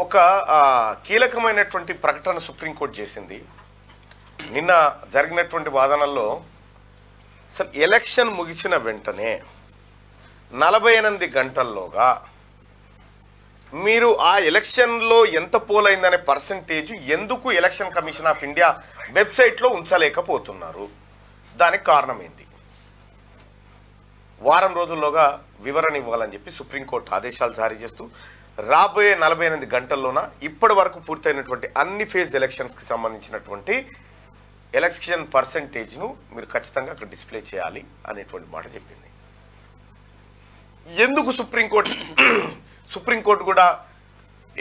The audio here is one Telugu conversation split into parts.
ఒక కీలకమైనటువంటి ప్రకటన సుప్రీంకోర్టు చేసింది. నిన్న జరిగినటువంటి వాదనల్లో అసలు ఎలక్షన్ ముగిసిన వెంటనే 48 గంటల్లోగా మీరు ఆ ఎలక్షన్లో ఎంత పోలైందనే పర్సంటేజ్ ఎందుకు ఎలక్షన్ కమిషన్ ఆఫ్ ఇండియా వెబ్సైట్లో ఉంచలేకపోతున్నారు? దానికి కారణం ఏంది? వారం రోజుల్లోగా వివరణ ఇవ్వాలని చెప్పి సుప్రీంకోర్టు ఆదేశాలు జారీ చేస్తూ రాబోయే 48 గంటల్లోన ఇప్పటి వరకు పూర్తయినటువంటి అన్ని ఫేజ్ ఎలక్షన్స్కి సంబంధించినటువంటి ఎలక్షన్ పర్సంటేజ్ను మీరు ఖచ్చితంగా అక్కడ డిస్ప్లే చేయాలి అనేటువంటి మాట చెప్పింది. ఎందుకు సుప్రీంకోర్టు కూడా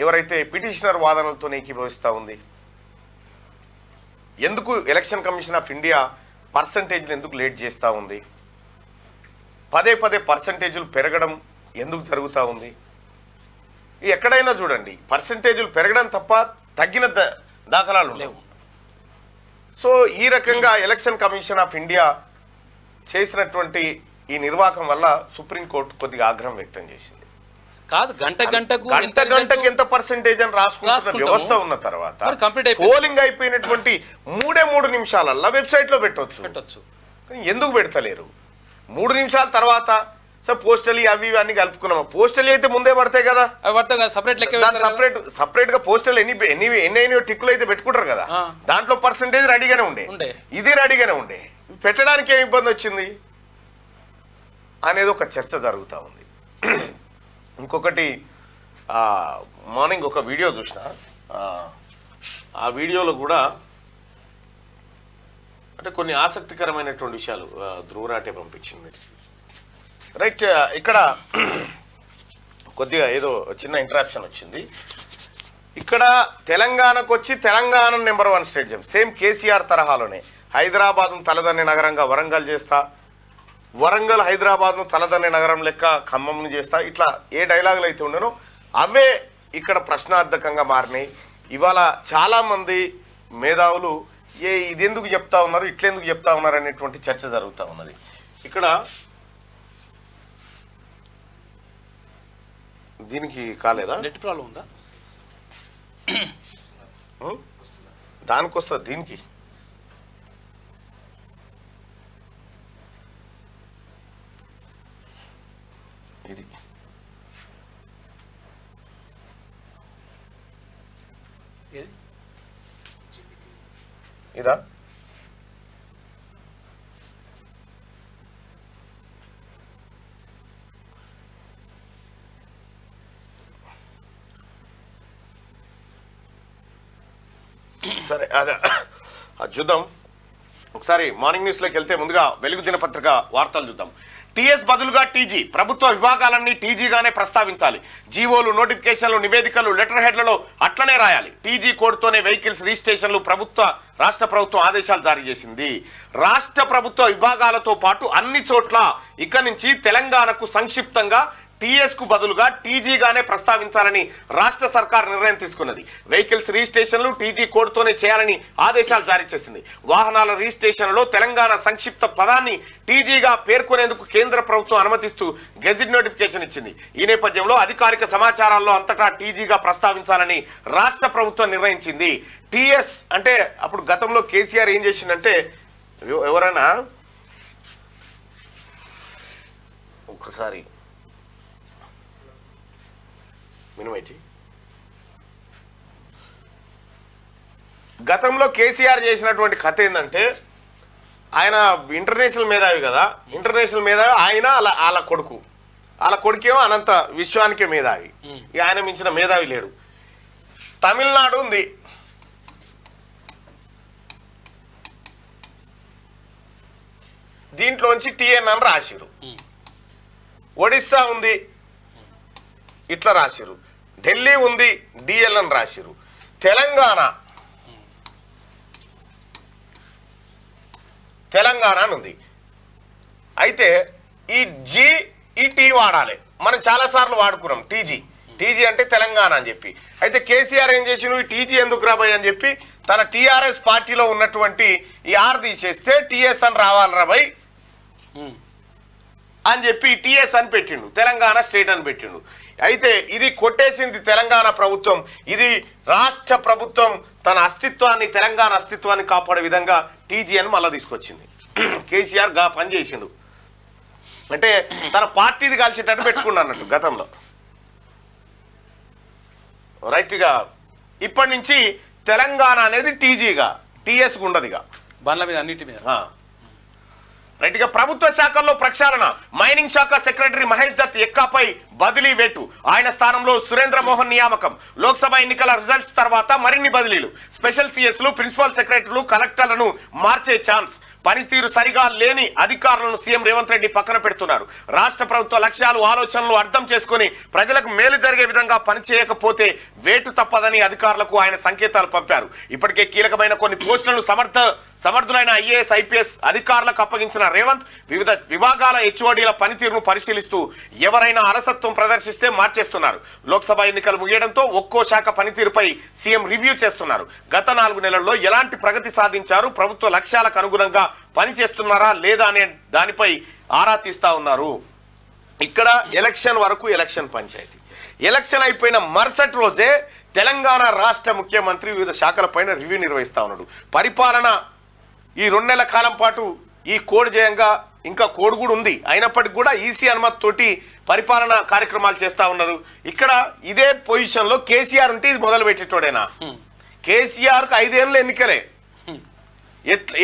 ఎవరైతే పిటిషనర్ వాదనలతో ఏకీభవిస్తూ ఉంది? ఎందుకు ఎలక్షన్ కమిషన్ ఆఫ్ ఇండియా పర్సంటేజ్లు ఎందుకు లేట్ చేస్తూ ఉంది? పదే పర్సంటేజీలు పెరగడం ఎందుకు జరుగుతూ ఉంది? ఎక్కడైనా చూడండి పర్సంటేజీలు పెరగడం తప్ప తగ్గిన దాఖలాలు లేవు. సో ఈ రకంగా ఎలక్షన్ కమిషన్ ఆఫ్ ఇండియా చేసినటువంటి ఈ నిర్వాహకం వల్ల సుప్రీంకోర్టు కొద్దిగా ఆగ్రహం వ్యక్తం చేసింది. కాదు గంటకు ఎంత పర్సెంటేజ్ అని రాసుకుంటున్న వ్యవస్థ ఉన్న తర్వాత పోలింగ్ అయిపోయినటువంటి 3 నిమిషాలల్లా వెబ్సైట్ లో పెట్టొచ్చు. ఎందుకు పెడతలేరు? 3 నిమిషాల తర్వాత సార్ పోస్టల్ అవి అన్ని కలుపుకున్నాము. పోస్టల్ అయితే ముందే పడతాయి కదా, సపరేట్ గా పోస్టల్ ఎన్ని టిక్కులు అయితే పెట్టుకుంటారు కదా, దాంట్లో పర్సంటేజ్ రెడీగానే ఉండే, ఇది రెడీగానే ఉండే, పెట్టడానికి ఏం ఇబ్బంది వచ్చింది అనేది ఒక చర్చ జరుగుతూ ఉంది. ఇంకొకటి మార్నింగ్ ఒక వీడియో చూసిన, ఆ వీడియోలో కూడా అంటే కొన్ని ఆసక్తికరమైనటువంటి విషయాలు ధ్రువరాటే పంపించింది. రైట్, ఇక్కడ కొద్దిగా ఏదో చిన్న ఇంటరాప్షన్ వచ్చింది. ఇక్కడ తెలంగాణకు వచ్చి Telangana number 1 stadium same KCR తరహాలోనే హైదరాబాద్ను తలదన్నే నగరంగా వరంగల్ చేస్తా, వరంగల్ హైదరాబాద్ను తలదన్నే నగరం లెక్క ఖమ్మంను చేస్తా, ఇట్లా ఏ డైలాగులు అయితే ఉండనో అవే ఇక్కడ ప్రశ్నార్థకంగా మారినాయి. ఇవాళ చాలామంది మేధావులు ఇది ఎందుకు చెప్తా ఉన్నారు, ఇట్లెందుకు చెప్తా ఉన్నారు అనేటువంటి చర్చ జరుగుతూ ఉన్నది. ఇక్కడ దీనికి కాలేదా, నెట్ ప్రాబ్లం ఉందా? దానికి వస్తుంది దీనికి. ఇది ఇదా? సరే అదే చూద్దాం. ఒకసారి మార్నింగ్ న్యూస్లోకి వెళ్తే ముందుగా వెలుగు దినపత్రిక వార్తలు చూద్దాం. టీఎస్ బదులుగా టీజీ, ప్రభుత్వ విభాగాలన్నీ టీజీగానే ప్రస్తావించాలి. జీవోలు, నోటిఫికేషన్లు, నివేదికలు, లెటర్ హెడ్లలో అట్లనే రాయాలి. టీజీ కోడ్తోనే వెహికల్స్ రిజిస్ట్రేషన్లు రాష్ట్ర ప్రభుత్వం ఆదేశాలు జారీ చేసింది. రాష్ట్ర ప్రభుత్వ విభాగాలతో పాటు అన్ని చోట్ల ఇక నుంచి తెలంగాణకు సంక్షిప్తంగా టీఎస్ కు బదులుగా టీజీగానే ప్రస్తావించాలని రాష్ట్ర సర్కార్ నిర్ణయం తీసుకున్నది. వెహికల్స్ రిజిస్ట్రేషన్లు టీజీ కోడ్తోనే చేయాలని ఆదేశాలు జారీ చేసింది. వాహనాల రిజిస్ట్రేషన్లో తెలంగాణ సంక్షిప్త పదాన్ని టీజీగా పేర్కొనేందుకు కేంద్ర ప్రభుత్వం అనుమతిస్తూ గెజిట్ నోటిఫికేషన్ ఇచ్చింది. ఈ నేపథ్యంలో అధికారిక సమాచారాల్లో అంతటా టీజీగా ప్రస్తావించాలని రాష్ట్ర ప్రభుత్వం నిర్ణయించింది. టీఎస్ అంటే అప్పుడు గతంలో కేసీఆర్ ఏం చేసిందంటే, ఎవరైనా ఒకసారి మినిమైటి, గతంలో కేసీఆర్ చేసినటువంటి కథ ఏంటంటే, ఆయన ఇంటర్నేషనల్ మేధావి కదా, ఇంటర్నేషనల్ మేధావి ఆయన, వాళ్ళ కొడుకేమో అనంత విశ్వానికే మేధావి, ఆయన మించిన మేధావి లేడు. తమిళనాడు ఉంది, దీంట్లోంచి టిఎన్ అని రాసిరు. ఒడిస్సా ఉంది, ఇట్లా రాసిరు. ఢిల్లీ ఉంది, డిఎల్ అని రాసిరు. తెలంగాణ ఉంది. అయితే ఈ జీ ఈ టీ వాడాలి. మనం చాలాసార్లు వాడుకున్నాం టీజీ అంటే తెలంగాణ అని చెప్పి. అయితే కేసీఆర్ ఏం చేసి ఈ టీజీ ఎందుకు రాబాయి అని చెప్పి తన టీఆర్ఎస్ పార్టీలో ఉన్నటువంటి ఈ ఆర్ తీసేస్తే టీఎస్ అని రావాలి రాబాయి అని చెప్పి టీఎస్ అని పెట్టిండు, తెలంగాణ స్టేట్ అని పెట్టిండు. అయితే ఇది కొట్టేసింది తెలంగాణ ప్రభుత్వం. ఇది రాష్ట్ర ప్రభుత్వం తన అస్తిత్వాన్ని, తెలంగాణ అస్తిత్వాన్ని కాపాడే విధంగా టీజీ అని మళ్ళీ తీసుకొచ్చింది. కేసీఆర్ గా పని చేసిండు అంటే తన పార్టీది కలిసేటట్టు పెట్టుకున్నా అన్నట్టు గతంలో. రైట్గా ఇప్పటి నుంచి తెలంగాణ అనేది టీజీగా, టీఎస్గా ఉండదు ఇక బండ్ల మీద అన్నిటి మీద. రైట్ గా ప్రభుత్వ శాఖల్లో ప్రక్షాళన. మైనింగ్ శాఖ సెక్రటరీ మహేష్ దత్ ఎక్కాపై బదిలీ వేటు. ఆయన స్థానంలో సురేంద్ర మోహన్ నియామకం. లోక్సభ ఎన్నికల రిజల్ట్స్ తర్వాత మరిన్ని బదిలీలు. స్పెషల్ సిఎస్లు, ప్రిన్సిపల్ సెక్రటరీలు, కలెక్టర్లను మార్చే ఛాన్స్. పనితీరు సరిగా లేని అధికారులను సీఎం రేవంత్ రెడ్డి పక్కన పెడుతున్నారు. రాష్ట్ర ప్రభుత్వ లక్ష్యాలు, ఆలోచనలు అర్థం చేసుకుని ప్రజలకు మేలు జరిగే విధంగా పనిచేయకపోతే వేటు తప్పదని అధికారులకు ఆయన సంకేతాలు పంపారు. ఇప్పటికే కీలకమైన కొన్ని పోస్టులను సమర్థులైన ఐఏఎస్, ఐపీఎస్ అధికారులకు అప్పగించిన రేవంత్ వివిధ విభాగాల హెచ్ఓడీల పనితీరును పరిశీలిస్తూ ఎవరైనా అలసత్వం ప్రదర్శిస్తే మార్చేస్తున్నారు. లోక్సభ ఎన్నికలు ముగియడంతో ఒక్కో శాఖ పనితీరుపై సీఎం రివ్యూ చేస్తున్నారు. గత 4 నెలల్లో ఎలాంటి ప్రగతి సాధించారు, ప్రభుత్వ లక్ష్యాలకు అనుగుణంగా పనిచేస్తున్నారా లేదా అనే దానిపై ఆరా తీస్తా ఉన్నారు. ఇక్కడ ఎలక్షన్ వరకు ఎలక్షన్ పంచాయతీ. ఎలక్షన్ అయిపోయిన మరుసటి రోజే తెలంగాణ రాష్ట్ర ముఖ్యమంత్రి వివిధ శాఖలపైన రివ్యూ నిర్వహిస్తా ఉన్నాడు. పరిపాలన ఈ 2 నెలల కాలం పాటు ఈ కోడ్ జయంగా ఇంకా కోడ్ కూడా ఉంది, అయినప్పటికీ కూడా ఈసీ అనుమతి తోటి పరిపాలన కార్యక్రమాలు చేస్తా ఉన్నారు. ఇక్కడ ఇదే పొజిషన్ లో కేసీఆర్ ఉంటే ఇది మొదలు పెట్టేటోడేనా? కేసీఆర్ కు 5 ఏళ్ళు ఎన్నికలే.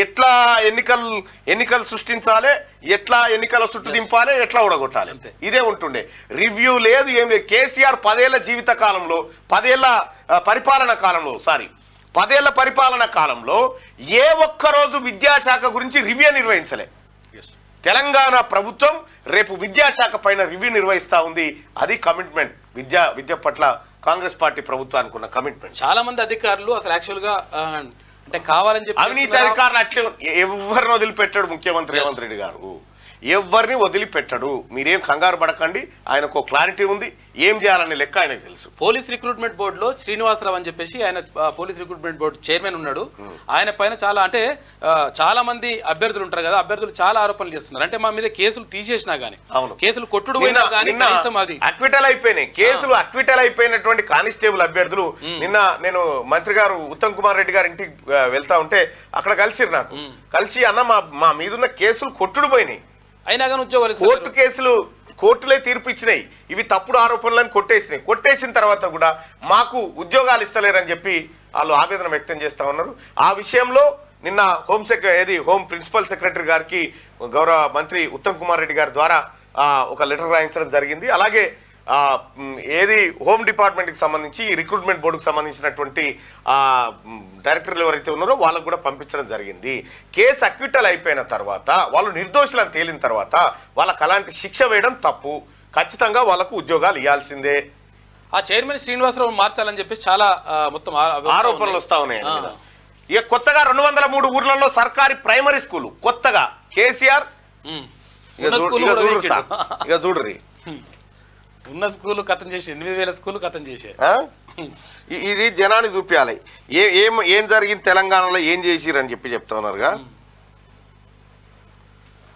ఎట్లా ఎన్నికలు సృష్టించాలి, ఎట్లా ఎన్నికల చుట్టు దింపాలి, ఎట్లా ఊడగొట్టాలి, ఇదే ఉంటుండే. రివ్యూ లేదు, ఏం లేదు. కేసీఆర్ 10 ఏళ్ల జీవిత కాలంలో, 10 ఏళ్ల పరిపాలన కాలంలో ఏ ఒక్కరోజు విద్యాశాఖ గురించి రివ్యూ నిర్వహించలే. తెలంగాణ ప్రభుత్వం రేపు విద్యాశాఖ పైన రివ్యూ నిర్వహిస్తా ఉంది. అది కమిట్మెంట్, విద్య పట్ల కాంగ్రెస్ పార్టీ ప్రభుత్వానికి ఉన్న కమిట్మెంట్. చాలా మంది అధికారులు అసలు యాక్చువల్ గా అంటే కావాలని చెప్పి అవినీతి అధికారులు అట్లే ఎవరిని వదిలిపెట్టాడు ముఖ్యమంత్రి రేవంత్ రెడ్డి గారు, ఎవరిని వదిలిపెట్టడు. మీరేం కంగారు పడకండి, ఆయనకు క్లారిటీ ఉంది, ఏం చేయాలనే లెక్క ఆయనకు తెలుసు. పోలీస్ రిక్రూట్మెంట్ బోర్డులో శ్రీనివాసరావు అని చెప్పేసి ఆయన పోలీస్ రిక్రూట్మెంట్ బోర్డు చైర్మన్ ఉన్నాడు. ఆయన పైన చాలా మంది అభ్యర్థులు ఉంటారు కదా, అభ్యర్థులు చాలా ఆరోపణలు చేస్తున్నారు. అంటే మా మీద కేసులు తీసేసినా గానీ, కేసులు కొట్టుడు పోయినా కానీ అక్విటల్ అయిపోయినాయి, కేసులు అక్విటల్ అయిపోయినటువంటి కానిస్టేబుల్ అభ్యర్థులు. నిన్న నేను మంత్రి గారు ఉత్తమ్ కుమార్ రెడ్డి గారి ఇంటికి వెళ్తా ఉంటే అక్కడ కలిసిరు. నాకు కలిసి అన్న మా మీదున్న కేసులు కొట్టుడు పోయినాయి, అయినా కానీ ఉద్యోగాలు కోర్టు కేసులు కోర్టులే తీర్పు ఇచ్చినాయి, ఇవి తప్పుడు ఆరోపణలను కొట్టేసినాయి. కొట్టేసిన తర్వాత కూడా మాకు ఉద్యోగాలు ఇస్తలేరని చెప్పి వాళ్ళు ఆవేదన వ్యక్తం చేస్తా ఉన్నారు. ఆ విషయంలో నిన్న హోం ప్రిన్సిపల్ సెక్రటరీ గారికి గౌరవ మంత్రి ఉత్తమ్ కుమార్ రెడ్డి గారి ద్వారా ఒక లెటర్ రాయించడం జరిగింది. అలాగే హోమ్ డిపార్ట్మెంట్కి సంబంధించి రిక్రూట్మెంట్ బోర్డుకు సంబంధించినటువంటి డైరెక్టర్లు ఎవరైతే ఉన్నారో వాళ్ళకు కూడా పంపించడం జరిగింది. కేసు అక్విటల్ అయిపోయిన తర్వాత, వాళ్ళు నిర్దోషులను తేలిన తర్వాత వాళ్ళకు అలాంటి శిక్ష వేయడం తప్పు. ఖచ్చితంగా వాళ్ళకు ఉద్యోగాలు ఇవ్వాల్సిందే. ఆ చైర్మన్ శ్రీనివాసరావు మార్చాలని చెప్పి చాలా మొత్తం ఆరోపణలు వస్తా ఉన్నాయి. ఇక కొత్తగా 203 ఊర్లలో సర్కారీ ప్రైమరీ స్కూల్ కొత్తగా కేసీఆర్ ఇక చూడ్రి ఉన్న స్కూల్ కథం చేసి 8,000 స్కూల్ కథం చేసే. ఇది జనానికి చూపించాలి ఏం జరిగింది తెలంగాణలో, ఏం చేసిరని చెప్తా ఉన్నారుగా.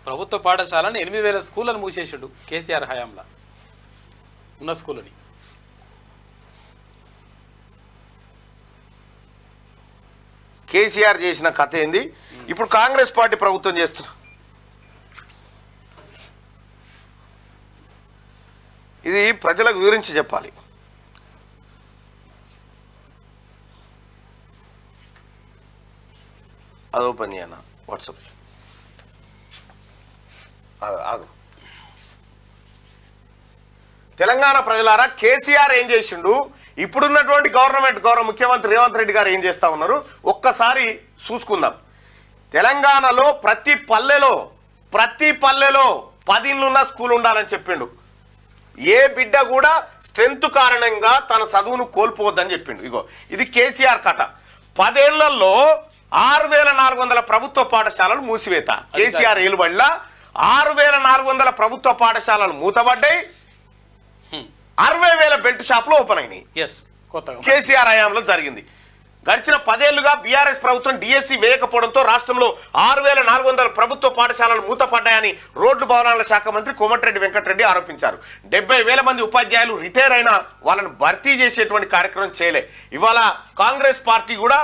ప్రభుత్వ పాఠశాలను 8,000 స్కూళ్ళను మూసేసాడు కేసీఆర్ హయాంలో, ఉన్న స్కూల్ని. కేసీఆర్ చేసిన కథ ఏంది, ఇప్పుడు కాంగ్రెస్ పార్టీ ప్రభుత్వం చేస్తున్నా. ఇది ప్రజలకు వివరించి చెప్పాలి. అది ఓపెన్ చేయనా వాట్సాప్ ఆగు. తెలంగాణ ప్రజలారా, కేసీఆర్ ఏం చేసిండు, ఇప్పుడున్నటువంటి గౌరవ ముఖ్యమంత్రి రేవంత్ రెడ్డి గారు ఏం చేస్తా ఉన్నారు ఒక్కసారి చూసుకుందాం. తెలంగాణలో ప్రతి పల్లెలో 10 ఇళ్ళున్న స్కూల్ ఉండాలని చెప్పిండు. ఏ బిడ్డ కూడా స్ట్రెంత్ కారణంగా తన చదువును కోల్పోవద్దని చెప్పిండు. ఇగో ఇది కేసీఆర్ కథ. 10 ఏళ్లలో 6,400 ప్రభుత్వ పాఠశాలలు మూసివేత. కేసీఆర్ ఏలుబడిల 6,400 ప్రభుత్వ పాఠశాలలు మూతబడ్డాయి, 60,000 బెల్ట్ షాపులు ఓపెన్ అయినాయి. కేసీఆర్ హయాంలో జరిగింది. గడిచిన 10 ఏళ్లుగా బీఆర్ఎస్ ప్రభుత్వం డిఎస్సి వేయకపోవడంతో రాష్ట్రంలో 6,400 ప్రభుత్వ పాఠశాలలు మూతపడ్డాయని రోడ్లు భవనాల శాఖ మంత్రి కోమటిరెడ్డి వెంకటరెడ్డి ఆరోపించారు. 70,000 మంది ఉపాధ్యాయులు రిటైర్ అయినా వాళ్ళను భర్తీ చేసేటువంటి కార్యక్రమం చేయలే. ఇవాళ కాంగ్రెస్ పార్టీ కూడా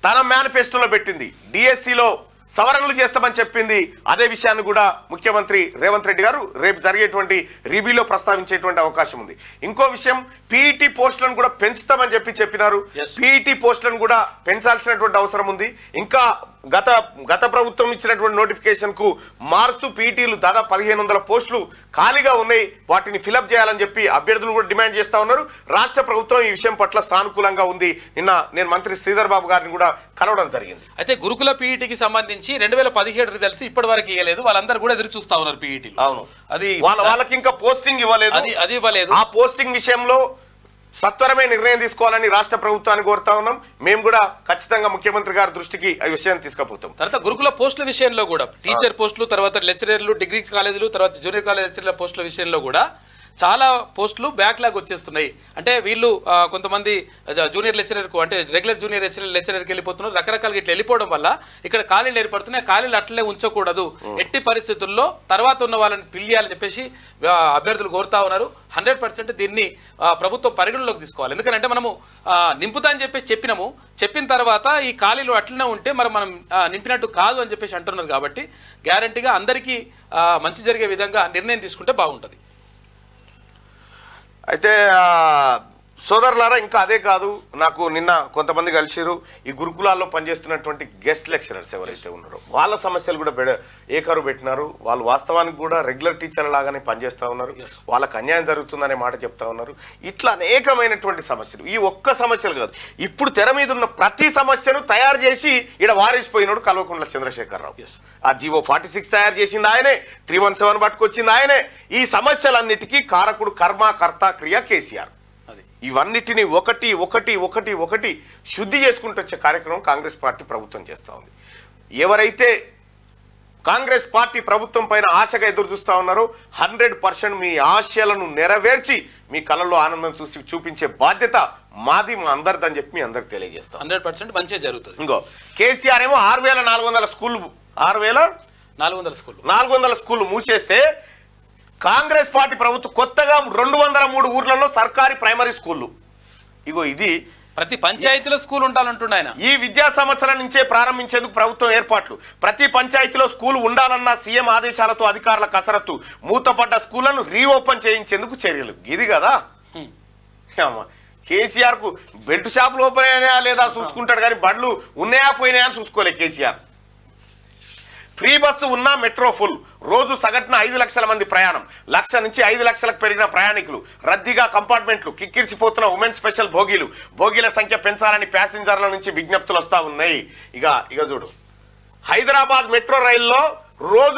తన మేనిఫెస్టోలో పెట్టింది, డిఎస్సిలో సవరణలు చేస్తామని చెప్పింది. అదే విషయాన్ని కూడా ముఖ్యమంత్రి రేవంత్ రెడ్డి గారు రేపు జరిగేటువంటి రివ్యూలో ప్రస్తావించేటువంటి అవకాశం ఉంది. ఇంకో విషయం, పీఈటీ పోస్టులను కూడా పెంచుతామని చెప్పినారు. పీఈటీ పోస్టులను కూడా పెంచాల్సినటువంటి అవసరం ఉంది. ఇంకా గత ప్రభుత్వం ఇచ్చినటువంటి నోటిఫికేషన్ కు మారుస్తూ పీఈటీలు దాదాపు 1,500 పోస్టులు ఖాళీగా ఉన్నాయి, వాటిని ఫిలప్ చేయాలని చెప్పి అభ్యర్థులు కూడా డిమాండ్ చేస్తా ఉన్నారు. రాష్ట్ర ప్రభుత్వం ఈ విషయం పట్ల సానుకూలంగా ఉంది. నిన్న నేను మంత్రి శ్రీధర్ బాబు గారిని కూడా కలవడం జరిగింది. అయితే గురుకుల పీఈటీకి సంబంధించి 2017 రిజల్ట్స్ ఇప్పటి వరకు ఇవ్వలేదు, వాళ్ళందరూ కూడా ఎదురు చూస్తా ఉన్నారు పీఈటీ. అవును, అది వాళ్ళకి ఇంకా పోస్టింగ్ ఇవ్వలేదు. అది ఇవ్వలేదు. ఆ పోస్టింగ్ విషయంలో సత్వరమే నిర్ణయం తీసుకోవాలని రాష్ట్ర ప్రభుత్వాన్ని కోరుతా ఉన్నాం. మేము కూడా ఖచ్చితంగా ముఖ్యమంత్రి గారి దృష్టికి ఈ విషయాన్ని తీసుకుపోతాం. తర్వాత గురుకుల పోస్టుల విషయంలో కూడా టీచర్ పోస్టులు, తర్వాత లెక్చరర్లు, డిగ్రీ కాలేజీలు, తర్వాత జూనియర్ కాలేజ్ లెక్చరర్ల పోస్టుల విషయంలో కూడా చాలా పోస్టులు బ్యాక్లాగ్ వచ్చేస్తున్నాయి. అంటే వీళ్ళు కొంతమంది జూనియర్ లెక్చరర్కు అంటే రెగ్యులర్ జూనియర్ లెక్చరర్కి వెళ్ళిపోతున్నారు. రకరకాలుగా ఇట్లా వెళ్ళిపోవడం వల్ల ఇక్కడ ఖాళీలు ఏర్పడుతున్నాయి. ఖాళీలు అట్లే ఉంచకూడదు, ఎట్టి పరిస్థితుల్లో తర్వాత ఉన్న వాళ్ళని పిలియాలని చెప్పేసి అభ్యర్థులు కోరుతా ఉన్నారు. 100% దీన్ని ప్రభుత్వం పరిగణలోకి తీసుకోవాలి. ఎందుకంటే మనము నింపుతా అని చెప్పేసి చెప్పిన తర్వాత ఈ ఖాళీలు అట్లనే ఉంటే మనం నింపినట్టు కాదు అని చెప్పేసి అంటున్నారు. కాబట్టి గ్యారంటీగా అందరికీ మంచి జరిగే విధంగా నిర్ణయం తీసుకుంటే బాగుంటుంది. అయితే సోదరులారా, ఇంకా అదే కాదు, నాకు నిన్న కొంతమంది కలిసిరు. ఈ గురుకులాల్లో పనిచేస్తున్నటువంటి గెస్ట్ లెక్చరర్స్ ఎవరైతే ఉన్నారో వాళ్ళ సమస్యలు కూడా ఏకరు పెట్టినారు. వాళ్ళు వాస్తవానికి కూడా రెగ్యులర్ టీచర్ల లాగానే పనిచేస్తూ ఉన్నారు. వాళ్ళకి అన్యాయం జరుగుతుందనే మాట చెప్తా ఉన్నారు. ఇట్లా అనేకమైనటువంటి సమస్యలు, ఈ ఒక్క సమస్యలు కాదు, ఇప్పుడు తెర మీద ఉన్న ప్రతి సమస్యను తయారు చేసి ఇక్కడ వారేసిపోయినాడు కల్వకుంట్ల చంద్రశేఖరరావు. ఆ జీవో 46 తయారు చేసింది ఆయనే, 317 పట్టుకొచ్చింది ఆయనే. ఈ సమస్యలన్నిటికీ కారకుడు కర్త క్రియ కేసీఆర్. ఇవన్నిటిని ఒకటి శుద్ధి చేసుకుంటూ వచ్చే కార్యక్రమం కాంగ్రెస్ పార్టీ ప్రభుత్వం చేస్తూ ఉంది. ఎవరైతే కాంగ్రెస్ పార్టీ ప్రభుత్వం పైన ఆశగా ఎదురు చూస్తూ ఉన్నారో 100% మీ ఆశయాలను నెరవేర్చి మీ కళ్ళల్లో ఆనందం చూపించే బాధ్యత మాది, మా అందరిదని చెప్పి మీ అందరికి తెలియజేస్తాం. 100% మంచిగా జరుగుతుంది. ఇంకో కేసీఆర్ ఏమో 6,400 స్కూళ్ళు 6,400 స్కూళ్ళు మూసేస్తే కాంగ్రెస్ పార్టీ ప్రభుత్వం కొత్తగా 203 ఊర్లలో సర్కారీ ప్రైమరీ స్కూళ్ళు, ఇగో ఇది ప్రతి పంచాయతీలో స్కూల్ ఉండాలంటుండే ఆయన. ఈ విద్యా సంవత్సరం నుంచే ప్రారంభించేందుకు ప్రభుత్వం ఏర్పాట్లు. ప్రతి పంచాయతీలో స్కూల్ ఉండాలన్న సీఎం ఆదేశాలతో అధికారుల కసరత్తు. మూతపడ్డ స్కూళ్లను రీఓపెన్ చేయించేందుకు చర్యలు. ఇది కదా కేసీఆర్ కు బెల్ట్ షాపులు ఓపెన్ అయినాయా లేదా చూసుకుంటాడు, కానీ బళ్ళు ఉన్నాయా పోయినాయా అని చూసుకోలే కేసీఆర్. ఫ్రీ బస్సు ఉన్నా మెట్రో ఫుల్. రోజు సగటున 5 లక్షల మంది ప్రయాణం. 1,00,000 నుంచి 5 లక్షలకు పెరిగిన ప్రయాణికులు. రద్దీగా కంపార్ట్మెంట్లు. కిక్కిరిసిపోతున్న ఉమెన్ స్పెషల్ బోగీలు. బోగీల సంఖ్య పెంచాలని ప్యాసింజర్ల నుంచి విజ్ఞప్తులు వస్తా ఉన్నాయి. ఇక చూడు, హైదరాబాద్ మెట్రో రైల్లో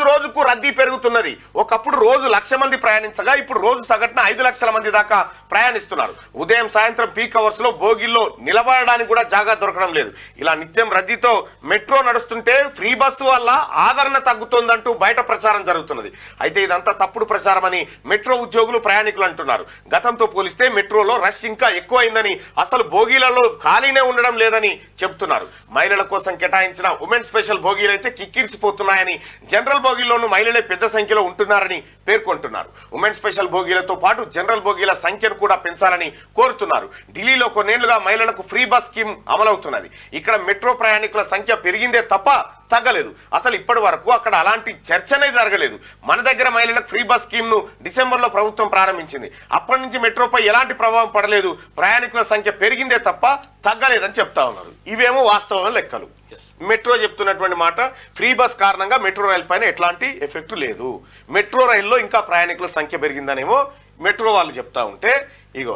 రోజుకు రద్దీ పెరుగుతున్నది. ఒకప్పుడు రోజు 1,00,000 మంది ప్రయాణించగా ఇప్పుడు రోజు సగటున 5 లక్షల మంది దాకా ప్రయాణిస్తున్నారు. ఉదయం సాయంత్రం పీక్ అవర్స్ లో బోగిల్లో నిలబడడానికి కూడా జాగా దొరకడం లేదు. ఇలా నిత్యం రద్దీతో మెట్రో నడుస్తుంటే ఫ్రీ బస్సు వల్ల ఆదరణ తగ్గుతుందంటూ బయట ప్రచారం జరుగుతున్నది. అయితే ఇదంతా తప్పుడు ప్రచారం అని మెట్రో ఉద్యోగులు, ప్రయాణికులు అంటున్నారు. గతంతో పోలిస్తే మెట్రోలో రష్ ఇంకా ఎక్కువైందని, అసలు బోగీలలో ఖాళీనే ఉండడం లేదని చెబుతున్నారు. మహిళల కోసం కేటాయించిన ఉమెన్ స్పెషల్ బోగీలు అయితే కిక్కిరిసిపోతున్నాయని, జనరల్ బోగీల్లోనూ మహిళలే పెద్ద సంఖ్యలో ఉంటున్నారని పేర్కొంటున్నారు. ఉమెన్ స్పెషల్ బోగీలతో పాటు జనరల్ బోగీల సంఖ్యను కూడా పెంచాలని కోరుతున్నారు. ఢిల్లీలో కొన్నేళ్లుగా మహిళలకు ఫ్రీ బస్ స్కీమ్ అమలవుతున్నది. ఇక్కడ మెట్రో ప్రయాణికుల సంఖ్య పెరిగిందే తప్ప తగ్గలేదు. అసలు ఇప్పటి వరకు అక్కడ అలాంటి చర్చనే జరగలేదు. మన దగ్గర మహిళలకు ఫ్రీ బస్ స్కీమ్ ను డిసెంబర్లో ప్రభుత్వం ప్రారంభించింది. అప్పటి నుంచి మెట్రోపై ఎలాంటి ప్రభావం పడలేదు. ప్రయాణికుల సంఖ్య పెరిగిందే తప్ప తగ్గలేదని చెప్తా ఉన్నారు. ఇవేమో వాస్తవం లెక్కలు. మెట్రో చెప్తున్నటువంటి మాట, ఫ్రీ బస్ కారణంగా మెట్రో రైలు పైన ఎట్లాంటి ఎఫెక్ట్ లేదు. మెట్రో రైల్లో ఇంకా ప్రయాణికుల సంఖ్య పెరిగిందనేమో మెట్రో వాళ్ళు చెప్తా ఉంటే, ఇగో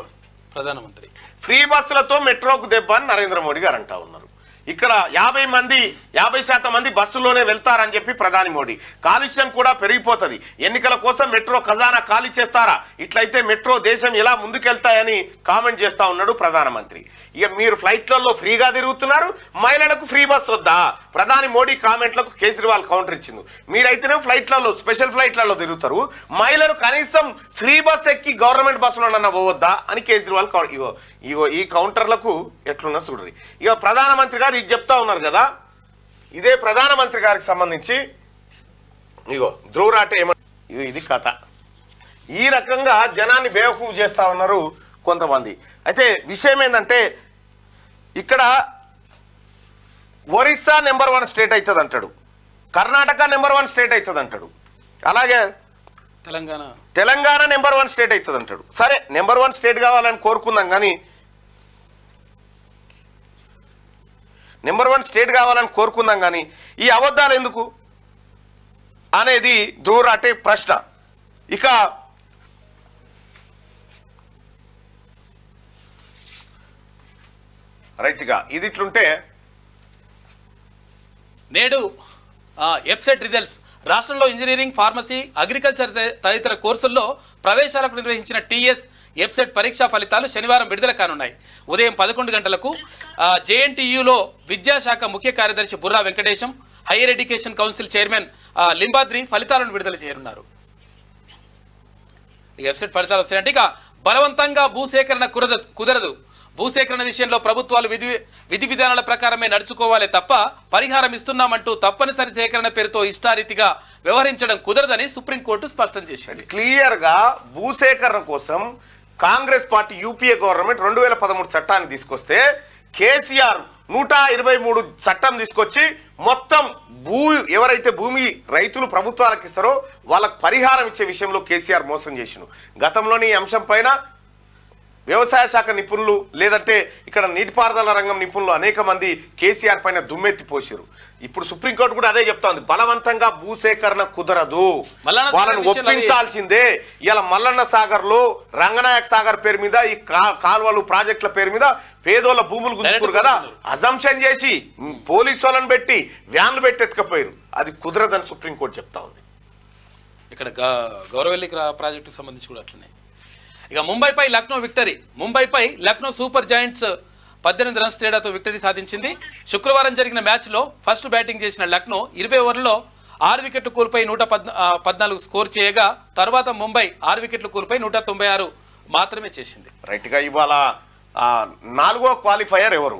ప్రధానమంత్రి ఫ్రీ బస్సులతో మెట్రోకు దెబ్బ అని నరేంద్ర మోడీ గారు అంటా ఉన్నారు. ఇక్కడ 50% మంది బస్సులోనే వెళ్తారని చెప్పి ప్రధాని మోడీ. కాలుష్యం కూడా పెరిగిపోతుంది, ఎన్నికల కోసం మెట్రో ఖజానా ఖాళీ చేస్తారా, ఇట్లయితే మెట్రో దేశం ఎలా ముందుకెళ్తాయని కామెంట్ చేస్తా ఉన్నాడు ప్రధానమంత్రి. ఇక మీరు ఫ్లైట్లలో ఫ్రీగా తిరుగుతున్నారు, మహిళలకు ఫ్రీ బస్ వద్దా? ప్రధాని మోడీ కామెంట్లకు కేజ్రీవాల్ కౌంటర్ ఇచ్చింది. మీరైతేనే ఫ్లైట్లలో స్పెషల్ ఫ్లైట్లలో తిరుగుతారు, మహిళలు కనీసం ఫ్రీ బస్ ఎక్కి గవర్నమెంట్ బస్సులో పోవద్దా అని కేజ్రీవాల్ ఇగో ఈ కౌంటర్లకు ఎట్లున్నా చూడరు. ఇక ప్రధానమంత్రి గారు ఇది చెప్తా ఉన్నారు కదా, ఇదే ప్రధానమంత్రి గారికి సంబంధించి ఇగో ధ్రువరాటే ఇది కథ. ఈ రకంగా జనాన్ని బేవకూఫ్ చేస్తా ఉన్నారు కొంతమంది. అయితే విషయం ఏంటంటే ఇక్కడ ఒరిస్సా నెంబర్ 1 స్టేట్ అవుతుంది అంటాడు, కర్ణాటక నెంబర్ 1 స్టేట్ అవుతుంది అంటాడు, అలాగే తెలంగాణ నెంబర్ 1 స్టేట్ అవుతుంది అంటాడు. సరే నెంబర్ 1 స్టేట్ కావాలని కోరుకుందాం, కానీ నెంబర్ 1 స్టేట్ కావాలని కోరుకుందాం కానీ ఈ అబద్ధాలు ఎందుకు అనేది ధ్రువరాటే ప్రశ్న. ఇక రైట్గా ఇది ఇట్లుంటే నేడు వెబ్సైట్ రిజల్ట్స్. రాష్ట్రంలో ఇంజనీరింగ్, ఫార్మసీ, అగ్రికల్చర్ తదితర కోర్సుల్లో ప్రవేశాలకు నిర్వహించిన టీఎస్ వెబ్సైట్ పరీక్షా ఫలితాలు శనివారం విడుదల కానున్నాయి. ఉదయం 11 గంటలకు జేఎన్టీయూలో విద్యాశాఖ ముఖ్య కార్యదర్శి Burra Venkatesham, higher education council chairman Limbadri ఫలితాలను విడుదల చేయనున్నారు. ఈ వెబ్సైట్ ఫలితాలు వస్తాయంటే ఇక బలవంతంగా భూసేకరణ కుదరదు. భూసేకరణ విషయంలో ప్రభుత్వాలు విధి విధానాల ప్రకారమే నడుచుకోవాలి తప్ప పరిహారం ఇస్తున్నామంటూ తప్పనిసరి సేకరణ పేరుతో ఇష్టారీతిగా వ్యవహరించడం కుదరదని సుప్రీంకోర్టు స్పష్టం చేసింది. క్లియర్ గా భూసేకరణ కోసం కాంగ్రెస్ పార్టీ యూపీఏ గవర్నమెంట్ 2013 చట్టాన్ని తీసుకొస్తే కేసీఆర్ 123 చట్టం తీసుకొచ్చి మొత్తం ఎవరైతే భూమి రైతులు ప్రభుత్వాలకు ఇస్తారో వాళ్ళకు పరిహారం ఇచ్చే విషయంలో కేసీఆర్ మోసం చేసిండు. గతంలోని ఈ అంశం పైన వ్యవసాయ శాఖ నిపుణులు లేదంటే ఇక్కడ నీటిపారుదల రంగం నిపుణులు అనేక మంది కేసీఆర్ పైన దుమ్మెత్తి పోసారు. ఇప్పుడు సుప్రీంకోర్టు కూడా అదే చెప్తోంది, బలవంతంగా భూసేకరణ కుదరదు, వాళ్ళని ఒప్పించాల్సిందే. ఇలా మల్లన్న సాగర్ లో రంగనాయక్ సాగర్ పేరు మీద ఈ కాల్వలు ప్రాజెక్టుల పేరు మీద పేదోళ్ళ భూములు గుంజుకురు కదా, అజంప్షన్ చేసి పోలీసు వాళ్ళని పెట్టి వ్యాన్లు పెట్టి ఎత్తుకపోయారు. అది కుదరదని సుప్రీంకోర్టు చెప్తా ఉంది. ఇక్కడ గౌరవెల్లి ప్రాజెక్టుకు సంబంధించి కూడా అట్లనే. ఇక ముంబైపై లక్నో విక్టరీ. ముంబైపై లక్నో సూపర్ జాయింట్స్ 18 రన్స్ తేడాతో విక్టరీ సాధించింది. శుక్రవారం జరిగిన మ్యాచ్లో ఫస్ట్ బ్యాటింగ్ చేసిన లక్నో 20 ఓవర్లలో 6 వికెట్లు కోల్పోయి 114 స్కోర్ చేయగా తర్వాత ముంబై 6 వికెట్లు కోల్పోయి 196 మాత్రమే చేసింది. రైట్గా ఇవాళ 4వ క్వాలిఫైయర్ ఎవరు?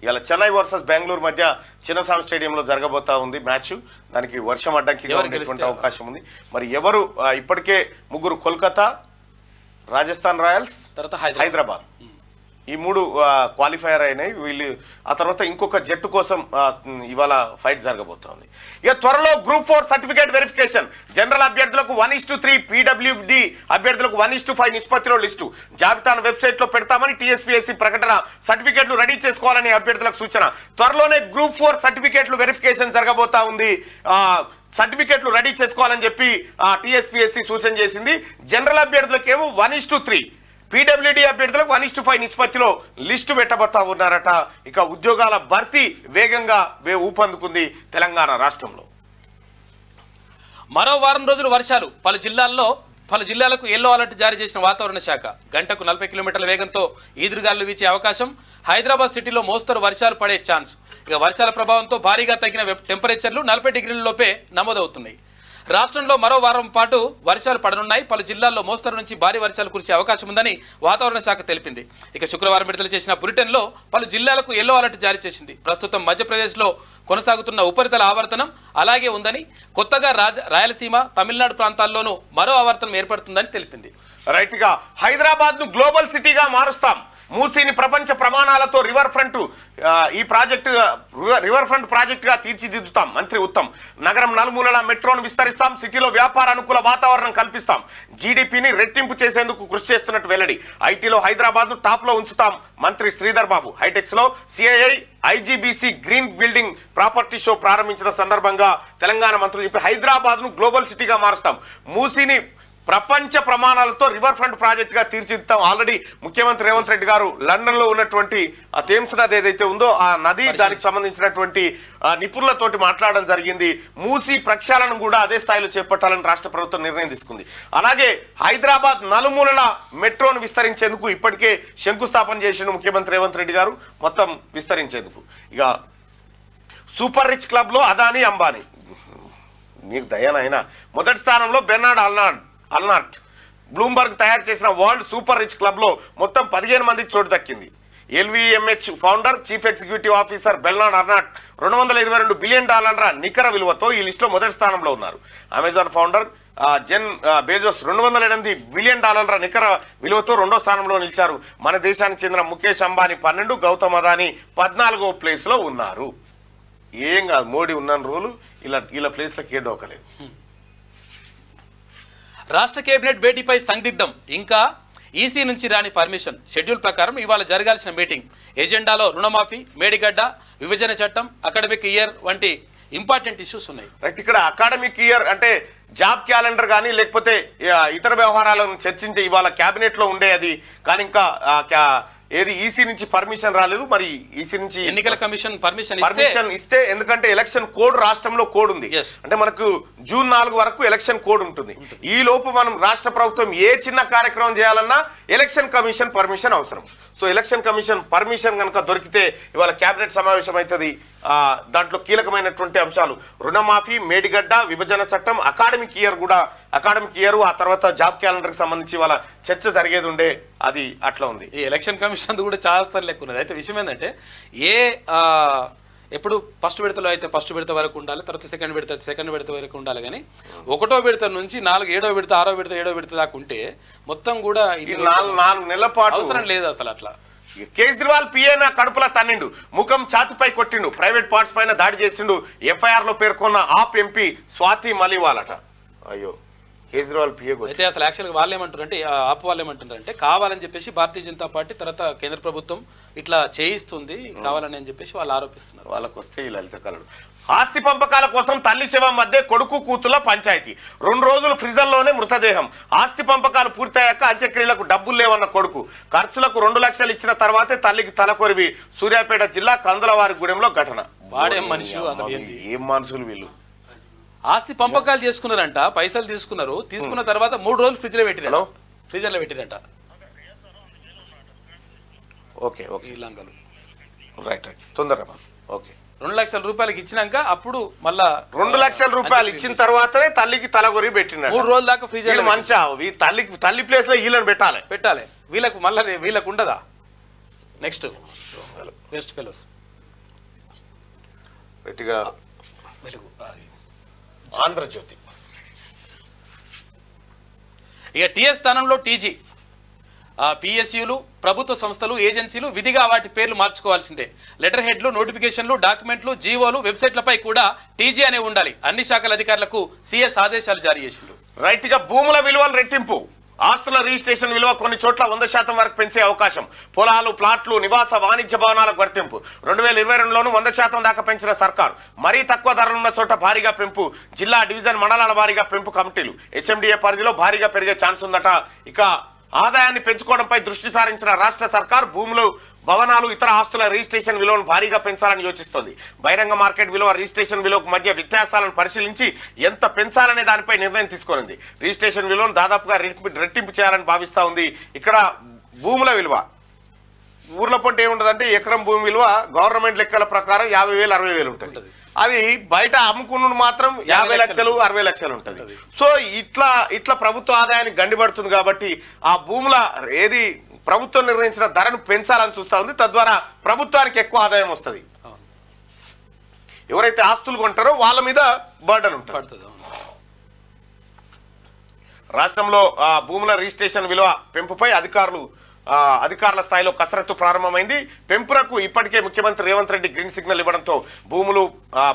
ఇలా చెన్నై వర్సెస్ బెంగళూరు మధ్య చిన్నస్వామి స్టేడియంలో జరగబోతా ఉంది మ్యాచ్. దానికి వర్షం అడ్డంకిగా ఉండేటువంటి అవకాశం ఉంది. మరి ఎవరు? ఇప్పటికే 3 కోల్కతా, రాజస్థాన్ రాయల్స్, తర్వాత హైదరాబాద్, ఈ 3 క్వాలిఫైయర్ అయినాయి. వీళ్ళు ఆ తర్వాత ఇంకొక జట్టు కోసం ఇవాళ ఫైట్ జరగబోతోంది. ఇక త్వరలో గ్రూప్ 4 సర్టిఫికేట్ వెరిఫికేషన్. జనరల్ అభ్యర్థులకు 1:3, పీడబ్ల్యూడి అభ్యర్థులకు 1:5 నిష్పత్తిలో లిస్టు జాబితాను వెబ్సైట్ లో పెడతామని టీఎస్పీఎస్సీ ప్రకటన. సర్టిఫికేట్లు రెడీ చేసుకోవాలని అభ్యర్థులకు సూచన. త్వరలోనే గ్రూప్ 4 సర్టిఫికేట్లు వెరిఫికేషన్ జరగబోతా ఉంది. సర్టిఫికేట్లు రెడీ చేసుకోవాలని చెప్పి టీఎస్పీఎస్సీ సూచన చేసింది. జనరల్ అభ్యర్థులకు ఏమో 1:3, పీడబ్ల్యూడి అభ్యర్థులకు 1:5 నిష్పత్తిలో లిస్టు పెట్టబోతా ఉన్నారట. ఇక ఉద్యోగాల భర్తీ వేగంగా ఊపందుకుంది తెలంగాణ రాష్ట్రంలో. మరో వారం రోజులు వర్షాలు. పలు జిల్లాలకు ఎల్లో అలర్ట్ జారీ చేసిన వాతావరణ శాఖ. గంటకు 40 కిలోమీటర్ల వేగంతో ఈదురుగాలు వీచే అవకాశం. హైదరాబాద్ సిటీలో మోస్తరు వర్షాలు పడే ఛాన్స్. ఇక వర్షాల ప్రభావంతో భారీగా తగ్గిన టెంపరేచర్లు 40 డిగ్రీల లోపే నమోదవుతున్నాయి. రాష్ట్రంలో మరో వారం పాటు వర్షాలు పడనున్నాయి. పలు జిల్లాల్లో మోస్తరు నుంచి భారీ వర్షాలు కురిసే అవకాశం ఉందని వాతావరణ శాఖ తెలిపింది. ఇక శుక్రవారం విడుదల చేసిన బులెటిన్లో పలు జిల్లాలకు ఎల్లో అలర్ట్ జారీ చేసింది. ప్రస్తుతం మధ్యప్రదేశ్లో కొనసాగుతున్న ఉపరితల ఆవర్తనం అలాగే ఉందని, కొత్తగా రాయలసీమ, తమిళనాడు ప్రాంతాల్లోనూ మరో ఆవర్తనం ఏర్పడుతుందని తెలిపింది. రైట్గా హైదరాబాద్ ను గ్లోబల్ సిటీగా మారుస్తాం. మూసీని ప్రపంచ ప్రమాణాలతో రివర్ ఫ్రంట్ ప్రాజెక్టుగా తీర్చిదిద్దుతాం. మంత్రి ఉత్తమ్. నగరం నలుమూలల మెట్రోను విస్తరిస్తాం. సిటీలో వ్యాపార అనుకూల వాతావరణం కల్పిస్తాం. జీడీపీని రెట్టింపు చేసేందుకు కృషి చేస్తున్నట్టు వెల్లడి. ఐటీలో హైదరాబాద్ ను టాప్ లో ఉంచుతాం. మంత్రి శ్రీధర్ బాబు. హైటెక్స్ లో CII IGBC green building property show ప్రారంభించిన సందర్భంగా తెలంగాణ మంత్రులు చెప్పి హైదరాబాద్ ను గ్లోబల్ సిటీగా మారుస్తాం. మూసీని ప్రపంచ ప్రమాణాలతో రివర్ ఫ్రంట్ ప్రాజెక్ట్ గా తీర్చిదిద్దాం. ఆల్రెడీ ముఖ్యమంత్రి రేవంత్ రెడ్డి గారు లండన్ లో ఉన్నటువంటి ఆ థేమ్స్ నది ఏదైతే ఉందో ఆ నది దానికి సంబంధించినటువంటి నిపుణులతోటి మాట్లాడడం జరిగింది. మూసి ప్రక్షాళన కూడా అదే స్థాయిలో చేపట్టాలని రాష్ట్ర ప్రభుత్వం నిర్ణయం తీసుకుంది. అలాగే హైదరాబాద్ నలుమూలల మెట్రోను విస్తరించేందుకు ఇప్పటికే శంకుస్థాపన చేసిన ముఖ్యమంత్రి రేవంత్ రెడ్డి గారు మొత్తం విస్తరించేందుకు. ఇక సూపర్ రిచ్ క్లబ్ లో అదానీ అంబానీ నీకు దయనైనా మొదటి స్థానంలో బెర్నార్డ్ అల్నార్ట్ బ్లూంబర్గ్ తయారు చేసిన వరల్డ్ సూపర్ రిచ్ క్లబ్ లో మొత్తం 15 మందికి చోటు దక్కింది. LVMH founder chief executive officer Bernard Arnault $222 billion నికర విలువతో ఈ లిస్టులో మొదటి స్థానంలో ఉన్నారు. Amazon founder Jeff Bezos $208 billion నికర విలువతో రెండో స్థానంలో నిలిచారు. మన దేశానికి చెందిన ముఖేష్ అంబానీ 12, గౌతమ్ అదానీ 14వ ప్లేస్ లో ఉన్నారు. ఏం కాదు, మోడీ ఉన్న రోజులు ఇలా ప్లేస్లకు ఏ డోకలేదు. రాష్ట్ర కేబినెట్ భేటీపై సందిగ్ధం. ఇంకా ఈసీ నుంచి రాని పర్మిషన్. షెడ్యూల్ ప్రకారం ఇవాళ జరగాల్సిన మీటింగ్ ఎజెండాలో రుణమాఫీ, మేడిగడ్డ, విభజన చట్టం, అకాడమిక్ ఇయర్ వంటి ఇంపార్టెంట్ ఇష్యూస్ ఉన్నాయి. రైట్, ఇక్కడ అకాడమిక్ ఇయర్ అంటే జాబ్ క్యాలెండర్ కానీ లేకపోతే ఇతర వ్యవహారాలను చర్చించే ఇవాళ క్యాబినెట్ లో ఉండే అది కానీ ఇంకా ఏది ఈసీ నుంచి పర్మిషన్ రాలేదు. మరి ఈసీ నుంచి ఎన్నికల కమిషన్ పర్మిషన్ ఇస్తే ఎందుకంటే ఎలక్షన్ కోడ్ రాష్ట్రంలో కోడ్ ఉంది. అంటే మనకు జూన్ 4 వరకు ఎలక్షన్ కోడ్ ఉంటుంది. ఈ లోపు మనం రాష్ట్ర ప్రభుత్వం ఏ చిన్న కార్యక్రమం చేయాలన్నా ఎలక్షన్ కమిషన్ పర్మిషన్ అవసరం. సో ఎలక్షన్ కమిషన్ పర్మిషన్ కనుక దొరికితే ఇవాళ క్యాబినెట్ సమావేశం అవుతుంది. దాంట్లో కీలకమైనటువంటి అంశాలు రుణమాఫీ, మేడిగడ్డ, విభజన చట్టం, అకాడమిక్ ఇయర్ ఆ తర్వాత జాబ్ క్యాలెండర్ కి సంబంధించి వాళ్ళ చర్చ జరిగేది ఉండే అది అట్లా ఉంది. ఈ ఎలక్షన్ కమిషన్ కూడా చాలా లెక్క ఉన్నది. అయితే విషయం ఏంటంటే ఎప్పుడు ఫస్ట్ విడతలో అయితే ఫస్ట్ విడత వరకు ఉండాలి, తర్వాత సెకండ్ విడత వరకు ఉండాలి. కానీ 1వ విడత నుంచి 7వ విడత 6వ విడత 7వ విడత దాకా ఉంటే మొత్తం కూడా 4 నెలల పాటు అవసరం లేదు అసలు. అట్లా కేజ్రీవాల్ పిఏన కడుపుల తన్నిండు, ముఖం ఛాతిపై కొట్టిండు, ప్రైవేట్ పార్ట్స్ పైన దాడి చేసిండు. FIR లో పేర్కొన్న ఆప్ ఎంపీ స్వాతి మలివాలట. అయ్యో, కేజ్రీవాల్ పిఏ అయితే అసలు యాక్చువల్గా వాళ్ళు ఏమంటారంటే ఆప్ వాళ్ళు ఏమంటారంటే కావాలని చెప్పేసి భారతీయ జనతా పార్టీ తర్వాత కేంద్ర ప్రభుత్వం ఇట్లా చేయిస్తుంది కావాలని అని చెప్పేసి వాళ్ళు ఆరోపిస్తున్నారు. వాళ్ళకు వస్తే ఈ లలిత కళలు. ఆస్తి పంపకాల కోసం తల్లి శవం మధ్య కొడుకు కూతుల పంచాయతీ. 2 రోజులు ఫ్రిజర్లోనే మృతదేహం. ఆస్తి పంపకాలు పూర్తయ్యాక అంత్యక్రియలకు డబ్బులు లేవన్న కొడుకు. ఖర్చులకు 2 లక్షలు ఇచ్చిన తర్వాతే తల్లికి తలకొరివి. సూర్యాపేట జిల్లా కందులవారిగూడెంలో ఘటన. వాడేం మనిషి, ఏం మనుషులు వీళ్ళు. ఆస్తి పంపకాలు చేసుకున్నారంట, పైసలు తీసుకున్నారు. తీసుకున్న తర్వాత 3 రోజులు ఫ్రిడ్జ్ లో పెట్టిరంట. ఓకే ఓకే, రైట్ తొందరగా. ఓకే, 2 లక్షల రూపాయలకి ఇచ్చినాక అప్పుడు మళ్ళా 2 లక్షల రూపాయలు ఇచ్చిన తర్వాతనే తల్లికి తలగొరి పెట్టిన 3 రోజుల దాకా ఫ్రిడ్జ్ మనిషి తల్లి ప్లేస్ లో వీళ్ళని పెట్టాలి. వీళ్ళకు మళ్ళీ వీళ్ళకు ఉండదా? Next west fellows Andhrajyothi. ఇక టీఎస్ స్థానంలో టీజీ. పిఎస్యులు, ప్రభుత్వ సంస్థలు, ఏజెన్సీలు విధిగా వాటి పేర్లు మార్చుకోవాల్సిందే. లెటర్ హెడ్లు, నోటిఫికేషన్లు, డాక్యుమెంట్లు, జీవోలు, వెబ్సైట్లపై కూడా టీజీ అనే ఉండాలి. అన్ని శాఖల అధికారులకు సిఎస్ ఆదేశాలు జారీ చేసిండు. రైట్ గా భూముల విలువలు రెట్టింపు. ఆస్తుల రిజిస్ట్రేషన్ విలువ కొన్ని చోట్ల 100% వరకు పెంచే అవకాశం. పొలాలు, ప్లాట్లు, నివాస వాణిజ్య భవనాలకు వర్తింపు. 2022లోనూ 100% దాకా పెంచిన సర్కారు. మరీ తక్కువ ధరలున్న చోట భారీగా పెంపు. జిల్లా, డివిజన్, మండలాల వారీగా పెంపు కమిటీలు. HMDA పరిధిలో భారీగా పెరిగే ఛాన్స్ ఉందట. ఇక ఆదాయాన్ని పెంచుకోవడంపై దృష్టి సారించిన రాష్ట్ర సర్కార్ భూములు, భవనాలు, ఇతర ఆస్తుల రిజిస్ట్రేషన్ విలువను భారీగా పెంచాలని యోచిస్తోంది. బహిరంగ మార్కెట్ విలువ, రిజిస్ట్రేషన్ విలువకు మధ్య వ్యత్యాసాలను పరిశీలించి ఎంత పెంచాలనే దానిపై నిర్ణయం తీసుకోనుంది. రిజిస్ట్రేషన్ విలువను దాదాపుగా రెట్టింపు చేయాలని భావిస్తా ఉంది. ఇక్కడ భూముల విలువ ఊర్ల పొంటే ఏముంటదంటే ఎకరం భూమి విలువ గవర్నమెంట్ లెక్కల ప్రకారం 50,000 60,000 ఉంటుంది. అది బయట అమ్ముకున్న మాత్రం 50 లక్షలు 60 లక్షలు ఉంటుంది. సో ఇట్లా ప్రభుత్వ ఆదాయానికి గండిపడుతుంది. కాబట్టి ఆ భూముల ఏది ప్రభుత్వం నిర్ణయించిన ధరను పెంచాలని చూస్తా ఉంది. తద్వారా ప్రభుత్వానికి ఎక్కువ ఆదాయం వస్తుంది. ఎవరైతే ఆస్తులు కొంటారో వాళ్ళ మీద బర్డన్ ఉంటుంది. రాష్ట్రంలో భూముల రిజిస్ట్రేషన్ విలువ పెంపుపై అధికారుల స్థాయిలో కసరత్తు ప్రారంభమైంది. పెంపునకు ఇప్పటికే ముఖ్యమంత్రి రేవంత్ రెడ్డి గ్రీన్ సిగ్నల్ ఇవ్వడంతో భూములు,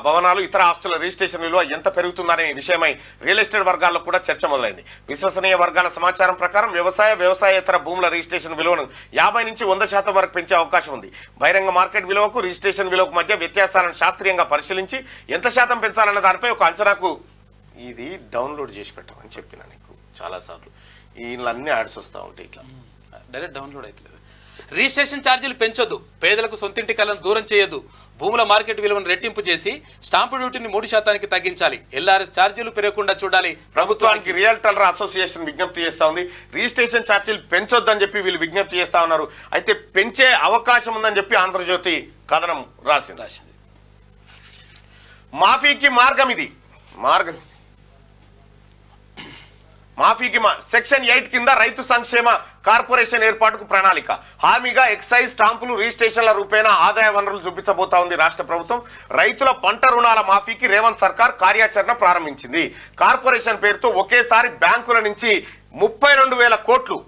భవనాలు, ఇతర ఆస్తుల రిజిస్ట్రేషన్ విలువ ఎంత పెరుగుతుందనే విషయమై రియల్ ఎస్టేట్ వర్గాల్లో కూడా చర్చ మొదలైంది. విశ్వసనీయ వర్గాల సమాచారం ప్రకారం వ్యవసాయేతర భూముల రిజిస్ట్రేషన్ విలువను 50 నుంచి 100% వరకు పెంచే అవకాశం ఉంది. బహిరంగ మార్కెట్ విలువకు, రిజిస్ట్రేషన్ విలువకు మధ్య వ్యత్యాసాలను శాస్త్రీయంగా పరిశీలించి ఎంత శాతం పెంచాలన్న దానిపై ఒక అంచనాకు ఇది డౌన్లోడ్ చేసి పెట్టమని చెప్పిన నీకు. చాలాసార్లు వీళ్ళన్నీ యాడ్స్ వస్తూ ఉంటాయి ఇట్లా డైరెక్ట్ డౌన్లోడ్ అవుతుంది. రిజిస్ట్రేషన్ ఛార్జీలు పెంచొద్దు, పేదలకు సొంతింటి కలను దూరం చేయొద్దు, భూముల మార్కెట్ విలువను రెట్టింపు చేసి స్టాంపు డ్యూటీని 3% తగ్గించాలి, LRS ఛార్జీలు పెరగకుండా చూడాలి. ప్రభుత్వానికి రియల్టర్ అసోసియేషన్ విజ్ఞప్తి చేస్తా ఉంది. రిజిస్ట్రేషన్ ఛార్జీలు పెంచొద్దని చెప్పి వీళ్ళు విజ్ఞప్తి చేస్తా ఉన్నారు. అయితే పెంచే అవకాశం ఉందని చెప్పి ఆంధ్రజ్యోతి కథనం రాసింది. మాఫీకి మార్గం ఇది మాఫీకి సెక్షన్ 8 కింద రైతు సంక్షేమ కార్పొరేషన్ ఏర్పాటుకు ప్రణాళిక. హామీగా ఎక్సైజ్ స్టాంపులు రిజిస్ట్రేషన్ల రూపేణా ఆదాయ వనరులు చూపించబోతా ఉంది రాష్ట్ర ప్రభుత్వం. రైతుల పంట రుణాల మాఫీకి రేవంత్ సర్కార్ కార్యాచరణ ప్రారంభించింది. కార్పొరేషన్ పేరుతో ఒకేసారి బ్యాంకుల నుంచి 32,000 కోట్లు,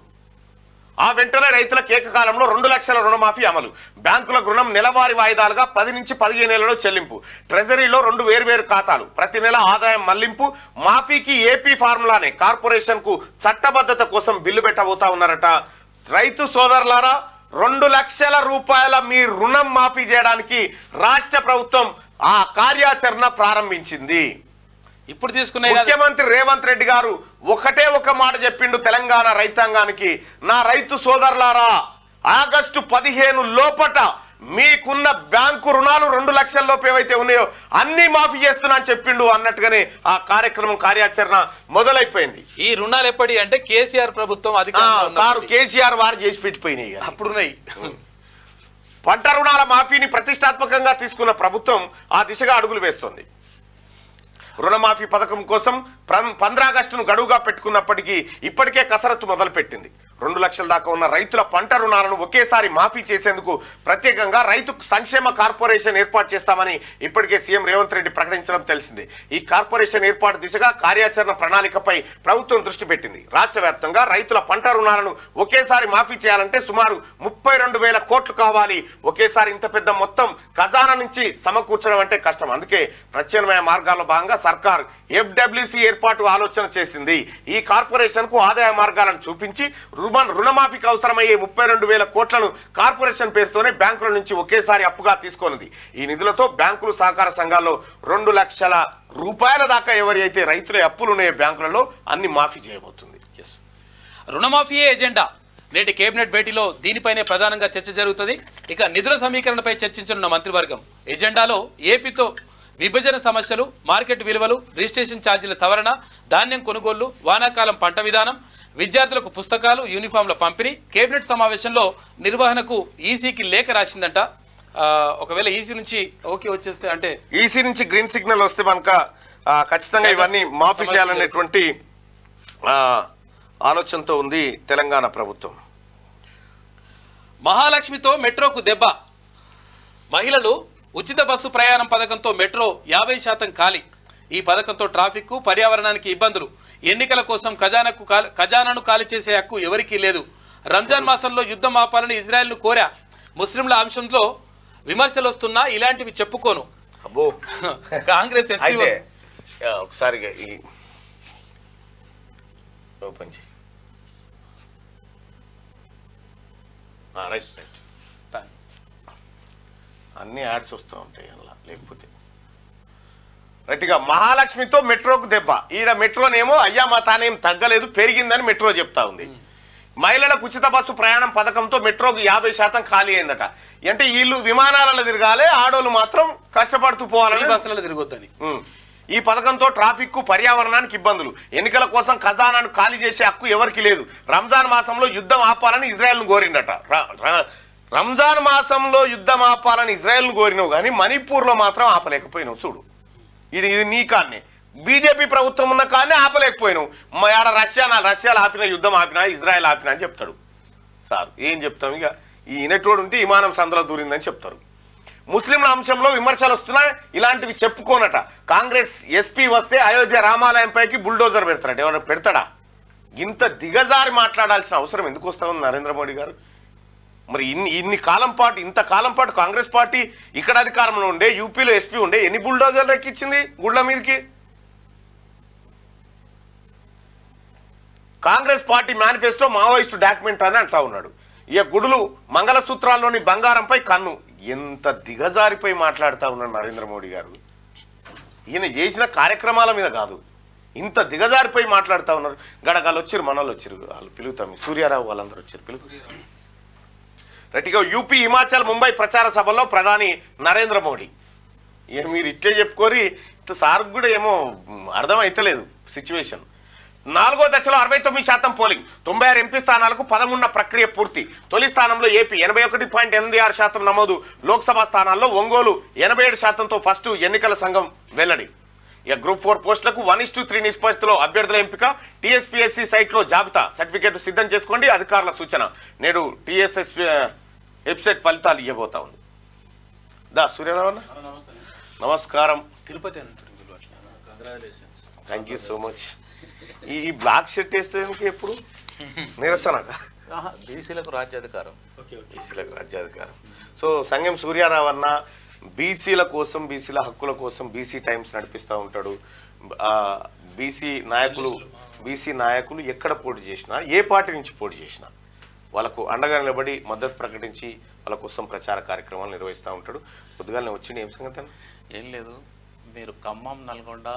ఆ వెంటనే రైతులకు ఏకకాలంలో 2 లక్షల రుణమాఫీ అమలు. బ్యాంకులకు రుణం నెలవారీ వాయిదాలుగా 10 నుంచి 15 నెలల్లో చెల్లింపు. ట్రెజరీలో 2 వేర్వేరు ఖాతాలు, ప్రతి నెల ఆదాయం మళ్లింపు. మాఫీకి ఏపీ ఫార్ములానే కార్పొరేషన్ కు చట్టబద్ధత కోసం బిల్లు పెట్టబోతా ఉన్నారట. రైతు సోదరులారా, 2 లక్షల రూపాయల మీ రుణం మాఫీ చేయడానికి రాష్ట్ర ప్రభుత్వం ఆ కార్యాచరణ ప్రారంభించింది. ఇప్పుడు తీసుకునే ముఖ్యమంత్రి రేవంత్ రెడ్డి గారు ఒకటే ఒక మాట చెప్పిండు తెలంగాణ రైతాంగానికి, నా రైతు సోదరులారా, ఆగస్టు 15 లోపట మీకున్న బ్యాంకు రుణాలు 2 లక్షల లోపు ఏవైతే ఉన్నాయో అన్ని మాఫీ చేస్తున్నా అని చెప్పిండు. అన్నట్టుగానే ఆ కార్యక్రమం కార్యాచరణ మొదలైపోయింది. ఈ రుణాలు ఎప్పటి అంటే కేసీఆర్ ప్రభుత్వం సారు కేసీఆర్ వారు చేసి పెట్టిపోయినాయి. అప్పుడున్నాయి. పంట రుణాల మాఫీని ప్రతిష్టాత్మకంగా తీసుకున్న ప్రభుత్వం ఆ దిశగా అడుగులు వేస్తోంది. రుణమాఫీ పథకం కోసం 15 ఆగస్టును గడువుగా పెట్టుకున్నప్పటికీ ఇప్పటికే కసరత్తు మొదలుపెట్టింది. 2 లక్షల దాకా ఉన్న రైతుల పంట రుణాలను ఒకేసారి మాఫీ చేసేందుకు ప్రత్యేకంగా రైతు సంక్షేమ కార్పొరేషన్ ఏర్పాటు చేస్తామని ఇప్పటికే సీఎం రేవంత్ రెడ్డి ప్రకటించడం తెలిసిందే. ఈ కార్పొరేషన్ ఏర్పాటు దిశగా కార్యాచరణ ప్రణాళికపై ప్రభుత్వం దృష్టి పెట్టింది. రాష్ట్ర వ్యాప్తంగా రైతుల పంట రుణాలను ఒకేసారి మాఫీ చేయాలంటే సుమారు 32,000 కోట్లు కావాలి. ఒకేసారి ఇంత పెద్ద మొత్తం ఖజానా నుంచి సమకూర్చడం అంటే కష్టం. అందుకే ప్రత్యామ్నాయ మార్గాల్లో భాగంగా సర్కార్ FWC ఏర్పాటు ఆలోచన చేసింది. ఈ కార్పొరేషన్ కు ఆదాయ మార్గాలను చూపించి రుణమాఫీకి అవసరమయ్యే 32,000 కోట్లను కార్పొరేషన్ పేరుతోనే బ్యాంకుల నుంచి ఒకేసారి అప్పుగా తీసుకొనింది. ఈ నిధులతో బ్యాంకులు, సహకార సంఘాల్లో 2 లక్షల రూపాయల దాకా ఎవరైతే రైతుల అప్పులు ఉన్నాయో బ్యాంకులలో అన్ని మాఫీ చేయబోతుంది. రుణమాఫీ ఎజెండా నేటి కేబినెట్ భేటీలో దీనిపైనే ప్రధానంగా చర్చ జరుగుతుంది. ఇక నిధుల సమీకరణపై చర్చించనున్న మంత్రివర్గం ఎజెండాలో ఏపీతో విభజన సమస్యలు, మార్కెట్ విలువలు, రిజిస్ట్రేషన్ ఛార్జీల సవరణ, ధాన్యం కొనుగోళ్లు, వానాకాలం పంట విధానం, విద్యార్థులకు పుస్తకాలు, యూనిఫామ్ల పంపిణీ. కేబినెట్ సమావేశంలో నిర్వహణకు ఈసీకి లేఖ రాసిందంట. ఒకవేళ ఈసీ నుంచి ఓకే వచ్చేస్తే, అంటే ఈసీ నుంచి గ్రీన్ సిగ్నల్ వస్తే మనక ఖచ్చితంగా ఇవన్నీ మాఫీ చేయాలనేటువంటి ఆలోచనతో ఉంది తెలంగాణ ప్రభుత్వం. మహాలక్ష్మితో మెట్రోకు దెబ్బ. మహిళలు ఉచిత బస్సు ప్రయాణం పథకంతో మెట్రో 50% ఖాళీ. ఈ పథకంతో ట్రాఫిక్, పర్యావరణానికి ఇబ్బందులు. ఎన్నికల కోసం ఖజానాను ఖాళీ చేసే హక్కు ఎవరికీ లేదు. రంజాన్ మాసంలో యుద్ధం ఆపాలని ఇజ్రాయెల్ను కోరా. ముస్లింల అంశంలో విమర్శలు వస్తున్నా ఇలాంటివి చెప్పుకోను. కాంగ్రెస్ ఒకసారి ఓపెన్ చేయి. అన్ని యాడ్స్ వస్తూ ఉంటాయి అలా, లేకపోతే రైట్గా. మహాలక్ష్మితో మెట్రోకు దెబ్బ. ఈడ మెట్రోనేమో అయ్యా మా తానేం తగ్గలేదు, పెరిగిందని మెట్రో చెప్తా ఉంది. మహిళలకు ఉచిత బస్సు ప్రయాణం పథకంతో మెట్రోకు 50% ఖాళీ అయిందట. అంటే వీళ్ళు విమానాలలో తిరగాలి, ఆడోళ్ళు మాత్రం కష్టపడుతూ పోవాలని బస్సులలో తిరగొద్దని. ఈ పథకంతో ట్రాఫిక్ కు, పర్యావరణానికి ఇబ్బందులు. ఎన్నికల కోసం ఖజానాను ఖాళీ చేసే హక్కు ఎవరికి లేదు. రంజాన్ మాసంలో యుద్ధం ఆపాలని ఇజ్రాయెల్ను కోరిందట. రంజాన్ మాసంలో యుద్ధం ఆపాలని ఇజ్రాయెల్ను కోరినావు కానీ మణిపూర్లో మాత్రం ఆపలేకపోయినావు. చూడు, ఇది నీ కాన్నే, బీజేపీ ప్రభుత్వం ఉన్న కానీ ఆపలేకపోయినావు. ఆడ రష్యాలో ఆపిన, యుద్ధం ఆపినా, ఇజ్రాయెల్ ఆపినా అని చెప్తాడు. సార్ ఏం చెప్తాం, ఇక ఈ ఇనటోడు ఉంటే విమానం సందులో దూరిందని చెప్తారు. ముస్లింల అంశంలో విమర్శలు వస్తున్నా ఇలాంటివి చెప్పుకోనట. కాంగ్రెస్ ఎస్పీ వస్తే అయోధ్య రామాలయం పైకి బుల్డోజర్ పెడతారట. ఎవరైనా పెడతాడా? ఇంత దిగజారి మాట్లాడాల్సిన అవసరం ఎందుకు వస్తా ఉంది నరేంద్ర మోడీ గారు? మరి ఇంతకాలం పాటు కాంగ్రెస్ పార్టీ ఇక్కడ అధికారంలో ఉండే, యూపీలో ఎస్పీ ఉండే, ఎన్ని బుల్డోజర్లు ఎక్కించింది గుళ్ళ మీదకి? Congress party manifesto Maoist document అని అంటా ఉన్నాడు. ఇక గుడులు, మంగళసూత్రాల్లోని బంగారంపై కన్ను. ఎంత దిగజారిపోయి మాట్లాడుతూ ఉన్నాడు నరేంద్ర మోడీ గారు. ఈయన చేసిన కార్యక్రమాల మీద కాదు, ఇంత దిగజారిపోయి మాట్లాడుతూ ఉన్నారు. గడగాలు వచ్చారు, మనోళ్ళు వచ్చారు, వాళ్ళు పిలుగుతాం, సూర్యారావు వాళ్ళందరూ వచ్చారు, పిలుగు రైట్. ఇక యూపీ, హిమాచల్, ముంబై ప్రచార సభల్లో ప్రధాని నరేంద్ర మోడీ. ఇక మీరు ఇట్లే చెప్పుకోరి, ఇంత సార్కు కూడా ఏమో అర్థం అవుతలేదు సిచ్యువేషన్. 4వ దశలో 69% పోలింగ్, 96 ఎంపీ స్థానాలకు 13 ప్రక్రియ పూర్తి. తొలి స్థానంలో ఏపీ 81.86% నమోదు. లోక్సభ స్థానాల్లో ఒంగోలు 87%తో ఫస్ట్ ఎన్నికల సంఘం వెల్లడి. ఇక గ్రూప్ 4 పోస్టులకు 1:3 నిష్పత్తిలో అభ్యర్థుల ఎంపిక. టీఎస్పీఎస్సీ సైట్లో జాబితా, సర్టిఫికేట్ సిద్ధం చేసుకోండి, అధికారుల సూచన. నేడు టీఎస్ఎస్పీ వెబ్సైట్ ఫలితాలు ఇవ్వబోతా ఉంది. దా సూర్యరావు అన్న, నమస్కారం. Tirupati thank you so much. ఈ బ్లాక్ షర్ట్ వేస్తే ఎప్పుడు నిరసన బీసీలకు రాజ్యాధికారం. బీసీలకు రాజ్యాధికారం. సో సంగం సూర్యారావు అన్న బీసీల కోసం, బీసీల హక్కుల కోసం బీసీ టైమ్స్ నడిపిస్తూ ఉంటాడు. బీసీ నాయకులు ఎక్కడ పోటీ చేసినా, ఏ పార్టీ నుంచి పోటీ చేసినా వాళ్ళకు అండగా నిలబడి మద్దతు ప్రకటించి వాళ్ళ కోసం ప్రచార కార్యక్రమాలు నిర్వహిస్తూ ఉంటాడు. పొద్దుగానే వచ్చింది. ఏం సంగతి అన్న? ఏం లేదు, మీరు ఖమ్మం, నల్గొండ,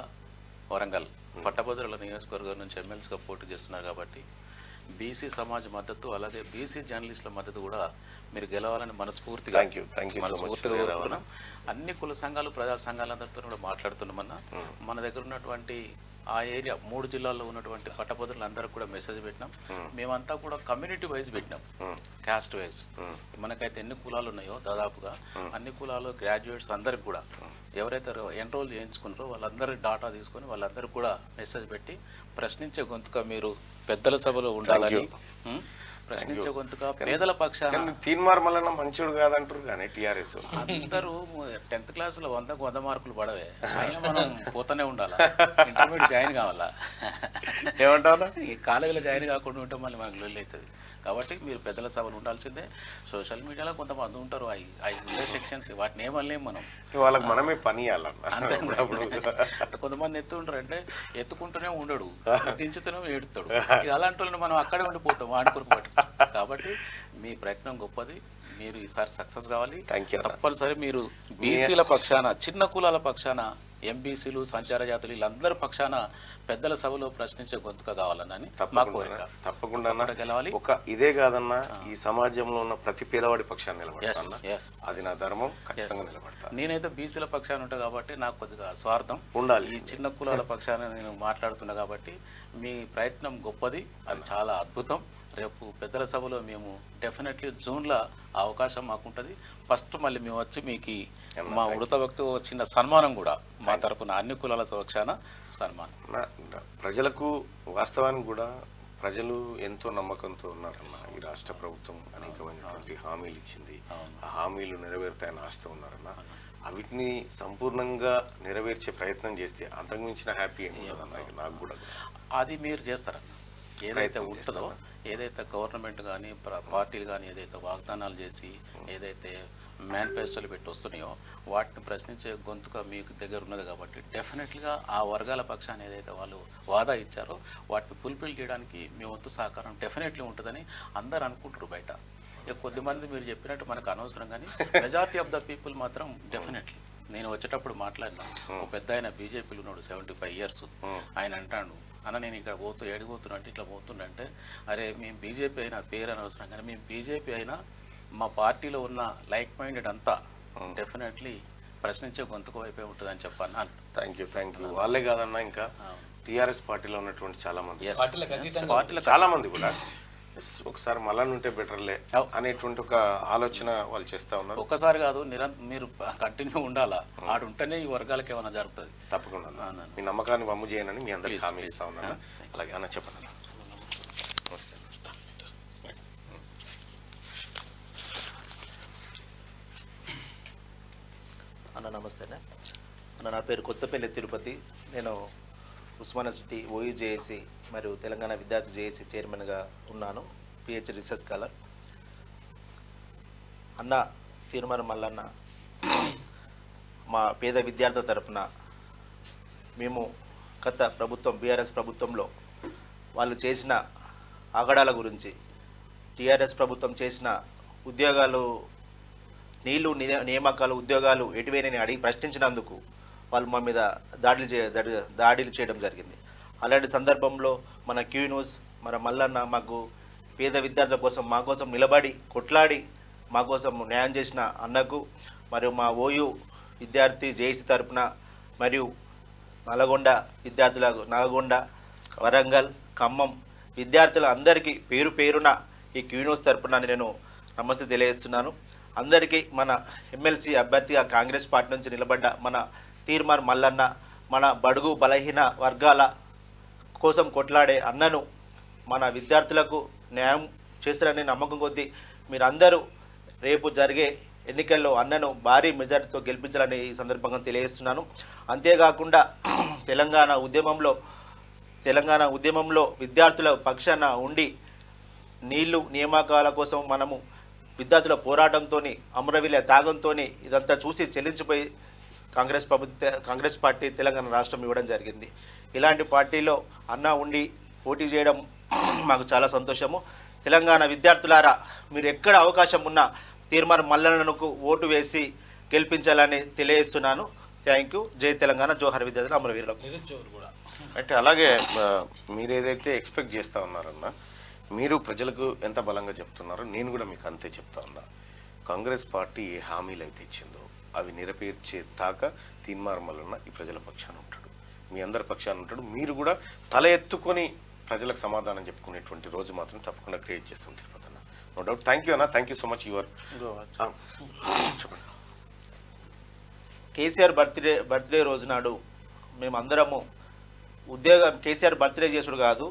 వరంగల్ పట్టభద్రుల నియోజకవర్గం నుంచి ఎమ్మెల్సీగా పోటీ చేస్తున్నారు కాబట్టి బీసీ సమాజ్ మద్దతు, అలాగే బీసీ జర్నలిస్టుల మద్దతు కూడా మీరు గెలవాలని మనస్ఫూర్తిగా కోరుకుంటున్నాం. అన్ని కుల సంఘాలు, ప్రజా సంఘాలందరితో కూడా మాట్లాడుతున్నామన్నా. మన దగ్గర ఉన్నటువంటి ఆ ఏరియా 3 జిల్లాల్లో ఉన్నటువంటి పట్టభద్రులందరూ కూడా మెసేజ్ పెట్టినాం. మేమంతా కూడా కమ్యూనిటీ వైజ్ పెట్టినాం, క్యాస్ట్ వైజ్. మనకైతే ఎన్ని కులాలు ఉన్నాయో దాదాపుగా అన్ని కులాలు గ్రాడ్యుయేట్స్ అందరికి కూడా ఎవరైతే ఎన్రోల్ చేయించుకున్నారో వాళ్ళందరూ డాటా తీసుకొని వాళ్ళందరూ కూడా మెసేజ్ పెట్టి ప్రశ్నించే గొంతుగా మీరు పెద్దల సభలో ఉండాలని, ప్రశ్నించే గొంతుగా పేదల పక్షాన. తీన్మార్ మల్లన్న మంచోడు కాదంటారు కానీ టీఆర్ఎస్ అందరూ 10th క్లాసులో 100కు 100 మార్కులు పడవే, అయినా మనం పోతూనే ఉండాలా, ఇంటర్మీడియట్ జాయిన్ కావాలా, ఏమంటారా ఈ కాలేజీలో జాయిన్ కాకుండా ఉంటే మళ్ళీ మనకు లొల్లి అవుతుంది. కాబట్టి మీరు పెద్దల సభలు ఉండాల్సిందే. సోషల్ మీడియాలో కొంతమంది ఉంటారు, అవి ఉండే సెక్షన్స్, వాటిని ఏమనలేము మనం, వాళ్ళకి మనమే పని అంతే. కొంతమంది ఎత్తుంటారు అంటే ఎత్తుకుంటూనే ఉండడు, దించుతూనే ఏడుతాడు. ఇక అలాంటి వాళ్ళని మనం అక్కడే ఉండిపోతాం వాడుకొరకు పట్టు. కాబట్టి మీ ప్రయత్నం గొప్పది, మీరు ఈసారి సక్సెస్ కావాలి. తప్పనిసరి మీరు బీసీల పక్షాన, చిన్న కులాల పక్షాన, ఎంబీసీలు, సంచార జాతులు వీళ్ళందరి పక్షాన పెద్దల సభలో ప్రశ్నించే గొంతుగా కావాలని మా కోరిక. తప్పకుండా గెలవాలి. ఒక ఇదే కాదన్నా, ఈ సమాజంలో ఉన్న ప్రతి పేదవాడి పక్షాన్ని నిలబడతాను, అది నా ధర్మం, ఖచ్చితంగా నిలబడతాను. నేనైతే బీసీల పక్షాన ఉంటా కాబట్టి నాకు కొద్దిగా స్వార్థం ఉండాలి. ఈ చిన్న కులాల పక్షాన నేను మాట్లాడుతున్నా కాబట్టి మీ ప్రయత్నం గొప్పది, అది చాలా అద్భుతం. రేపు పెద్దల సభలో మేము డెఫినెట్లీ జూన్లో అవకాశం మాకుంటుంది. ఫస్ట్ మళ్ళీ మేము వచ్చి మీకు మా ఉడత భక్తి చిన్న సన్మానం కూడా మా తరపున అన్ని కులాల పక్షాన సన్మానం. ప్రజలకు వాస్తవానికి కూడా ప్రజలు ఎంతో నమ్మకంతో ఉన్నారన్న. ఈ రాష్ట్ర ప్రభుత్వం అనేకమైనటువంటి హామీలు ఇచ్చింది, ఆ హామీలు నెరవేరుతాయని ఆశతో ఉన్నారన్న. వీటిని సంపూర్ణంగా నెరవేర్చే ప్రయత్నం చేస్తే అంతకుమించిన హ్యాపీ ఏమి ఉండదన్న. నాకు కూడా అది మీరు చేస్తారన్న. ఏదైతే ఉంటుందో, ఏదైతే గవర్నమెంట్ కానీ పార్టీలు కానీ ఏదైతే వాగ్దానాలు చేసి ఏదైతే మేనిఫెస్టోలు పెట్టి వస్తున్నాయో వాటిని ప్రశ్నించే గొంతుగా మీకు దగ్గర ఉన్నది కాబట్టి డెఫినెట్లీగా ఆ వర్గాల పక్షాన్ని ఏదైతే వాళ్ళు వాదా ఇచ్చారో వాటిని ఫుల్ఫిల్ చేయడానికి మీ వంతు సహకారం డెఫినెట్లీ ఉంటుందని అందరు అనుకుంటారు బయట. ఇక కొద్దిమంది మీరు చెప్పినట్టు మనకు అనవసరం, కానీ మెజారిటీ ఆఫ్ ద పీపుల్ మాత్రం డెఫినెట్లీ. నేను వచ్చేటప్పుడు మాట్లాడినా, ఒక పెద్ద ఆయన బీజేపీలో ఉన్నాడు, 75 years. ఆయన అంటాడు, అన్న నేను ఇక్కడ ఏడిపోతున్నా అంటే ఇట్లా పోతుండంటే, అరే మేము బీజేపీ అయినా పేరు అనవసరం, కానీ మేము బీజేపీ అయినా మా పార్టీలో ఉన్న లైక్ మైండెడ్ అంతా డెఫినెట్లీ ప్రశ్నించే గొంతుకు వైపే ఉంటుందని చెప్పాను. Thank you. వాళ్ళే కాదన్నా, ఇంకా టీఆర్ఎస్ పార్టీలో ఉన్నటువంటి చాలా మంది, పార్టీలో చాలా మంది కూడా ఒకసారి మళ్ళా ఉంటే బెటర్లే అనేటువంటి ఒక ఆలోచన వాళ్ళు చేస్తా ఉన్నారు. ఒకసారి కాదు, మీరు కంటిన్యూ ఉండాలా, ఆడు ఉంటేనే ఈ వర్గాలకు ఏమైనా జరుగుతుంది. తప్పకుండా మీ నమ్మకాన్ని వమ్ము చేయనని మీ అందరికీ హామీ ఇస్తా ఉన్నాను. అలాగే అన్న చెప్పండి. అన్న నమస్తే అన్న, నా పేరు కొత్తపల్లి తిరుపతి. నేను ఉస్మానియా సిటీ ఓయూజేఏసీ మరియు తెలంగాణ విద్యార్థి జేఏసీ చైర్మన్గా ఉన్నాను, పిహెచ్డి రీసెర్చ్ స్కాలర్. అన్న తీర్మానం మల్లన్న మా పేద విద్యార్థుల తరఫున మేము గత ప్రభుత్వం బీఆర్ఎస్ ప్రభుత్వంలో వాళ్ళు చేసిన ఆగడాల గురించి, టీఆర్ఎస్ ప్రభుత్వం చేసిన ఉద్యోగాలు నీళ్లు నియామకాలు ఉద్యోగాలు ఎటువైనని అడిగి ప్రశ్నించినందుకు వాళ్ళు మా మీద దాడులు చేయడం జరిగింది. అలాంటి సందర్భంలో మన క్యూ న్యూస్ మన మల్లన్న మాకు పేద విద్యార్థుల కోసం మా కోసం నిలబడి కొట్లాడి మా కోసం న్యాయం చేసిన అన్నకు మరియు మా ఓయూ విద్యార్థి జేఏసీ తరపున మరియు నల్గొండ విద్యార్థులకు నల్గొండ వరంగల్ ఖమ్మం విద్యార్థుల అందరికీ పేరు పేరున ఈ క్యూ న్యూస్ తరపున నేను నమస్తే తెలియజేస్తున్నాను. అందరికీ మన ఎమ్మెల్సీ అభ్యర్థిగా కాంగ్రెస్ పార్టీ నుంచి నిలబడ్డ మన తీర్మార్ మల్లన్న మన బడుగు బలహీన వర్గాల కోసం కొట్లాడే అన్నను మన విద్యార్థులకు న్యాయం చేస్తారని నమ్మకం కొద్దీ మీరందరూ రేపు జరిగే ఎన్నికల్లో అన్నను భారీ మెజార్టీతో గెలిపించాలని ఈ సందర్భంగా తెలియజేస్తున్నాను. అంతేకాకుండా తెలంగాణ ఉద్యమంలో విద్యార్థుల పక్షాన ఉండి నీళ్లు నియామకాల కోసం మనము విద్యార్థుల పోరాటంతో అమరవీల త్యాగంతో ఇదంతా చూసి చెల్లించిపోయి కాంగ్రెస్ పార్టీ తెలంగాణ రాష్ట్రం ఇవ్వడం జరిగింది. ఇలాంటి పార్టీలో అన్న ఉండి పోటీ చేయడం మాకు చాలా సంతోషము. తెలంగాణ విద్యార్థులారా మీరు ఎక్కడ అవకాశం ఉన్నా తీర్మార్ మల్లన్నకు ఓటు వేసి గెలిపించాలని తెలియజేస్తున్నాను. Thank you. జై తెలంగాణ, జోహార్ విద్యార్థులు, అమరవీరులకు. అంటే అలాగే మీరు ఏదైతే ఎక్స్పెక్ట్ చేస్తూ ఉన్నారన్న, మీరు ప్రజలకు ఎంత బలంగా చెప్తున్నారో నేను కూడా మీకు అంతే చెప్తా ఉన్నా. కాంగ్రెస్ పార్టీ ఏ హామీలు అయితే ఇచ్చిందో అవి నెరవేర్చే దాకా తీర్మార్ మల్లన్న ఈ ప్రజల పక్షాన ఉంటాడు, మీ అందరి పక్షాన ఉంటాడు. మీరు కూడా తల ఎత్తుకొని ప్రజలకు సమాధానం చెప్పుకునేటువంటి రోజు మాత్రం తప్పకుండా క్రియేట్ చేస్తాం తిరుపతి అన్న. No doubt. థ్యాంక్ యూ అన్న. Thank you so much. Your KCR birthday రోజు నాడు మేమందరము కేసీఆర్ బర్త్డే చేసుడు కాదు,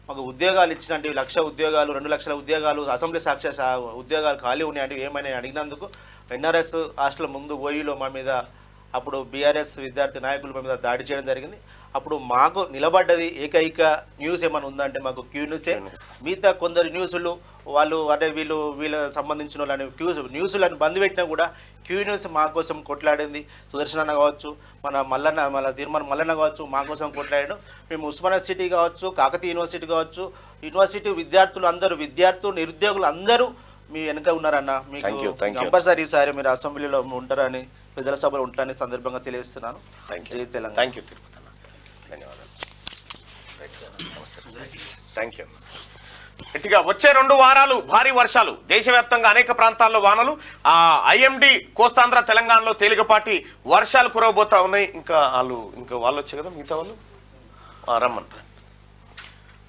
మాకు ఉద్యోగాలు ఇచ్చినట్టు 1,00,000 ఉద్యోగాలు 2 లక్షల ఉద్యోగాలు అసెంబ్లీ సాక్షి ఉద్యోగాలు ఖాళీ ఉన్నాయంటే ఏమైనా అడిగినందుకు ఎన్ఆర్ఎస్ హాస్టల్ ముందు ఓయూలో మా మీద అప్పుడు బీఆర్ఎస్ విద్యార్థి నాయకులు మా మీద దాడి చేయడం జరిగింది. అప్పుడు మాకు నిలబడ్డది ఏకైక న్యూస్ ఏమైనా ఉందంటే మాకు క్యూ న్యూసే. మిగతా కొందరు న్యూస్లు వాళ్ళు అంటే వీళ్ళ సంబంధించిన వాళ్ళని న్యూస్లను బంద్ పెట్టినా కూడా క్యూ న్యూస్ మా కోసం కొట్లాడింది. సుదర్శన్ అన్న కావచ్చు, మన తీర్మార్ మల్లన్న కావచ్చు, మా కోసం కొట్లాడాడు. మేము ఉస్మానియా సిటీ కావచ్చు, కాకతీయ యూనివర్సిటీ కావచ్చు, యూనివర్సిటీ విద్యార్థులు నిరుద్యోగులు అందరూ మీ వెనక ఉన్నారన్న. మీకు కంపల్సరీ ఈసారి మీరు అసెంబ్లీలో ఉంటారని, ప్రజల సభలో ఉంటారని సందర్భంగా తెలియజేస్తున్నాను. జై తెలంగాణ. థ్యాంక్ యూ తిరుపతి అన్న. ధన్యవాదాలు. Thank you. గట్టిగా వచ్చే 2 వారాలు భారీ వర్షాలు, దేశవ్యాప్తంగా అనేక ప్రాంతాల్లో వానలు. ఐఎండి కోస్తాంధ్ర తెలంగాణలో తేలికపాటి వర్షాలు కురవబోతా ఉన్నాయి. ఇంకా వాళ్ళు వచ్చే కదా మిగతా వాళ్ళు రమ్మంటారు.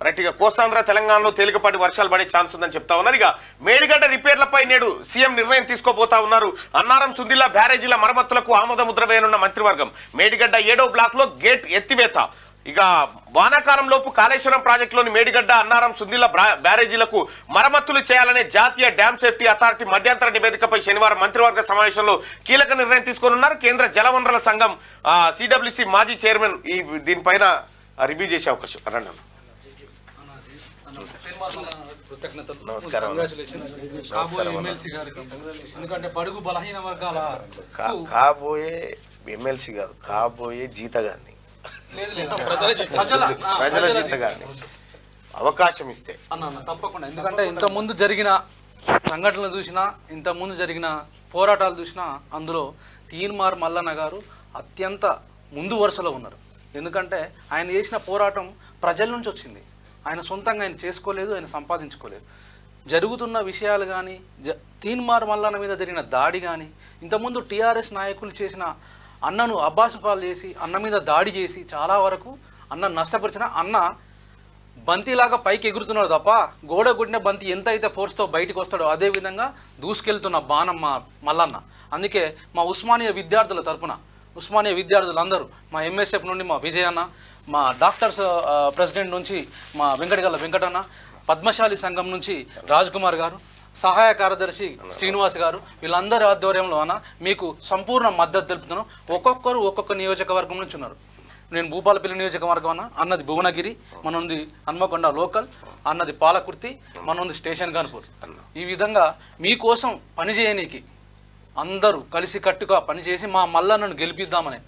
రైట్. ఇక కోస్తాంధ్ర తెలంగాణలో తేలికపాటి వర్షాలు పడే ఛాన్స్ ఉందని చెప్తా ఉన్నారు. ఇక మేడిగడ్డ రిపేర్లపై నేడు సీఎం నిర్ణయం తీసుకోబోతా ఉన్నారు. అన్నారం సుందిల్లా బ్యారేజీల మరమ్మతులకు ఆమోద ముద్ర వేయనున్న మంత్రివర్గం. మేడిగడ్డ 7వ బ్లాక్ లో గేట్ ఎత్తివేత. ఇక వానాకాలం లోపు కాళేశ్వరం ప్రాజెక్టులోని మేడిగడ్డ అన్నారం సుందిల్ల బ్యారేజీలకు మరమ్మతులు చేయాలనే జాతీయ డ్యామ్ సేఫ్టీ అథారిటీ మధ్యంతర నివేదికపై శనివారం మంత్రివర్గ సమావేశంలో కీలక నిర్ణయం తీసుకోనున్నారు. కేంద్ర జలవనరుల సంఘం సిడబ్ల్యూసి మాజీ చైర్మన్ దీనిపైన రివ్యూ చేసే అవకాశం. రండి. ఎందుకంటే బడుగు బలహీన వర్గాల కాబోయే ఎమ్మెల్సీ కాదు, కాబోయే జీతగాన్ని, ప్రజల జీతగాన్ని అవకాశం ఇస్తే తప్పకుండా. ఎందుకంటే ఇంతకుముందు జరిగిన సంఘటనలు చూసినా, ఇంతకుముందు జరిగిన పోరాటాలు చూసినా అందులో తీర్మార్ మల్లన్న గారు అత్యంత ముందు వరుసలో ఉన్నారు. ఎందుకంటే ఆయన చేసిన పోరాటం ప్రజల నుంచి వచ్చింది. ఆయన సొంతంగా ఆయన చేసుకోలేదు, ఆయన సంపాదించుకోలేదు. జరుగుతున్న విషయాలు కానీ, తీర్మార్ మల్లన్న మీద జరిగిన దాడి కానీ, ఇంతకుముందు టీఆర్ఎస్ నాయకులు చేసిన అన్నను అబ్బాసుపాలు చేసి అన్న మీద దాడి చేసి చాలా వరకు అన్న నష్టపరిచిన అన్న బంతిలాగా పైకి ఎగురుతున్నాడు తప్ప గోడ కొట్టిన బంతి ఎంత అయితే ఫోర్స్తో బయటకు వస్తాడో అదేవిధంగా దూసుకెళ్తున్న బాణం మల్లన్న. అందుకే మా ఉస్మానియా విద్యార్థుల తరపున, ఉస్మానియా విద్యార్థులందరూ, మా ఎంఎస్ఎఫ్ నుండి మా విజయన్న, మా డాక్టర్స్ ప్రెసిడెంట్ నుంచి మా వెంకటగల్ల వెంకటన్న, పద్మశాలి సంఘం నుంచి రాజ్ కుమార్ గారు, సహాయ కార్యదర్శి శ్రీనివాస్ గారు, వీళ్ళందరి ఆధ్వర్యంలోన మీకు సంపూర్ణ మద్దతు తెలుపుతున్నాం. ఒక్కొక్కరు ఒక్కొక్క నియోజకవర్గం నుంచి ఉన్నారు. నేను భూపాలపల్లి నియోజకవర్గం అన్నది భువనగిరి, మనది హన్మకొండ లోకల్, అన్నది పాలకుర్తి, మనది స్టేషన్ గన్పూర్. ఈ విధంగా మీకోసం పనిచేయనీకి అందరూ కలిసికట్టుగా పనిచేసి మా మల్లన్నను గెలిపిద్దామని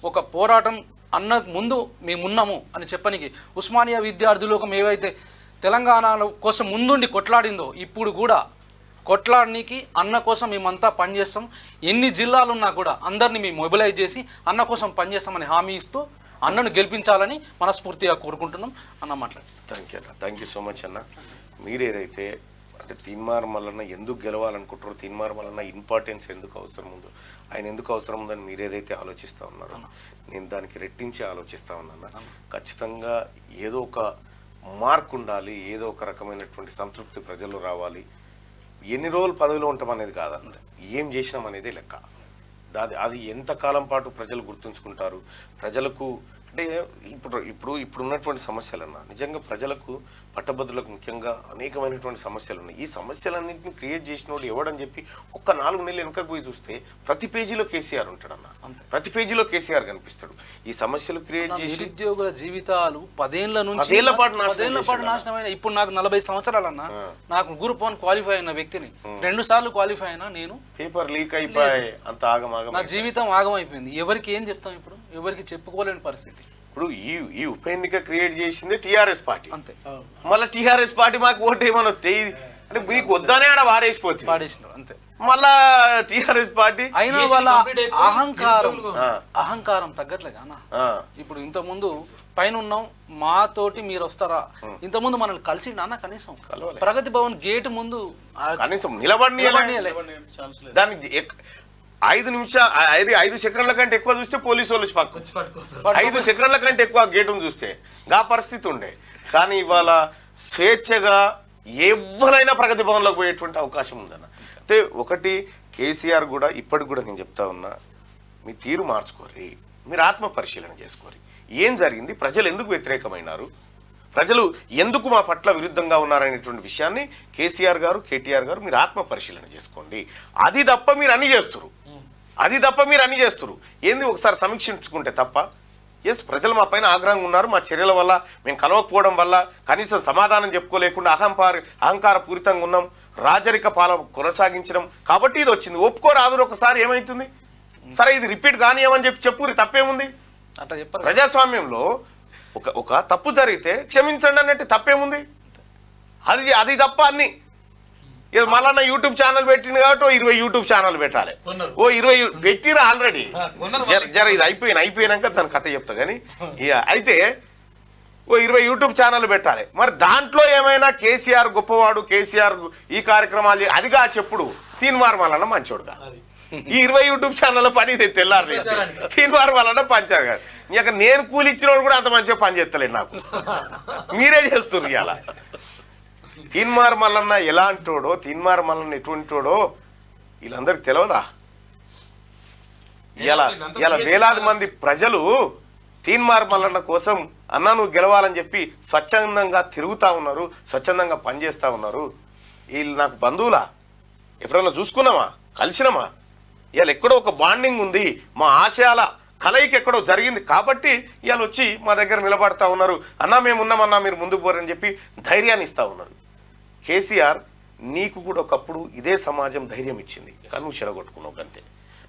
ఒక పోరాటం అన్న ముందు మేమున్నాము అని చెప్పనికి ఉస్మానియా విద్యార్థులకు ఏవైతే తెలంగాణ కోసం ముందుండి కొట్లాడిందో ఇప్పుడు కూడా కొట్లాడనీకి అన్న కోసం మేమంతా పనిచేస్తాం. ఎన్ని జిల్లాలున్నా కూడా అందరినీ మేము మొబిలైజ్ చేసి అన్న కోసం పనిచేస్తామని హామీ ఇస్తూ అన్నను గెలిపించాలని మనస్ఫూర్తిగా కోరుకుంటున్నాం అన్న మాట్లాడు. థ్యాంక్ యూ సో మచ్ అన్న. మీరేదైతే అంటే తీన్మార్ మల్లన్న ఎందుకు గెలవాలనుకుంటారో, తీన్మార్ మల్లన్న ఇంపార్టెన్స్ ఎందుకు అవసరం ఉందో, ఆయన ఎందుకు అవసరం ఉందని మీరేదైతే ఆలోచిస్తూ ఉన్నారో నేను దానికి రెట్టించి ఆలోచిస్తూ ఉన్నాను. ఖచ్చితంగా ఏదో ఒక మార్క్ ఉండాలి, ఏదో ఒక రకమైనటువంటి సంతృప్తి ప్రజల్లో రావాలి. ఎన్ని రోజులు పదవిలో ఉంటాం అనేది కాదంత, ఏం చేసినాం అనేదే లెక్క. అది ఎంతకాలం పాటు ప్రజలు గుర్తుంచుకుంటారు. ప్రజలకు అంటే ఇప్పుడు ఉన్నటువంటి సమస్యలన్నా నిజంగా ప్రజలకు పట్టభద్రులకు ముఖ్యంగా అనేకమైనటువంటి సమస్యలు ఉన్నాయి. ఈ సమస్యలన్నింటినీ క్రియేట్ చేసినోడు ఎవడని చెప్పి ఒక్క 4 నెలలు వెనుకకు పోయి చూస్తే ప్రతి పేజీలో కేసీఆర్ ఉంటాడన్న, ప్రతి పేజీలో కేసీఆర్ కనిపిస్తాడు. ఈ సమస్యలు క్రియేట్ చేసి నిరుద్యోగుల జీవితాలు 10 ఏళ్ల నుంచి 10 ఏళ్ల పాటు నాశనమైన. ఇప్పుడు నాకు 40 సంవత్సరాలన్నా, నాకు గ్రూప్ 1 క్వాలిఫై అయిన వ్యక్తిని 2 సార్లు క్వాలిఫై అయినా నేను పేపర్ లీక్ అయిపోయి అంత ఆగమాగం, నా జీవితం ఆగమైపోయింది. ఎవరికి ఏం చెప్తాం ఇప్పుడు, ఎవరికి చెప్పుకోలేని పరిస్థితి. ఇప్పుడు ఈ ఉప ఎన్నిక క్రియేట్ చేసింది టీఆర్ఎస్ పార్టీ. అంతే, మళ్ళీ టీఆర్ఎస్ పార్టీ మాకు ఓటు ఏమని వస్తే అంటే మీకు వద్దనే ఆడ వారేసిపోతుంది, పాడేసినారు అంతే. మళ్ళా టీఆర్ఎస్ పార్టీ అయినా వాళ్ళ అహంకారం తగ్గట్లేదు అన్న. ఇప్పుడు ఇంత ముందు పైన ఉన్నాం, మాతోటి మీరు వస్తారా, ఇంత ముందు మనల్ని కలిసి అన్న కనీసం ప్రగతి భవన్ గేట్ ముందు కనీసం నిలబడి దానికి 5 సెకండ్ల కంటే ఎక్కువ చూస్తే పోలీసు వాళ్ళు పక్క 5 సెకండ్ల కంటే ఎక్కువ గేటును చూస్తే గా పరిస్థితి ఉండే. కానీ ఇవాళ స్వేచ్ఛగా ఎవరైనా ప్రగతి భవన్లోకి పోయేటువంటి అవకాశం ఉందన్న. అయితే ఒకటి కేసీఆర్ కూడా ఇప్పటికి కూడా నేను చెప్తా ఉన్నా, మీ తీరు మార్చుకోరి, మీరు ఆత్మ పరిశీలన చేసుకోరి. ఏం జరిగింది, ప్రజలు ఎందుకు వ్యతిరేకమైనారు, ప్రజలు ఎందుకు మా పట్ల విరుద్ధంగా ఉన్నారనేటువంటి విషయాన్ని కేసీఆర్ గారు కేటీఆర్ గారు మీరు ఆత్మ పరిశీలన చేసుకోండి. అది తప్ప మీరు అన్ని చేస్తున్నారు. ఏంది ఒకసారి సమీక్షించుకుంటే తప్ప. ఎస్, ప్రజలు మా పైన ఆగ్రహంగా ఉన్నారు, మా చర్యల వల్ల మేము కలవకపోవడం వల్ల కనీసం సమాధానం చెప్పుకోలేకుండా అహంకార పూరితంగా ఉన్నాం, రాజరిక పాలన కొనసాగించడం కాబట్టి ఇది వచ్చింది. ఒప్పుకోరాదు ఒకసారి ఏమైతుంది, సరే ఇది రిపీట్ కానియమని చెప్పురి, తప్పేముంది. అట్లా చెప్పారు. ప్రజాస్వామ్యంలో ఒక తప్పు జరిగితే క్షమించండి అన్నట్టు తప్పేముంది. అది తప్ప అన్ని మళ్ళా యూట్యూబ్ ఛానల్ పెట్టింది కాబట్టి 20 యూట్యూబ్ ఛానల్ పెట్టాలి. 20 పెట్టిరా ఆల్రెడీ. జర ఇది అయిపోయినాక దాని కథ చెప్తా. కానీ అయితే 20 యూట్యూబ్ ఛానల్ పెట్టాలి. మరి దాంట్లో ఏమైనా కేసీఆర్ గొప్పవాడు, కేసీఆర్ ఈ కార్యక్రమాలు అదిగా చెప్పుడు తీన్మార్ మల్లన్న మంచోడుగా. ఈ 20 యూట్యూబ్ ఛానల్ పని తెల్లారు తీన్మార్ మల్లన్న పంచారు కాదు. ఇక నేను కూలిచ్చినోడు కూడా అంత మంచిగా పని చేస్తలేడు, నాకు మీరే చేస్తున్నారు. ఇలా తీన్మార్ మల్లన్న ఎలాంటోడో, తీన్మార్ మల్లన్న ఎటువంటోడో వీళ్ళందరికి తెలియదా? ఇలా వేలాది మంది ప్రజలు తీన్మార్ మల్లన్న కోసం అన్నా నువ్వు గెలవాలని చెప్పి స్వచ్ఛందంగా తిరుగుతూ ఉన్నారు, స్వచ్ఛందంగా పనిచేస్తూ ఉన్నారు. వీళ్ళు నాకు బంధువులా, ఎప్పుడన్నా చూసుకున్నామా, కలిసినామా? ఇవాళ ఎక్కడో ఒక బాండింగ్ ఉంది, మా ఆశయాల కలయిక ఎక్కడో జరిగింది కాబట్టి ఇవాళ వచ్చి మా దగ్గర నిలబడతా ఉన్నారు. అన్నా మేము ఉన్నామన్నా మీరు ముందుకు పోరని చెప్పి ధైర్యాన్ని ఇస్తూ ఉన్నారు. కేసీఆర్ నీకు కూడా ఒకప్పుడు ఇదే సమాజం ధైర్యం ఇచ్చింది, కానీ నువ్వు చెడగొట్టుకున్నావు. అంతే,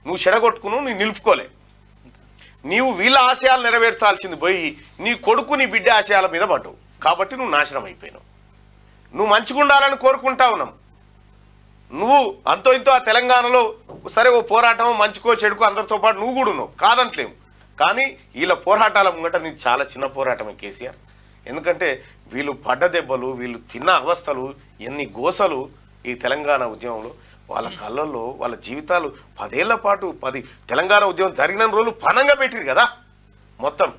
నువ్వు చెడగొట్టుకున్నావు, నువ్వు నిలుపుకోలే. నీవు వీళ్ళ ఆశయాలు నెరవేర్చాల్సింది పోయి నీ కొడుకు నీ బిడ్డ ఆశయాల మీద పడ్డావు కాబట్టి నువ్వు నాశనం అయిపోయినావు. నువ్వు మంచిగా ఉండాలని కోరుకుంటా ఉన్నావు. నువ్వు అంతో ఇంతో ఆ తెలంగాణలో సరే ఓ పోరాటం మంచికో చెడుకో అందరితో పాటు నువ్వు కూడా ఉన్నావు, కాదంటలేము. కానీ వీళ్ళ పోరాటాల ముంగట నీకు చాలా చిన్న పోరాటమే కేసీఆర్. ఎందుకంటే వీళ్ళు పడ్డ దెబ్బలు, వీళ్ళు తిన్న అవస్థలు, ఎన్ని గోసలు ఈ తెలంగాణ ఉద్యమంలో వాళ్ళ కళ్ళల్లో వాళ్ళ జీవితాలు 10 ఏళ్ల పాటు తెలంగాణ ఉద్యమం జరిగిన రోజులు పనంగా పెట్టిరు కదా మొత్తం.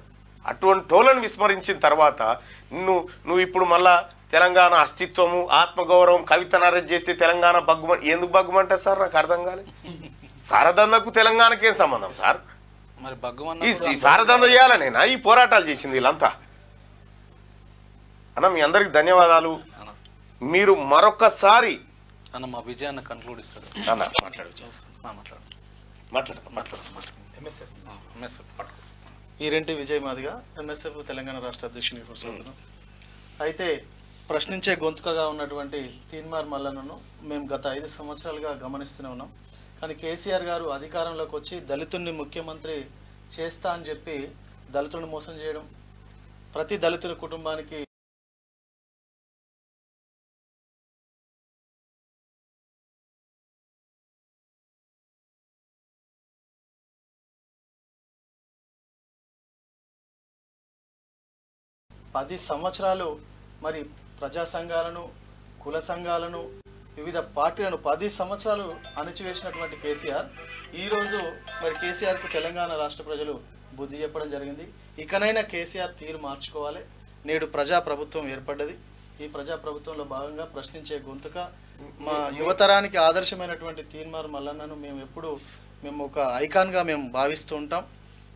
అటువంటి టోలను విస్మరించిన తర్వాత నువ్వు ఇప్పుడు మళ్ళా తెలంగాణ అస్తిత్వము, ఆత్మగౌరవం, కవితను అరెస్ట్ చేస్తే తెలంగాణ ఎందుకు బగ్గుమంటారు సార్? నాకు అర్థం కాలేదు. సారదందకు తెలంగాణకి ఏం సంబంధం సార్? ఈ సారదంద చేయాలనేనా ఈ పోరాటాలు చేసింది వీళ్ళంతా? అన్న మీ అందరికి ధన్యవాదాలు. మీరు మరొకసారి అన్న మా విజయాన్ని కన్క్లూడ్ ఇస్తారు అన్న. ఈరెంటి విజయ్ మాదిగా, ఎంఎస్ఎఫ్ తెలంగాణ రాష్ట్ర అధ్యక్షుని కొనసాగుతున్నాం. అయితే ప్రశ్నించే గొంతుకగా ఉన్నటువంటి తీన్మార్ మల్లన్నను మేము గత 5 సంవత్సరాలుగా గమనిస్తూనే ఉన్నాం. కానీ కేసీఆర్ గారు అధికారంలోకి వచ్చి దళితుడిని ముఖ్యమంత్రి చేస్తా అని చెప్పి దళితుడిని మోసం చేయడం, ప్రతి దళితుల కుటుంబానికి 10 సంవత్సరాలు మరి ప్రజా సంఘాలను, కుల సంఘాలను, వివిధ పార్టీలను 10 సంవత్సరాలు అణచివేసినటువంటి కేసీఆర్ ఈరోజు మరి కేసీఆర్కు తెలంగాణ రాష్ట్ర ప్రజలు బుద్ధి చెప్పడం జరిగింది. ఇకనైనా కేసీఆర్ తీరు మార్చుకోవాలి. నేడు ప్రజాప్రభుత్వం ఏర్పడ్డది. ఈ ప్రజాప్రభుత్వంలో భాగంగా ప్రశ్నించే గొంతుక మా యువతరానికి ఆదర్శమైనటువంటి తీన్మార్ మల్లన్నను మేము ఒక ఐకాన్గా మేము భావిస్తూ ఉంటాం.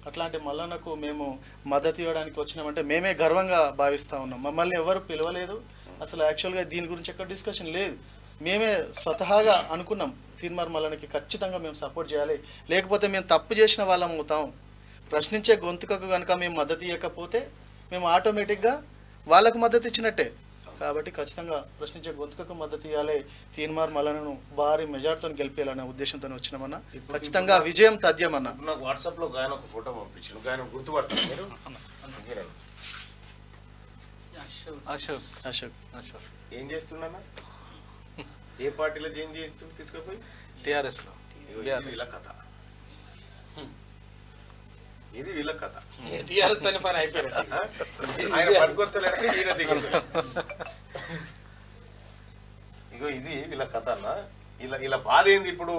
అట్లాంటి మల్లన్నకు మేము మద్దతు ఇవ్వడానికి వచ్చినామంటే మేమే గర్వంగా భావిస్తూ ఉన్నాం. మమ్మల్ని ఎవరు పిలవలేదు, అసలు యాక్చువల్గా దీని గురించి ఎక్కడ డిస్కషన్ లేదు. మేమే స్వతహాగా అనుకున్నాం తీన్మార్ మల్లన్నకి ఖచ్చితంగా మేము సపోర్ట్ చేయాలి, లేకపోతే మేము తప్పు చేసిన వాళ్ళం అవుతాం. ప్రశ్నించే గొంతుకకు కనుక మేము మద్దతు ఇవ్వకపోతే మేము ఆటోమేటిక్గా వాళ్ళకు మద్దతు ఇచ్చినట్టే. కాబట్టి ఖచ్చితంగా ప్రశ్నించే గొంతుకకు మద్దతు ఇవ్వాలి, తీన్మార్ మల్లన్నను భారీ మెజార్టీతో గెలిపేయాలనే ఉద్దేశంతో వచ్చినామన్నా. ఖచ్చితంగా విజయం తథ్యమన్నా. నాకు వాట్సాప్లో గాయన ఒక ఫోటో పంపించాను, గాయన గుర్తుపడతాను మీరు? అశోక్ ఏం చేస్తున్నా? ఏ పార్టీలో చేంజ్ చేస్తూ తీసుకుపోయి? టీఆర్ఎస్లో. వీళ్ళ కథ, ఇది వీళ్ళ కథ. టీఆర్ఎస్ పని పని అయిపోయారు. ఆయన పనికొత్తలేక ఈయన దిగుతాడు. ఇగో ఇది వీళ్ళ కథ అన్న. ఇలా బాధ ఏంది ఇప్పుడు?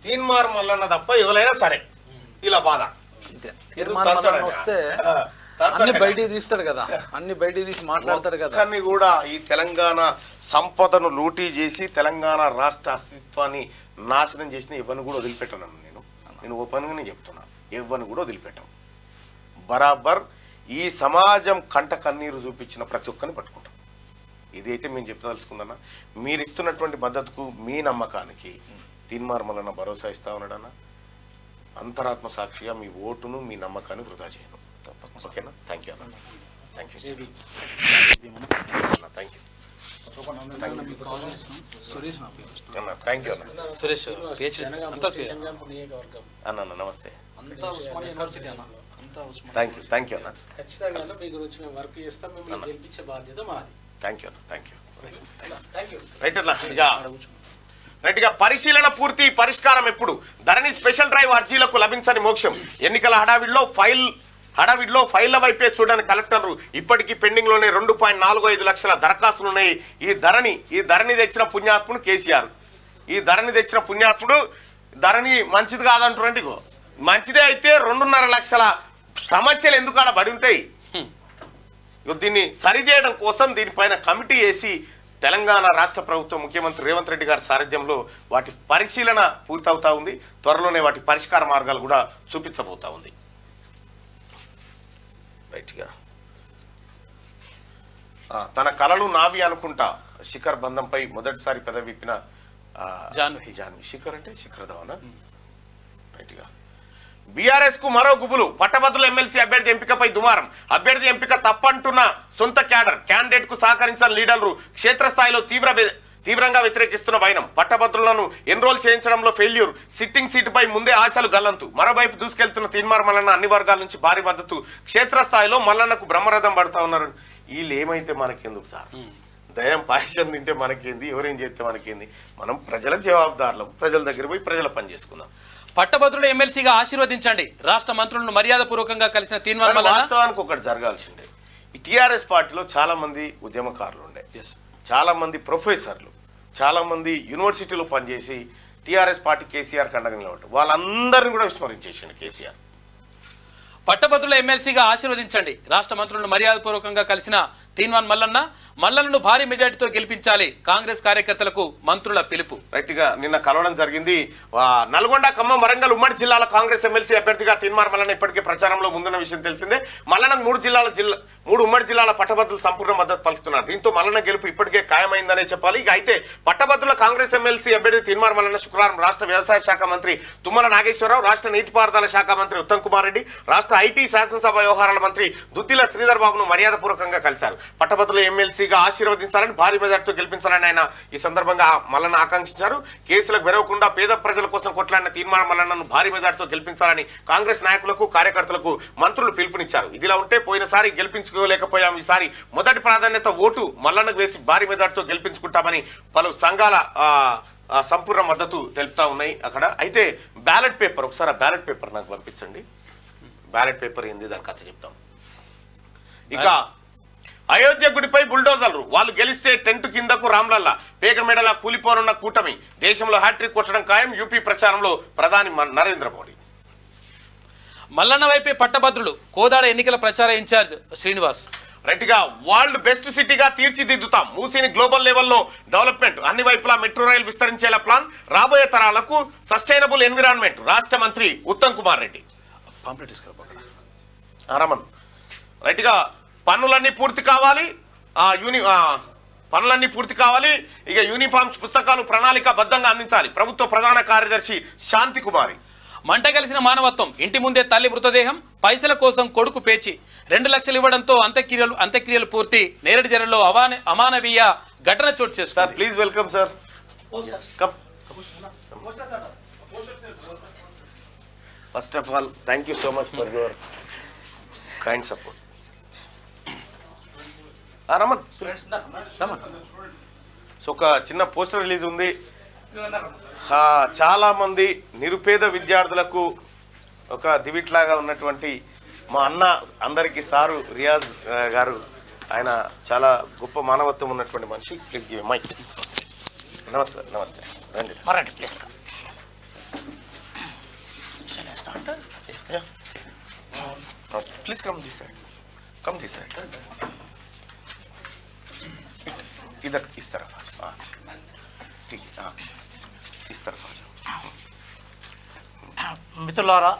తీన్మార్ మల్లన్న తప్ప ఎవరైనా సరే ఇలా బాధ. వస్తే అన్ని బయటికి తీస్తాడు కదా, అన్ని బయటికి తీసి మాట్లాడతాడు కదా. కానీ కూడా ఈ తెలంగాణ సంపదను లూటీ చేసి తెలంగాణ రాష్ట్ర అస్తిత్వాన్ని నాశనం చేసిన ఎవరిని కూడా వదిలిపెట్టాను నేను ఓపెన్గా చెప్తున్నా. ఎవరిని కూడా వదిలిపెట్టాం. బరాబర్ ఈ సమాజం కంట కన్నీరు చూపించిన ప్రతి ఒక్కరిని పట్టుకుంటాం. ఇదైతే మేము చెప్పదలుచుకుందన్నా. మీరు ఇస్తున్నటువంటి మద్దతుకు, మీ నమ్మకానికి తీన్మార్ మల్లన్న భరోసా ఇస్తా ఉన్నాడన్నా. అంతరాత్మ సాక్షిగా మీ ఓటును, మీ నమ్మకాన్ని వృధా చేయను. ఓకేనా? థ్యాంక్ యూ అన్న. థ్యాంక్ యూ థ్యాంక్ యూ అన్న. థ్యాంక్ యూ అన్న. సురేష్ అన్న నమస్తే. థ్యాంక్ యూ అన్న. ఖచ్చితంగా మీ గురించి మేము వర్క్ చేస్తాం. మిమ్మల్ని గెలిపించే బాధ్యత మాది. థ్యాంక్ యూ అన్న. Thank you. రైట్ అన్న. రైట్గా పరిశీలన పూర్తి, పరిష్కారం ఎప్పుడు? ధరణి స్పెషల్ డ్రైవ్ అర్జీలకు లభించని మోక్షం. ఎన్నికల హడావిడిలో ఫైళ్ల వైపే చూడని కలెక్టర్లు. ఇప్పటికీ పెండింగ్ లోనే 2.45 లక్షల దరఖాస్తులు ఉన్నాయి. ఈ ధరణి తెచ్చిన పుణ్యాత్ముడు కేసీఆర్. ఈ ధరణి తెచ్చిన పుణ్యాత్ముడు ధరణి మంచిది కాదంటారంటే, మంచిదే అయితే 2.5 లక్షల సమస్యలు ఎందుకు ఆడ పడి ఉంటాయి? దీన్ని సరిచేయడం కోసం దీనిపైన కమిటీ వేసి తెలంగాణ రాష్ట్ర ప్రభుత్వం ముఖ్యమంత్రి రేవంత్ రెడ్డి గారి సారథ్యంలో వాటి పరిశీలన పూర్తవుతా ఉంది. త్వరలోనే వాటి పరిష్కార మార్గాలు కూడా చూపించబోతా ఉంది. రైట్గా తన కలలు నావి అనుకుంటా శిఖర్ బంధంపై మొదటిసారి పెదవి విప్పిన జాన్వి. శిఖర్ అంటే శిఖర్ ధవన్. రైట్గా బీఆర్ఎస్ కు మరో గుబులు. పట్టభద్రుల ఎమ్మెల్సీ అభ్యర్థి ఎంపికపై దుమారం. అభ్యర్థి ఎంపిక తప్పంటున్న సొంత క్యాండిడేట్ కు సహకరించిన లీడర్లు. క్షేత్రస్థాయిలో తీవ్రంగా వ్యతిరేకిస్తున్న వైనం. పట్టభద్రులను ఎన్రోల్ చేయించడంలో ఫెయిల్యూర్. సిట్టింగ్ సీటుపై ముందే ఆశలు గల్లంతు. మరోవైపు దూసుకెళ్తున్న తీన్మార్ మల్లన్న అన్ని వర్గాల నుంచి భారీ మద్దతు. క్షేత్రస్థాయిలో మల్లన్నకు బ్రహ్మరథం పడతా ఉన్నారు. వీళ్ళు ఏమైతే మనకెందుకు సార్? దయం పాయసం తింటే మనకేంది, ఎవరేం చేస్తే మనకేంది? మనం ప్రజల జవాబుదారులం. ప్రజల దగ్గర పోయి ప్రజల పని చేసుకుందాం. పట్టభద్రుల ఎమ్మెల్సీగా ఆశీర్వదించండి. రాష్ట్ర మంత్రులను మర్యాదపూర్వకంగా కలిసిన తీన్మార్ మల్లన్న. వాస్తవానికి ఒకటి జరగాల్సిందే. ఈ టీఆర్ఎస్ పార్టీలో చాలా మంది ఉద్యమకారులు ఉండే, చాలా మంది ప్రొఫెసర్లు, చాలా మంది యూనివర్సిటీలో పనిచేసి టీఆర్ఎస్ పార్టీ కేసీఆర్ కండగంలో ఉంటారు. వాళ్ళందరినీ కూడా విస్మరించేసిండు కేసీఆర్. పట్టభద్రుల ఎమ్మెల్సీగా ఆశీర్వదించండి. రాష్ట్ర మంత్రులను మర్యాదపూర్వకంగా కలిసిన తీన్మార్ మల్లన్నను భారీ మెజార్టీతో గెలిపించాలి. కాంగ్రెస్ కార్యకర్తలకు మంత్రుల పిలుపు. రైట్ గా నిన్న కలవడం జరిగింది. నల్గొండ, ఖమ్మం, వరంగల్ ఉమ్మడి జిల్లాల కాంగ్రెస్ ఎమ్మెల్సీ అభ్యర్థిగా తీన్మార్ మల్లన్న ఇప్పటికే ప్రచారంలో ముందున్న విషయం తెలిసిందే. మల్లన్నకు మూడు ఉమ్మడి జిల్లాల పట్టభద్రులు సంపూర్ణ మద్దతు పలుకుతున్నారు. దీంతో మల్లన్న గెలుపు ఇప్పటికే ఖాయమైందనే చెప్పాలి. ఇక అయితే పట్టభద్రుల కాంగ్రెస్ ఎమ్మెల్సీ అభ్యర్థి తీన్మార్ మల్లన్న శుక్రవారం రాష్ట్ర వ్యవసాయ శాఖ మంత్రి తుమ్మల నాగేశ్వరరావు, రాష్ట్ర నీటిపారుదల శాఖ మంత్రి ఉత్తమ్ కుమార్ రెడ్డి, రాష్ట్ర ఐటీ శాసనసభ వ్యవహారాల మంత్రి దుద్దిల శ్రీధర్ బాబును మర్యాదపూర్వకంగా కలిశారు. పట్టభద్రుల ఎమ్మెల్సీగా ఆశీర్వదించాలని, భారీ మెజార్టీతో గెలిపించాలని ఆయన ఈ సందర్భంగా మల్లన్న ఆకాంక్షించారు. కేసులకు వెరవకుండా పేద ప్రజల కోసం కొట్లాడిన తీన్మార్ మల్లన్నను భారీ మెజార్టీతో గెలిపించాలని కాంగ్రెస్ నాయకులకు, కార్యకర్తలకు మంత్రులు పిలుపునిచ్చారు. ఇదిలా ఉంటే పోయినసారి గెలిపించుకోలేకపోయాం, ఈసారి మొదటి ప్రాధాన్యత ఓటు మల్లన్నకు వేసి భారీ మెజార్టీతో గెలిపించుకుంటామని పలు సంఘాల సంపూర్ణ మద్దతు తెలుపుతా ఉన్నాయి అక్కడ. అయితే బ్యాలెట్ పేపర్, ఒకసారి ఆ బ్యాలెట్ పేపర్ నాకు పంపించండి. బ్యాలెట్ పేపర్ ఏంది, దాని కథ చెప్తాం. ఇక అయోధ్య గుడిపై బుల్డోజర్లు, వాళ్ళు గెలిస్తే టెంట్ కిందకు రామ్లల్లా, పేకమెడలా కూలిపోనున్న కూటమి, దేశంలో హ్యాట్రిక్ కొట్టడం ఖాయం, యూపీ ప్రచారంలో ప్రధాని నరేంద్ర మోడీ. మల్లన్న వైపే పట్టభద్రులు, కోదాడ ఎన్నికల ప్రచార ఇన్ఛార్జ్ శ్రీనివాస్. రైట్గా వరల్డ్ బెస్ట్ సిటీగా తీర్చిదిద్దుతాం, మూసీని గ్లోబల్ లెవెల్లో డెవలప్మెంట్, అన్ని వైపులా మెట్రో రైలు విస్తరించేలా ప్లాన్, రాబోయే తరాలకు సస్టైనబుల్ ఎన్విరాన్మెంట్, రాష్ట్ర మంత్రి ఉత్తమ్ కుమార్ రెడ్డి. రమన్ రైట్గా పన్నులన్నీ పూర్తి కావాలి, పనులన్నీ పూర్తి కావాలి, ఇక యూనిఫామ్స్, పుస్తకాలు ప్రణాళికాబద్ధంగా అందించాలి, ప్రభుత్వ ప్రధాన కార్యదర్శి శాంతి కుమారి. మంట కలిసిన మానవత్వం, ఇంటి ముందే తల్లి మృతదేహం, పైసల కోసం కొడుకు పేచి, 2 లక్షలు ఇవ్వడంతో అంత్యక్రియలు పూర్తి, నేరేడు జనంలో అమానవీయ ఘటన చోటు చేస్తారు. Please welcome sir. First of all thank you so much for your kind support. Raman so ఒక చిన్న పోస్టర్ రిలీజ్ ఉంది. చాలా మంది నిరుపేద విద్యార్థులకు ఒక దివిట్లాగా ఉన్నటువంటి మా అన్న అందరికీ సారు రియాజ్ గారు, ఆయన చాలా గొప్ప మానవత్వం ఉన్నటువంటి మనిషి. Please give mike. నమస్తే. నమస్తే రండి please. Please come this side, come this side. इधर इस तरफ ठीक है, इस तरफ आ जाओ. మిత్రులారా,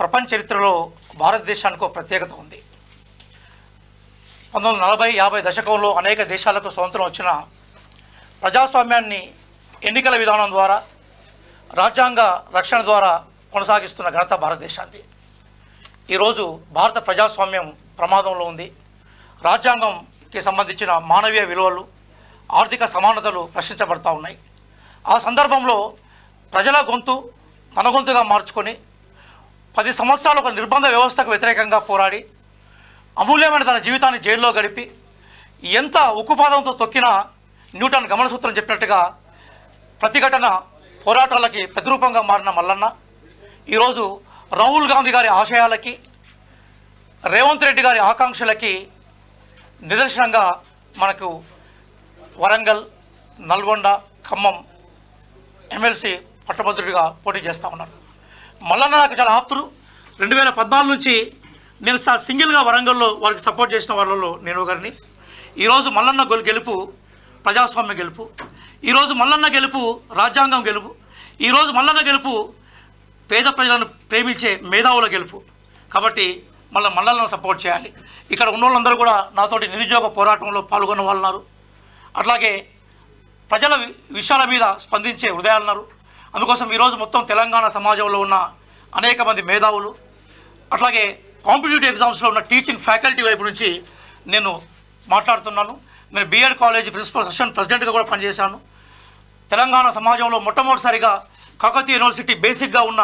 ప్రపంచ చరిత్రలో భారతదేశానికి ఒక ప్రత్యేకత ఉంది. 1940-50 దశకంలో అనేక దేశాలకు స్వతంత్రం వచ్చిన ప్రజాస్వామ్యాన్ని ఎన్నికల విధానం ద్వారా, రాజ్యాంగ రక్షణ ద్వారా కొనసాగిస్తున్న ఘనత భారతదేశానికి. ఈరోజు భారత ప్రజాస్వామ్యం ప్రమాదంలో ఉంది. రాజ్యాంగంకి సంబంధించిన మానవీయ విలువలు, ఆర్థిక సమానతలు ప్రశ్నించబడతా ఉన్నాయి. ఆ సందర్భంలో ప్రజల గొంతు తన గొంతుగా మార్చుకొని 10 సంవత్సరాలు ఒక నిర్బంధ వ్యవస్థకు వ్యతిరేకంగా పోరాడి, అమూల్యమైన తన జీవితాన్ని జైల్లో గడిపి, ఎంత ఉక్కుపాదంతో తొక్కినా న్యూటన్ గమనసూత్రం చెప్పినట్టుగా ప్రతిఘటన పోరాటాలకి ప్రతిరూపంగా మారిన మల్లన్న ఈరోజు రాహుల్ గాంధీ గారి ఆశయాలకి, రేవంత్ రెడ్డి గారి ఆకాంక్షలకి నిదర్శనంగా మనకు వరంగల్, నల్గొండ, ఖమ్మం ఎమ్మెల్సీ పట్టభద్రుడిగా పోటీ చేస్తూ ఉన్నారు. మల్లన్న నాకు చాలా ఆప్తులు. 2014 నుంచి నేను సింగిల్గా వరంగల్లో వారికి సపోర్ట్ చేసిన వాళ్ళలో నేను ఒకరిని. ఈరోజు మల్లన్న గెలుపు ప్రజాస్వామ్య గెలుపు, ఈరోజు మల్లన్న గెలుపు రాజ్యాంగం గెలుపు, ఈరోజు మల్లన్న గెలుపు పేద ప్రజలను ప్రేమించే మేధావుల గెలుపు. కాబట్టి మల్లన్నను సపోర్ట్ చేయాలి. ఇక్కడ ఉన్న వాళ్ళందరూ కూడా నాతోటి నిరుద్యోగ పోరాటంలో పాల్గొన్న వాళ్ళు ఉన్నారు. అట్లాగే ప్రజల విషయాల మీద స్పందించే హృదయాలు ఉన్నారు. అందుకోసం ఈరోజు మొత్తం తెలంగాణ సమాజంలో ఉన్న అనేక మంది మేధావులు, అట్లాగే కాంపిటేటివ్ ఎగ్జామ్స్లో ఉన్న టీచింగ్ ఫ్యాకల్టీ వైపు నుంచి నేను మాట్లాడుతున్నాను. నేను బిఎడ్ కాలేజ్ ప్రిన్సిపల్ అసిస్టెంట్ ప్రెసిడెంట్గా కూడా పనిచేశాను. తెలంగాణ సమాజంలో మొట్టమొదటిసారిగా కాకతీయ యూనివర్సిటీ బేసిక్గా ఉన్న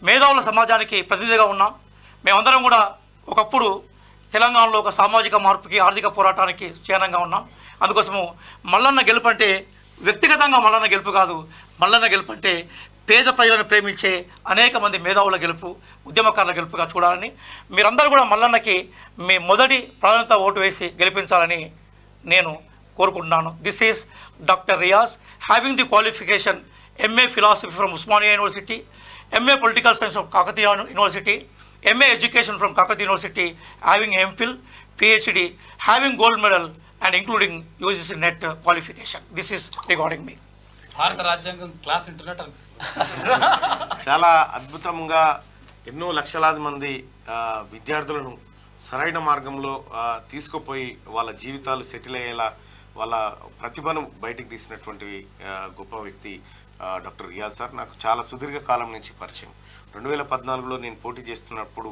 మేధావుల సమాజానికి ప్రతినిధిగా ఉన్నాం. మేమందరం కూడా ఒకప్పుడు తెలంగాణలో ఒక సామాజిక మార్పుకి, ఆర్థిక పోరాటానికి చిహ్నంగా ఉన్నాం. అందుకోసము మల్లన్న గెలుపు అంటే వ్యక్తిగతంగా మల్లన్న గెలుపు కాదు, మల్లన్న గెలుపు అంటే పేద ప్రజలను ప్రేమించే అనేక మంది మేధావుల గెలుపు, ఉద్యమకారుల గెలుపుగా చూడాలని, మీరందరూ కూడా మల్లన్నకి మీ మొదటి ప్రాధాన్యత ఓటు వేసి గెలిపించాలని నేను కోరుకుంటున్నాను. This is doctor Riyaz, having the qualification MA philosophy from Osmania university, MA political science from Kakatiya university, MA education from Kakatiya university, having MPhil, PhD, having gold medal and including UGC NET qualification. This is regarding me. భారత రాజ్యాంగం క్లాస్ ఇంటర్నెట్ చాలా అద్భుతంగా ఎన్నో లక్షలాది మంది విద్యార్థులను సరైన మార్గంలో తీసుకుపోయి వాళ్ళ జీవితాలు సెటిల్ అయ్యేలా వాళ్ళ ప్రతిభను బయటికి తీసినటువంటి గొప్ప వ్యక్తి డాక్టర్ రియాజ్ సార్. నాకు చాలా సుదీర్ఘ కాలం నుంచి పరిచయం. 2014లో నేను పోటీ చేస్తున్నప్పుడు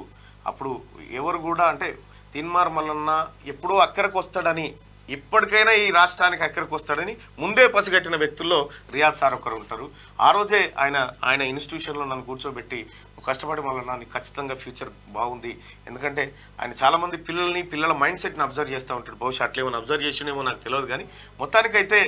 అప్పుడు ఎవరు కూడా అంటే తీన్మార్ మల్లన్న ఎప్పుడూ అక్కడికి వస్తాడని, ఇప్పటికైనా ఈ రాష్ట్రానికి అక్కడికి వస్తాడని ముందే పసిగట్టిన వ్యక్తుల్లో రియాజ్ సార్ ఒకరు ఉంటారు. ఆ రోజే ఆయన ఇన్స్టిట్యూషన్లో నన్ను కూర్చోబెట్టి కష్టపడి మల్లన్న నీకు ఖచ్చితంగా ఫ్యూచర్ బాగుంది, ఎందుకంటే ఆయన చాలామంది పిల్లల మైండ్ సెట్ని అబ్జర్వ్ చేస్తూ ఉంటాడు. బహుశా అట్లేమో అబ్జర్వ్ చేసినేమో నాకు తెలియదు, కానీ మొత్తానికైతే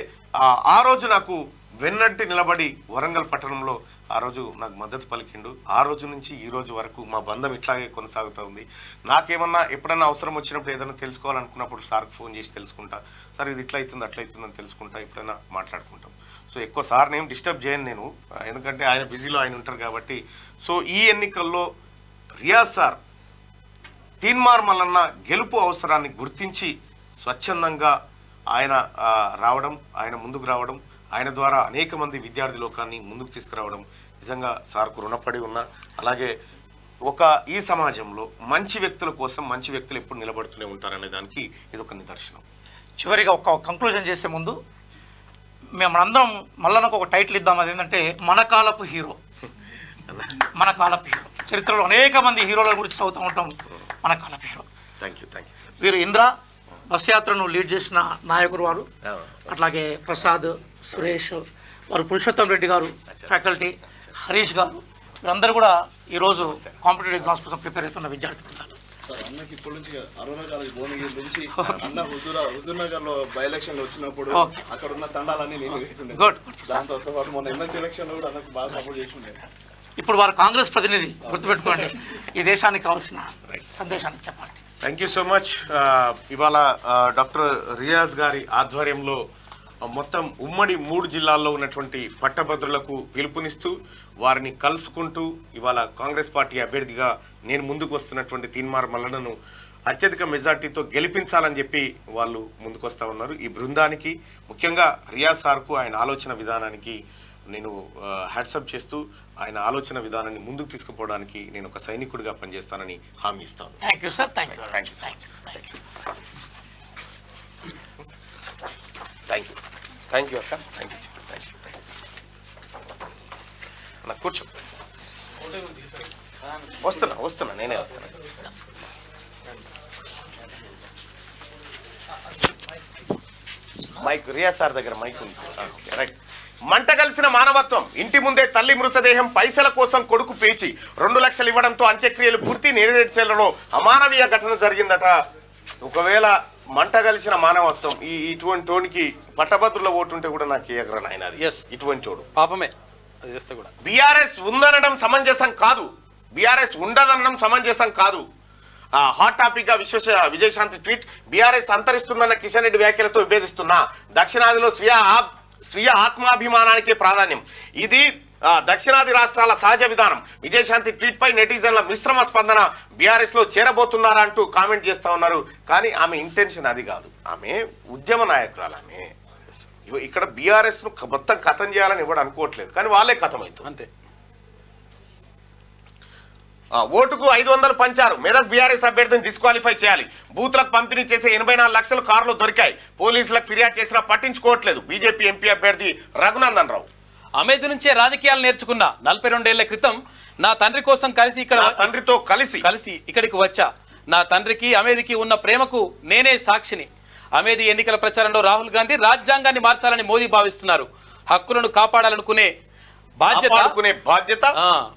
ఆ రోజు నాకు వెన్నట్టి నిలబడి వరంగల్ పట్టణంలో ఆ రోజు నాకు మద్దతు పలికిండు. ఆ రోజు నుంచి ఈ రోజు వరకు మా బంధం ఇట్లాగే కొనసాగుతూ ఉంది. నాకేమన్నా ఎప్పుడన్నా అవసరం వచ్చినప్పుడు ఏదైనా తెలుసుకోవాలనుకున్నప్పుడు సార్కి ఫోన్ చేసి తెలుసుకుంటా, సార్ ఇది ఇట్లా అవుతుంది అట్లా అవుతుందని తెలుసుకుంటా, ఎప్పుడైనా మాట్లాడుకుంటాం. సో ఎక్కువ సార్ని ఏం డిస్టర్బ్ చేయను నేను, ఎందుకంటే ఆయన బిజీలో ఆయన ఉంటారు కాబట్టి. సో ఈ ఎన్నికల్లో రియాజ్ సార్ తీన్మార్ మల్లన్న గెలుపు అవసరాన్ని గుర్తించి స్వచ్ఛందంగా ఆయన రావడం, ఆయన ముందుకు రావడం, ఆయన ద్వారా అనేక మంది విద్యార్థి లోకాన్ని ముందుకు తీసుకురావడం నిజంగా సార్కు రుణపడి ఉన్నా. అలాగే ఈ సమాజంలో మంచి వ్యక్తుల కోసం మంచి వ్యక్తులు ఎప్పుడు నిలబడుతూనే ఉంటారనే దానికి ఇది ఒక నిదర్శనం. చివరిగా ఒక కంక్లూజన్ చేసే ముందు మనందరం మల్లన్నకు ఒక టైటిల్ ఇద్దాం. అదేంటంటే మన కాలపు హీరో. మన కాలపు హీరో. చరిత్రలో అనేక మంది హీరోల గురించి చదువుతూ ఉంటాం. మన కాలపు హీరో. Thank you sir. వీరు ఇంద్ర బస్ యాత్రను లీడ్ చేసిన నాయకుడు వారు. అట్లాగే ప్రసాద్, సురేష్, వారు పురుషోత్తం రెడ్డి గారు ఫ్యాకల్టీ, హరీష్ గారు, వీరందరూ కూడా ఈరోజు కాంపిటేటివ్ ఎగ్జామ్స్ కోసం ప్రిపేర్ అవుతున్న విద్యార్థి బృందాలు. అన్నకి ఇప్పటి నుంచి అరుణ కాలేజ్ భువనగిరి నుంచి అన్న హుజూర్ నగర్ లో బై ఎలక్షన్ లో వచ్చినప్పుడు అక్కడ ఉన్న తండాలన్నీ నేను దాంతో పాటు మొన్న ఎమ్మెల్సీ ఎలక్షన్ లో కూడా అన్నకు బాగా సపోర్ట్ చేసి ఉండే. ఇప్పుడు వారు కాంగ్రెస్ ప్రతినిధి, గుర్తుపెట్టుకోండి. ఈ దేశానికి కావాల్సిన సందేశాన్ని చెప్పండి. Thank you so much. ఇవాళ డాక్టర్ రియాజ్ గారి ఆధ్వర్యంలో మొత్తం ఉమ్మడి 3 జిల్లాల్లో ఉన్నటువంటి పట్టభద్రులకు పిలుపునిస్తూ వారిని కలుసుకుంటూ ఇవాళ కాంగ్రెస్ పార్టీ అభ్యర్థిగా నేను ముందుకు వస్తున్నటువంటి తీన్మార్ మల్లన్నను అత్యధిక మెజార్టీతో గెలిపించాలని చెప్పి వాళ్ళు ముందుకు వస్తూ ఉన్నారు. ఈ బృందానికి ముఖ్యంగా రియాజ్ సార్కు ఆయన ఆలోచన విధానానికి నేను హ్యాట్సప్ చేస్తూ ఆయన ఆలోచన విధానాన్ని ముందుకు తీసుకుపోవడానికి నేను ఒక సైనికుడిగా పనిచేస్తానని హామీ ఇస్తాను. Thank you sir. Thank you. Thank you sir. Thank you. Thank you అక్క. Thank you. Thank you. నాకు కూర్చో. వస్తున్నా నేనే వస్తున్నా. మైక్ రియాజ్ సార్ దగ్గర మైక్ ఉంది. రైట్. మంట కలిసిన మానవత్వం. ఇంటి ముందే తల్లి మృతదేహం, పైసల కోసం కొడుకు పేచి 2 లక్షలు ఇవ్వడంతో అంత్యక్రియలు పూర్తి. నేరేడ్చేలలో అమానవీయ ఘటన జరిగిందట. ఒకవేళ మంట కలిసిన మానవత్వం ఇటువంటి వాడికి పట్టభద్రుల ఓటుంటే కూడా నాకు ఎగర నాయన. ఇటువంటి వాడు పాపమే. అది చేస్తే కూడా బీఆర్ఎస్ ఉందనడం సమంజసం కాదు, బీఆర్ఎస్ ఉండదనడం సమంజసం కాదు. హాట్ టాపిక్ గా విజయశాంతి ట్వీట్. బీఆర్ఎస్ అంతరిస్తుందన్న కిషన్ రెడ్డి వ్యాఖ్యలతో విభేదిస్తున్నా. దక్షిణాదిలో స్వీయ ఆత్మాభిమానానికే ప్రాధాన్యం. ఇది దక్షిణాది రాష్ట్రాల సహజ విధానం. విజయశాంతి ట్వీట్ పై నెటిజన్ల మిశ్రమ స్పందన. బీఆర్ఎస్ లో చేరబోతున్నారా అంటూ కామెంట్ చేస్తా ఉన్నారు. కానీ ఆమె ఇంటెన్షన్ అది కాదు. ఆమె ఉద్యమ నాయకురాలు. ఆమె ఇక్కడ బీఆర్ఎస్ ను మొత్తం ఖతం చేయాలని ఎవడు అనుకోవట్లేదు, కానీ వాళ్ళే ఖతం అవుతుంది అంతే. ఓటుకు 500 పంచారు. మెదక్ బీఆర్ఎస్ అభ్యర్థిని డిస్క్వాలిఫై చేయాలి. బూత్లకు పంపిణీ చేసే 84 లక్షలు కారులో దొరికాయి. పోలీసులకు ఫిర్యాదు చేసినా పట్టించుకోవట్లేదు. బీజేపీ ఎంపీ అభ్యర్థి రఘునందన్ రావు. అమేధి నుంచే రాజకీయాలు నేర్చుకున్న. 42 ఏళ్ల క్రితం నా తండ్రి కోసం తండ్రితో కలిసి ఇక్కడికి వచ్చా. నా తండ్రికి అమేధికి ఉన్న ప్రేమకు నేనే సాక్షిని. అమేధి ఎన్నికల ప్రచారంలో రాహుల్ గాంధీ రాజ్యాంగాన్ని మార్చాలని మోదీ భావిస్తున్నారు. హక్కులను కాపాడాలనుకునే బాధ్యత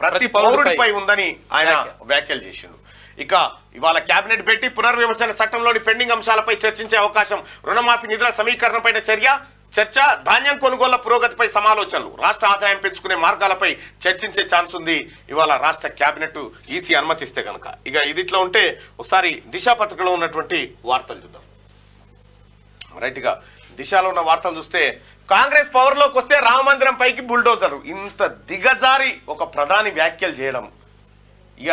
ప్రతి పౌరుడిపై ఉందని ఆయన వ్యాఖ్యలు చేసిండు. ఇక ఇవాళ కేబినెట్ పెట్టి పునర్విమర్శన చట్టంలోని పెండింగ్ అంశాలపై చర్చించే అవకాశం. రుణమాఫీ నిధుల సమీకరణపై చర్చ, ధాన్యం కొనుగోళ్ల పురోగతిపై సమాలోచనలు, రాష్ట్ర ఆదాయం పెంచుకునే మార్గాలపై చర్చించే ఛాన్స్ ఉంది ఇవాళ రాష్ట్ర కేబినెట్ ఈసీ అనుమతిస్తే కనుక. ఇక ఇది ఇట్లా ఉంటే ఒకసారి దిశ పత్రికలో ఉన్నటువంటి వార్తలు చూద్దాం. రైట్ గా దిశలో ఉన్న వార్తలు చూస్తే కాంగ్రెస్ పవర్ లోకి వస్తే రామ మందిరం పైకి బుల్డోజర్. ఇంత దిగజారి ఒక ప్రధాని వ్యాఖ్యలు చేయడం ఇక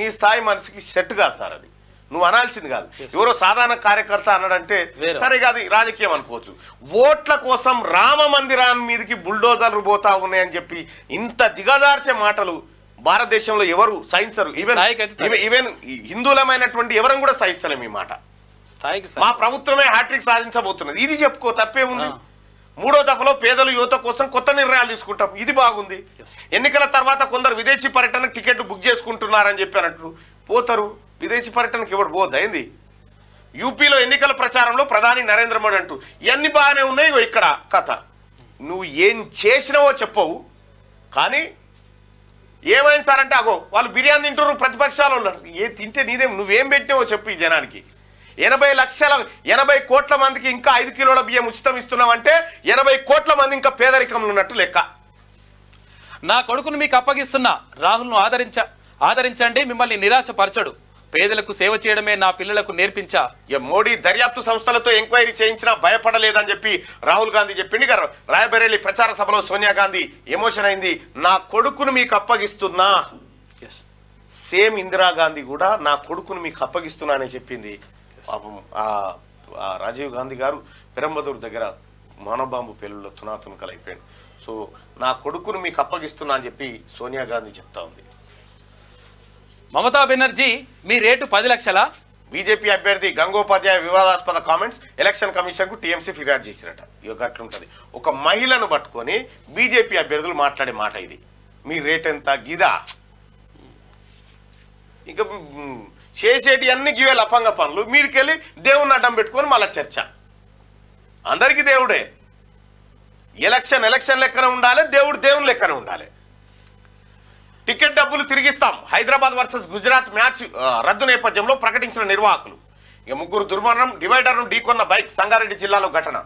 నీ స్థాయి మనిషికి సెట్ కాదు సార్. అది నువ్వు అనాల్సింది కాదు. ఎవరో సాధారణ కార్యకర్త అన్నాడంటే సరే కాదు, రాజకీయం అనుకోవచ్చు. ఓట్ల కోసం రామ మందిరాన్ని మీదకి బుల్డోజర్లు పోతా ఉన్నాయని చెప్పి ఇంత దిగజార్చే మాటలు భారతదేశంలో ఎవరు సహించరు. ఈవెన్ హిందువులమైనటువంటి ఎవరం కూడా సహిస్తలేం ఈ మాట. మా ప్రభుత్వమే హ్యాట్రిక్ సాధించబోతున్నది. ఇది చెప్పుకో, తప్పే ఉంది. 3వ దఫలో పేదలు యువత కోసం కొత్త నిర్ణయాలు తీసుకుంటాం. ఇది బాగుంది. ఎన్నికల తర్వాత కొందరు విదేశీ పర్యటనకు టికెట్లు బుక్ చేసుకుంటున్నారని చెప్పి అన్నట్టు పోతారు. విదేశీ పర్యటనకు ఎవరు పోదైంది. యూపీలో ఎన్నికల ప్రచారంలో ప్రధాని నరేంద్ర మోడీ అంటూ ఇవన్నీ బాగానే ఉన్నాయి. ఇక్కడ కథ నువ్వు ఏం చేసినావో చెప్పవు, కానీ ఏమైంది సార్ అంటే అగో వాళ్ళు బిర్యానీ తింటారు, ప్రతిపక్షాలు ఉన్నారు. ఏ తింటే నీదేం, నువ్వేం పెట్టినావో చెప్పు. ఈ జనానికి 80 కోట్ల మందికి ఇంకా 5 కిలోల బియ్యం ఉచితం ఇస్తున్నామంటే 80 కోట్ల మంది ఇంకా పేదరికంలో ఉన్నట్టు లెక్క. నా కొడుకును మీకు అప్పగిస్తున్నా, రాహుల్ను ఆదరించండి, మిమ్మల్ని నిరాశపరచడు, పేదలకు సేవ చేయడమే నా పిల్లలకు నేర్పించా. మోడీ దర్యాప్తు సంస్థలతో ఎంక్వైరీ చేయించినా భయపడలేదని చెప్పి రాహుల్ గాంధీ చెప్పింది. రాయబరేలీ ప్రచార సభలో సోనియా గాంధీ ఎమోషన్ అయింది. నా కొడుకును మీకు అప్పగిస్తున్నా. సేమ్ ఇందిరాగాంధీ కూడా నా కొడుకును మీకు అప్పగిస్తున్నా అని చెప్పింది. పాపం రాజీవ్ గాంధీ గారు పెరంబదూరు దగ్గర మానవబాంబు పేలుల్లో తునాతునకలైపోయాడు. సో నా కొడుకును మీకు అప్పగిస్తున్నా అని చెప్పి సోనియా గాంధీ చెప్తా ఉంది. మమతా బెనర్జీ మీ రేటు 10 లక్షల. బీజేపీ అభ్యర్థి గంగోపాధ్యాయ వివాదాస్పద కామెంట్స్ ఎలక్షన్ కమిషన్ కు టీఎంసీ ఫిర్యాదు చేసినట. ఇక అట్లుంటది. ఒక మహిళను పట్టుకొని బీజేపీ అభ్యర్థులు మాట్లాడే మాట ఇది. మీ రేట్ ఎంత గిదా? ఇంకా చేసేటి అన్ని గివే లపంగ పనులు. మీదికెళ్ళి దేవుని అడ్డం పెట్టుకొని మళ్ళీ చర్చ. అందరికీ దేవుడే. ఎలక్షన్ లెక్కన ఉండాలి, దేవుని లెక్కన ఉండాలి. టికెట్ డబ్బులు తిరిగిస్తాం. హైదరాబాద్ వర్సెస్ గుజరాత్ మ్యాచ్ రద్దు నేపథ్యంలో ప్రకటించిన నిర్వాహకులు. ఇక 3 దుర్మరణం, డివైడర్ను ఢీకొన్న బైక్. సంగారెడ్డి జిల్లాలో ఘటన.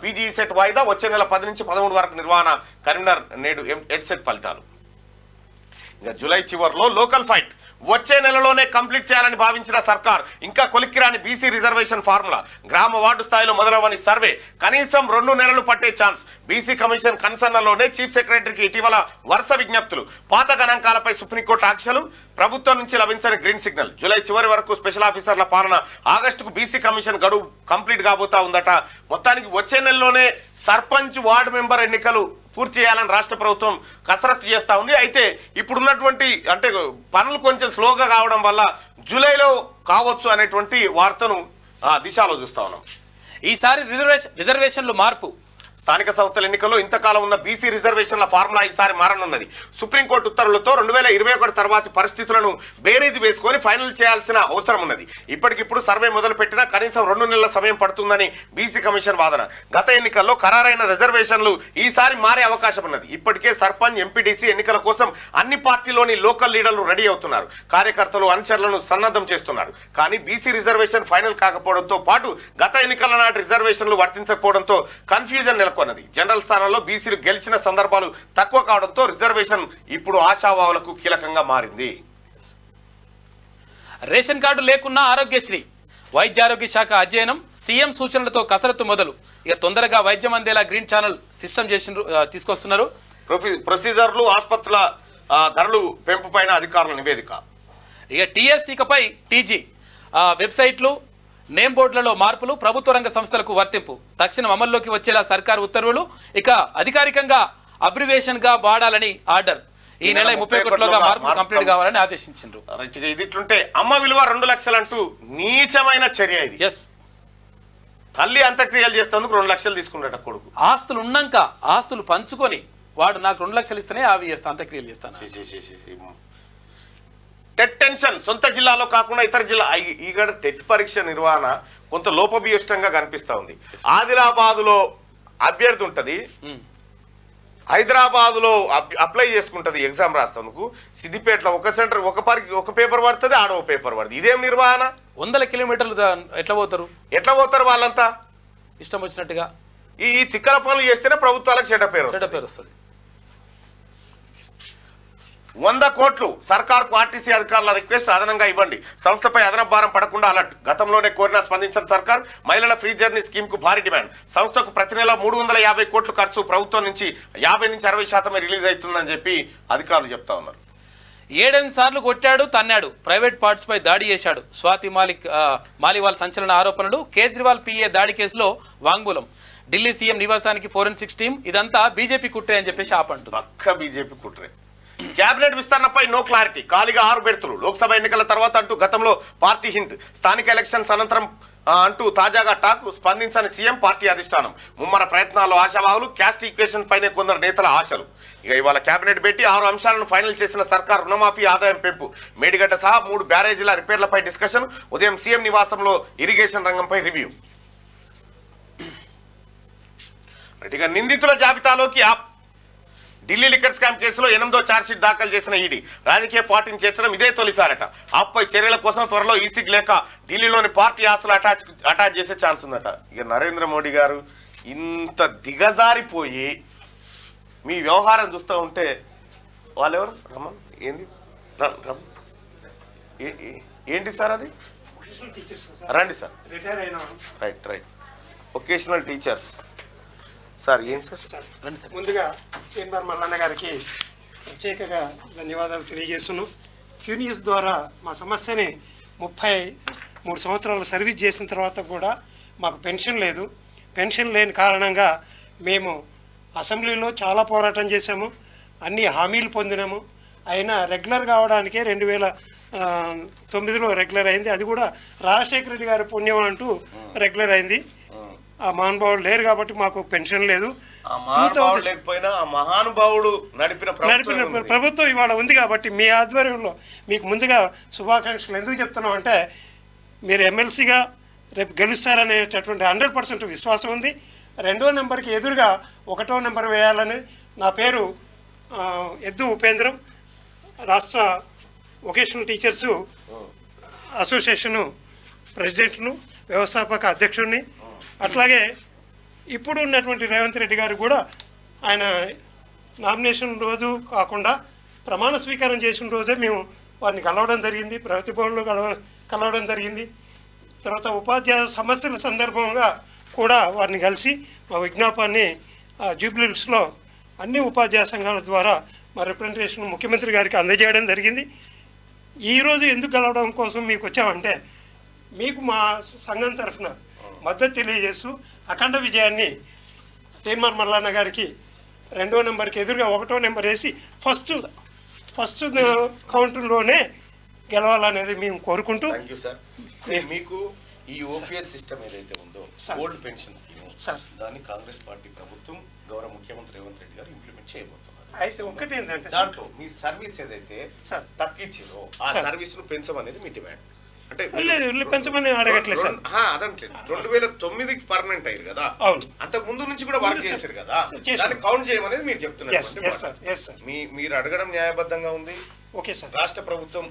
పీజీ సెట్ వాయిదా వచ్చే నెల 10 నుంచి 13 వరకు నిర్వహణ. కరీంనగర్ నేడు ఎడ్సెట్ ఫలితాలు. ఇక జూలై చివరిలో లోకల్ ఫైట్. వచ్చే నెలలోనే కంప్లీట్ చేయాలని భావించిన సర్కార్ ఇంకా కొలిక్కిరాని బీసీ రిజర్వేషన్ ఫార్ములా. గ్రామ వార్డు స్థాయిలో మొదలవని సర్వే. కనీసం 2 నెలలు పట్టే ఛాన్స్. బీసీ కమిషన్ కన్సర్న్లోనే చీఫ్ సెక్రటరీకి ఇటీవల వరుస విజ్ఞప్తులు. పాత గణాంకాలపై సుప్రీంకోర్టు ఆంక్షలు. ప్రభుత్వం నుంచి లభించని గ్రీన్ సిగ్నల్. జూలై చివరి వరకు స్పెషల్ ఆఫీసర్ల పాలన. ఆగస్టుకు బీసీ కమిషన్ గడువు కంప్లీట్ కాబోతా ఉందట. మొత్తానికి వచ్చే నెలలోనే సర్పంచ్ వార్డు మెంబర్ ఎన్నికలు పూర్తి చేయాలని రాష్ట్ర ప్రభుత్వం కసరత్తు చేస్తూ ఉంది. అయితే ఇప్పుడున్నటువంటి అంటే పనులు కొంచెం స్లోగా కావడం వల్ల జూలైలో కావచ్చు అనేటువంటి వార్తను దిశలో చూస్తా ఉన్నాం. ఈసారి రిజర్వేషన్లు మార్పు. స్థానిక సంస్థల ఎన్నికల్లో ఇంతకాలం ఉన్న బీసీ రిజర్వేషన్ల ఫార్ములా ఈసారి మారనున్నది. సుప్రీంకోర్టు ఉత్తర్వులతో 2021 తర్వాతి పరిస్థితులను బేరీజు వేసుకొని ఫైనల్ చేయాల్సిన అవసరం ఉన్నది. ఇప్పటికిప్పుడు సర్వే మొదలు పెట్టినా కనీసం 2 నెలల సమయం పడుతుందని బీసీ కమిషన్ వాదన. గత ఎన్నికల్లో ఖరారైన రిజర్వేషన్లు ఈసారి మారే అవకాశం ఉన్నది. ఇప్పటికే సర్పంచ్, ఎంపీటీసీ ఎన్నికల కోసం అన్ని పార్టీలోని లోకల్ లీడర్లు రెడీ అవుతున్నారు. కార్యకర్తలు, అనుచరులను సన్నద్ధం చేస్తున్నారు. కానీ బీసీ రిజర్వేషన్ ఫైనల్ కాకపోవడంతో పాటు గత ఎన్నికల నాటి రిజర్వేషన్లు వర్తించకపోవడంతో కన్ఫ్యూజన్ నెలకొన్నది. జనరల్ స్థానంలో బీసీలు గెలిచిన సందర్భాలు తక్కువ కావడంతో రిజర్వేషన్ ఇప్పుడు ఆశావాహులకు కీలకంగా మారింది. రేషన్ కార్డు లేకున్నా ఆరోగ్యశ్రీ. వైద్య ఆరోగ్య శాఖ అధ్యయనం. సీఎం సూచనలతో కసరత్తు మొదలు. ఇక తొందరగా వైద్యం అందేలా గ్రీన్ ఛానల్ సిస్టమ్ తీసుకొస్తున్నారు. ప్రొసీజర్లు, ఆసుపత్రుల ధరలు పెంపు పైన అధికారుల నివేదిక. ఇక టీఎస్సీకపై టీజీ వెబ్సైట్లు, నేమ్ బోర్డులలో మార్పులు. ప్రభుత్వ రంగ సంస్థలకు వర్తింపు. తక్షణం అమల్లోకి వచ్చేలా సర్కారు ఉత్తర్వులు. ఇక అధికారికంగా అబ్రివేషన్ గా వాడాలని ఆర్డర్. ఈ నెల 31లోగా మార్పు కంప్లీట్ కావాలని ఆదేశించారు. ఇది ఇట్లుంటే అమ్మ విలువ 2 లక్షలు అంటూ నీచమైన చర్య ఇది. తల్లి అంత్యక్రియలు చేస్తేందుకు 2 లక్షలు తీసుకున్నాట కొడుకు. ఆస్తులు ఉన్నాక ఆస్తులు పంచుకొని వాడు నాకు 2 లక్షలు ఇస్తేనే అవి చేస్తా, అంత్యక్రియలు చేస్తాను. TET tension. సొంత జిల్లాలో కాకుండా ఇతర జిల్లా. ఇక్కడ టెట్ పరీక్ష నిర్వహణ కొంత లోపభీష్టంగా కనిపిస్తా ఉంది. ఆదిలాబాదులో అభ్యర్థి ఉంటది, హైదరాబాదులో అప్లై చేసుకుంటది ఎగ్జామ్ రాస్తేందుకు. సిద్దిపేటలో ఒక సెంటర్ ఒక పేపర్ పడుతుంది, ఆడో పేపర్ పడుతుంది. ఇదేం నిర్వహణ? 100 కిలోమీటర్లు ఎట్లా పోతారు వాళ్ళంతా ఇష్టం వచ్చినట్టుగా. ఈ తిక్కల పనులు చేస్తేనే ప్రభుత్వాలకు చెడ్డ పేరు వస్తుంది. 100 కోట్లు సర్కార్కు ఆర్టీసీ అధికారుల రిక్వెస్ట్. అదనంగా ఇవ్వండి. సంస్థపై అదనపు భారం పడకుండా అలర్ట్. గతంలోనే కోరినా స్పందించిన సర్కార్. మహిళల ఫ్రీ జర్నీ స్కీమ్ కు భారీ డిమాండ్. సంస్థకు ప్రతి నెల 350 కోట్లు ఖర్చు. ప్రభుత్వం నుంచి 50 నుంచి 60% రిలీజ్ అవుతుందని చెప్పి అధికారులు చెప్తా ఉన్నారు. 7 సార్లు కొట్టాడు, తన్నాడు, ప్రైవేట్ పార్ట్స్ పై దాడి చేశాడు. స్వాతి మాలివాల్ సంచలన ఆరోపణలు. కేజ్రీవాల్ పిఏ దాడి కేసులో వాంగ్మూలం. ఢిల్లీ సీఎం నివాసానికి ఫోరెన్సిక్స్ టీం. ఇదంతా బీజేపీ కుట్రే అని చెప్పేసి ఆపంటుంది. పక్క బీజేపీ కుట్రే. క్యాబినెట్ విస్తరణపై నో క్లారిటీ. ఖాళీగా 6 బెర్తులు. లోక్సభ ఎన్నికల తర్వాత అంటూ గతంలో పార్టీ హింట్. స్థానిక ఎలక్షన్స్ అనంతరం అంటూ తాజాగా టాక్. స్పందించని సీఎం, పార్టీ అధిష్టానం. ముమ్మర ప్రయత్నాల్లో ఆశావాహులు. క్యాస్ట్ ఈక్వేషన్ పైనే కొందరు నేతల ఆశలు. ఇక ఇవాళ కేబినెట్ పెట్టి 6 అంశాలను ఫైనల్ చేసిన సర్కార్. రుణమాఫీ, ఆదాయం పెంపు, మేడిగడ్డ సహా 3 బ్యారేజీల రిపేర్లపై డిస్కషన్. ఉదయం సీఎం నివాసంలో ఇరిగేషన్ రంగంపై రివ్యూ. ఇక నిందితుల జాబితాలోకి ఢిల్లీ లిక్కర్ స్కామ్ కేసులో 8వ ఛార్జ్షీట్ దాఖలు చేసిన ఈడీ. రాజకీయ పార్టీని చేర్చడం ఇదే తొలిసారట. ఆప్పై చర్యల కోసం త్వరలో ఈసీకి లేక ఢిల్లీలోని పార్టీ ఆస్తులు అటాచ్ చేసే ఛాన్స్ ఉందట. ఇక నరేంద్ర మోడీ గారు ఇంత దిగజారిపోయి మీ వ్యవహారం చూస్తూ ఉంటే వాళ్ళెవరు రమన్ ఏంది ఏంటి సార్ అది రండి sir right vocational teachers sir ఏంటి సార్ రండి సార్. ముందుగా కేఎన్ఆర్ మల్లన్న గారికి ప్రత్యేకంగా ధన్యవాదాలు తెలియజేస్తున్నాను. క్యూనియస్ ద్వారా మా సమస్యని 33 సంవత్సరాలు సర్వీస్ చేసిన తర్వాత కూడా మాకు పెన్షన్ లేదు. పెన్షన్ లేని కారణంగా మేము అసెంబ్లీలో చాలా పోరాటం చేశాము, అన్ని హామీలు పొందినాము. అయినా రెగ్యులర్ కావడానికే 2009లో రెగ్యులర్ అయింది. అది కూడా రాజశేఖర రెడ్డి గారి పుణ్యం అంటూ రెగ్యులర్ అయింది. ఆ మహానుభావుడు లేరు కాబట్టి మాకు పెన్షన్ లేదు. లేకపోయినా ఆ మహానుభావుడు నడిపిన ప్రభుత్వం ఇవాళ ఉంది కాబట్టి మీ ఆధ్వర్యంలో మీకు ముందుగా శుభాకాంక్షలు ఎందుకు చెప్తున్నాం అంటే మీరు ఎమ్మెల్సీగా రేపు గెలుస్తారనేటటువంటి 100% విశ్వాసం ఉంది. 2వ నెంబర్కి ఎదురుగా 1వ నెంబర్ వేయాలని నా పేరు ఎద్దు ఉపేంద్రం, రాష్ట్ర వొకేషనల్ టీచర్స్ అసోసియేషను ప్రెసిడెంట్ను, వ్యవస్థాపక అధ్యక్షుడిని. అట్లాగే ఇప్పుడు ఉన్నటువంటి రేవంత్ రెడ్డి గారు కూడా ఆయన నామినేషన్ రోజు కాకుండా ప్రమాణ స్వీకారం చేసిన రోజే మేము వారిని కలవడం జరిగింది, ప్రతిభవన్లో కలవడం జరిగింది. తర్వాత ఉపాధ్యాయ సమస్యల సందర్భంగా కూడా వారిని కలిసి మా విజ్ఞాపాన్ని జూబ్లీహిల్స్లో అన్ని ఉపాధ్యాయ సంఘాల ద్వారా మా రిప్రజెంటేషన్ ముఖ్యమంత్రి గారికి అందజేయడం జరిగింది. ఈరోజు ఎందుకు కలవడం కోసం మీకు వచ్చామంటే మీకు మా సంఘం తరఫున మద్దతు తెలియజేస్తూ అఖండ విజయాన్ని తీన్మార్ మల్లన్న గారికి 2వ నెంబర్కి ఎదురుగా 1వ నెంబర్ వేసి ఫస్ట్ కౌంటర్లోనే గెలవాలనేది మేము కోరుకుంటూ. Thank you sir. మీకు ఈ ఓపీఎస్ సిస్టమ్ ఏదైతే ఉందో ఓల్డ్ పెన్షన్ స్కీమ్ దాన్ని కాంగ్రెస్ పార్టీ ప్రభుత్వం గౌరవ ముఖ్యమంత్రి రేవంత్ రెడ్డి గారు ఇంప్లిమెంట్ చేయబోతున్నారు. అయితే ఒకటి ఏంటంటే దాంట్లో మీ సర్వీస్ ఏదైతే తగ్గించిందో ఆ సర్వీస్ ను పెంచమనేది మీ డిమాండ్. అంటే పెంచమని అడగట్లేదు సార్. అదంటలేదు 2009కి పర్మనెంట్ అయ్యారు కదా, అంతకు ముందు నుంచి కూడా వర్క్ చేశారు కదా, దాన్ని కౌంట్ చేయమనేది మీరు చెప్తున్నారు. మీరు అడగడం న్యాయబద్ధంగా ఉంది. Okay sir. రాష్ట్ర ప్రభుత్వం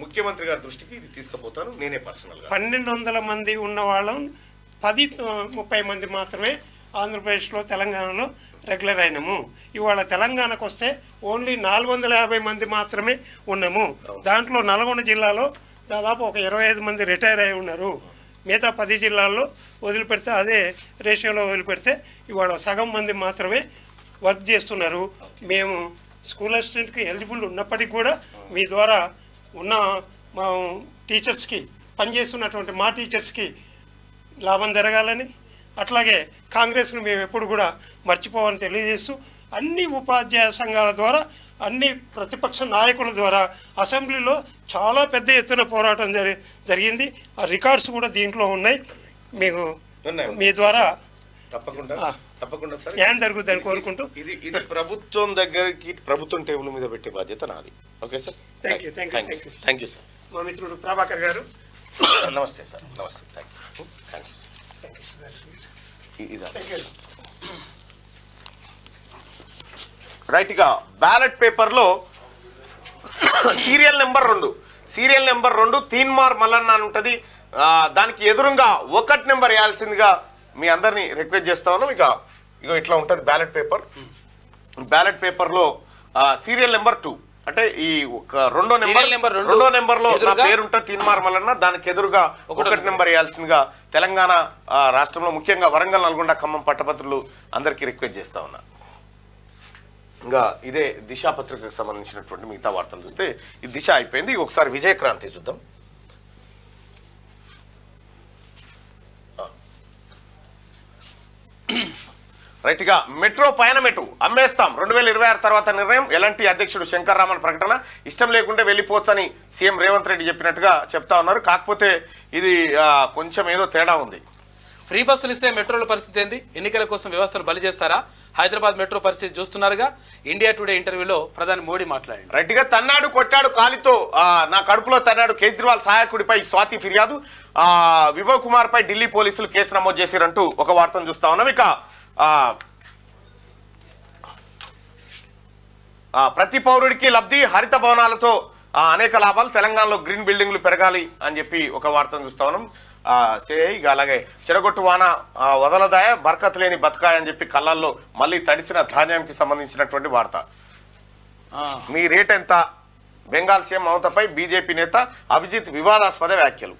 ముఖ్యమంత్రి గారి దృష్టికి ఇది తీసుకుపోతాను నేనే పర్సనల్ గా. 1200 మంది ఉన్న వాళ్ళం 30 మంది మాత్రమే ఆంధ్రప్రదేశ్లో తెలంగాణలో రెగ్యులర్ అయినాము. ఇవాళ తెలంగాణకు వస్తే ఓన్లీ 450 మంది మాత్రమే ఉన్నాము. దాంట్లో నల్గొండ జిల్లాలో దాదాపు ఒక 25 మంది రిటైర్ అయి ఉన్నారు. మిగతా 10 జిల్లాల్లో వదిలిపెడితే అదే రేషియోలో వదిలిపెడితే ఇవాళ సగం మంది మాత్రమే వర్క్ చేస్తున్నారు. మేము స్కూల్ అసిస్టెంట్కి ఎలిజిబుల్ ఉన్నప్పటికీ కూడా మీ ద్వారా ఉన్న మా టీచర్స్కి పనిచేస్తున్నటువంటి మా టీచర్స్కి లాభం జరగాలని, అట్లాగే కాంగ్రెస్ను మేము ఎప్పుడు కూడా మర్చిపోవని తెలియజేస్తూ అన్ని ఉపాధ్యాయ సంఘాల ద్వారా అన్ని ప్రతిపక్ష నాయకుల ద్వారా అసెంబ్లీలో చాలా పెద్ద ఎత్తున పోరాటం జరిగింది. ఆ రికార్డ్స్ కూడా దీంట్లో ఉన్నాయి. మీకు మీ ద్వారా తప్పకుండా సార్ న్యాయం జరుగుతుందని కోరుకుంటూ ఇది ప్రభుత్వం దగ్గరికి ప్రభుత్వం టేబుల్ మీద పెట్టే బాధ్యత నాది. Okay sir. Thank you sir. మా మిత్రుడు ప్రభాకర్ గారు. నమస్తే సార్. నమస్తే. Thank you sir. రైట్గా బ్యాలెట్ పేపర్లో సీరియల్ నెంబర్ 2 తీన్మార్ మల్లన్న అని ఉంటుంది. దానికి ఎదురుగా 1 నెంబర్ వేయాల్సిందిగా మీ అందరినీ రిక్వెస్ట్ చేస్తా ఉన్నాం. ఇక ఇట్లా ఉంటుంది బ్యాలెట్ పేపర్లో సీరియల్ నెంబర్ 2 అంటే ఈ రెండో నెంబర్లో నా పేరు ఉంటుంది తీన్మార్ మల్లన్న. దానికి ఎదురుగా 1 నెంబర్ వేయాల్సిందిగా తెలంగాణ రాష్ట్రంలో ముఖ్యంగా వరంగల్, నల్గొండ, ఖమ్మం పట్టభద్రులు అందరికీ రిక్వెస్ట్ చేస్తా ఉన్నా. ఇంకా ఇదే దిశ పత్రికకు సంబంధించినటువంటి మిగతా వార్తలు చూస్తే ఈ దిశ అయిపోయింది. ఒకసారి విజయక్రాంతి చూద్దాం. రైట్గా మెట్రో పైన మెట్టు అమ్మేస్తాం 2026 తర్వాత నిర్ణయం. ఎలాంటి అధ్యక్షుడు శంకర్ రామన్ ప్రకటన. ఇష్టం లేకుంటే వెళ్ళిపోవచ్చని సీఎం రేవంత్ రెడ్డి చెప్పినట్టుగా చెప్తా ఉన్నారు. కాకపోతే ఇది కొంచెం ఏదో తేడా ఉంది. ఫ్రీ బస్సులు ఇస్తే మెట్రోల పరిస్థితి ఏంది? ఎన్నికల కోసం వ్యవస్థను బలి చేస్తారా? హైదరాబాద్ మెట్రో పరిస్థితి చూస్తున్నారుగా. ఇండియా టుడే ఇంటర్వ్యూలో ప్రధాని మోడీ మాట్లాడారు. రైట్గా తన్నాడు కొట్టాడు కాలితో నా కడుపులో తన్నాడు కేజ్రీవాల్ సహాయకుడిపై స్వాతి ఫిర్యాదు. విభవ్ కుమార్ పై ఢిల్లీ పోలీసులు కేసు నమోదు చేశారంటూ ఒక వార్తను చూస్తా ఉన్నాం. ఇక ప్రతి పౌరుడికి లబ్ధి, హరిత భవనాలతో అనేక లాభాలు, తెలంగాణలో గ్రీన్ బిల్డింగ్లు పెరగాలి అని చెప్పి ఒక వార్తను చూస్తా ఉన్నాం. ఇక అలాగే చెడగొట్టు వాన వదలదాయ బర్కత్ లేని బతకాయ అని చెప్పి కళ్ళల్లో మళ్ళీ తడిసిన ధాన్యానికి సంబంధించినటువంటి వార్త. మీ రేట్ ఎంత? బెంగాల్ సీఎం మమతపై బీజేపీ నేత అభిజిత్ వివాదాస్పద వ్యాఖ్యలు.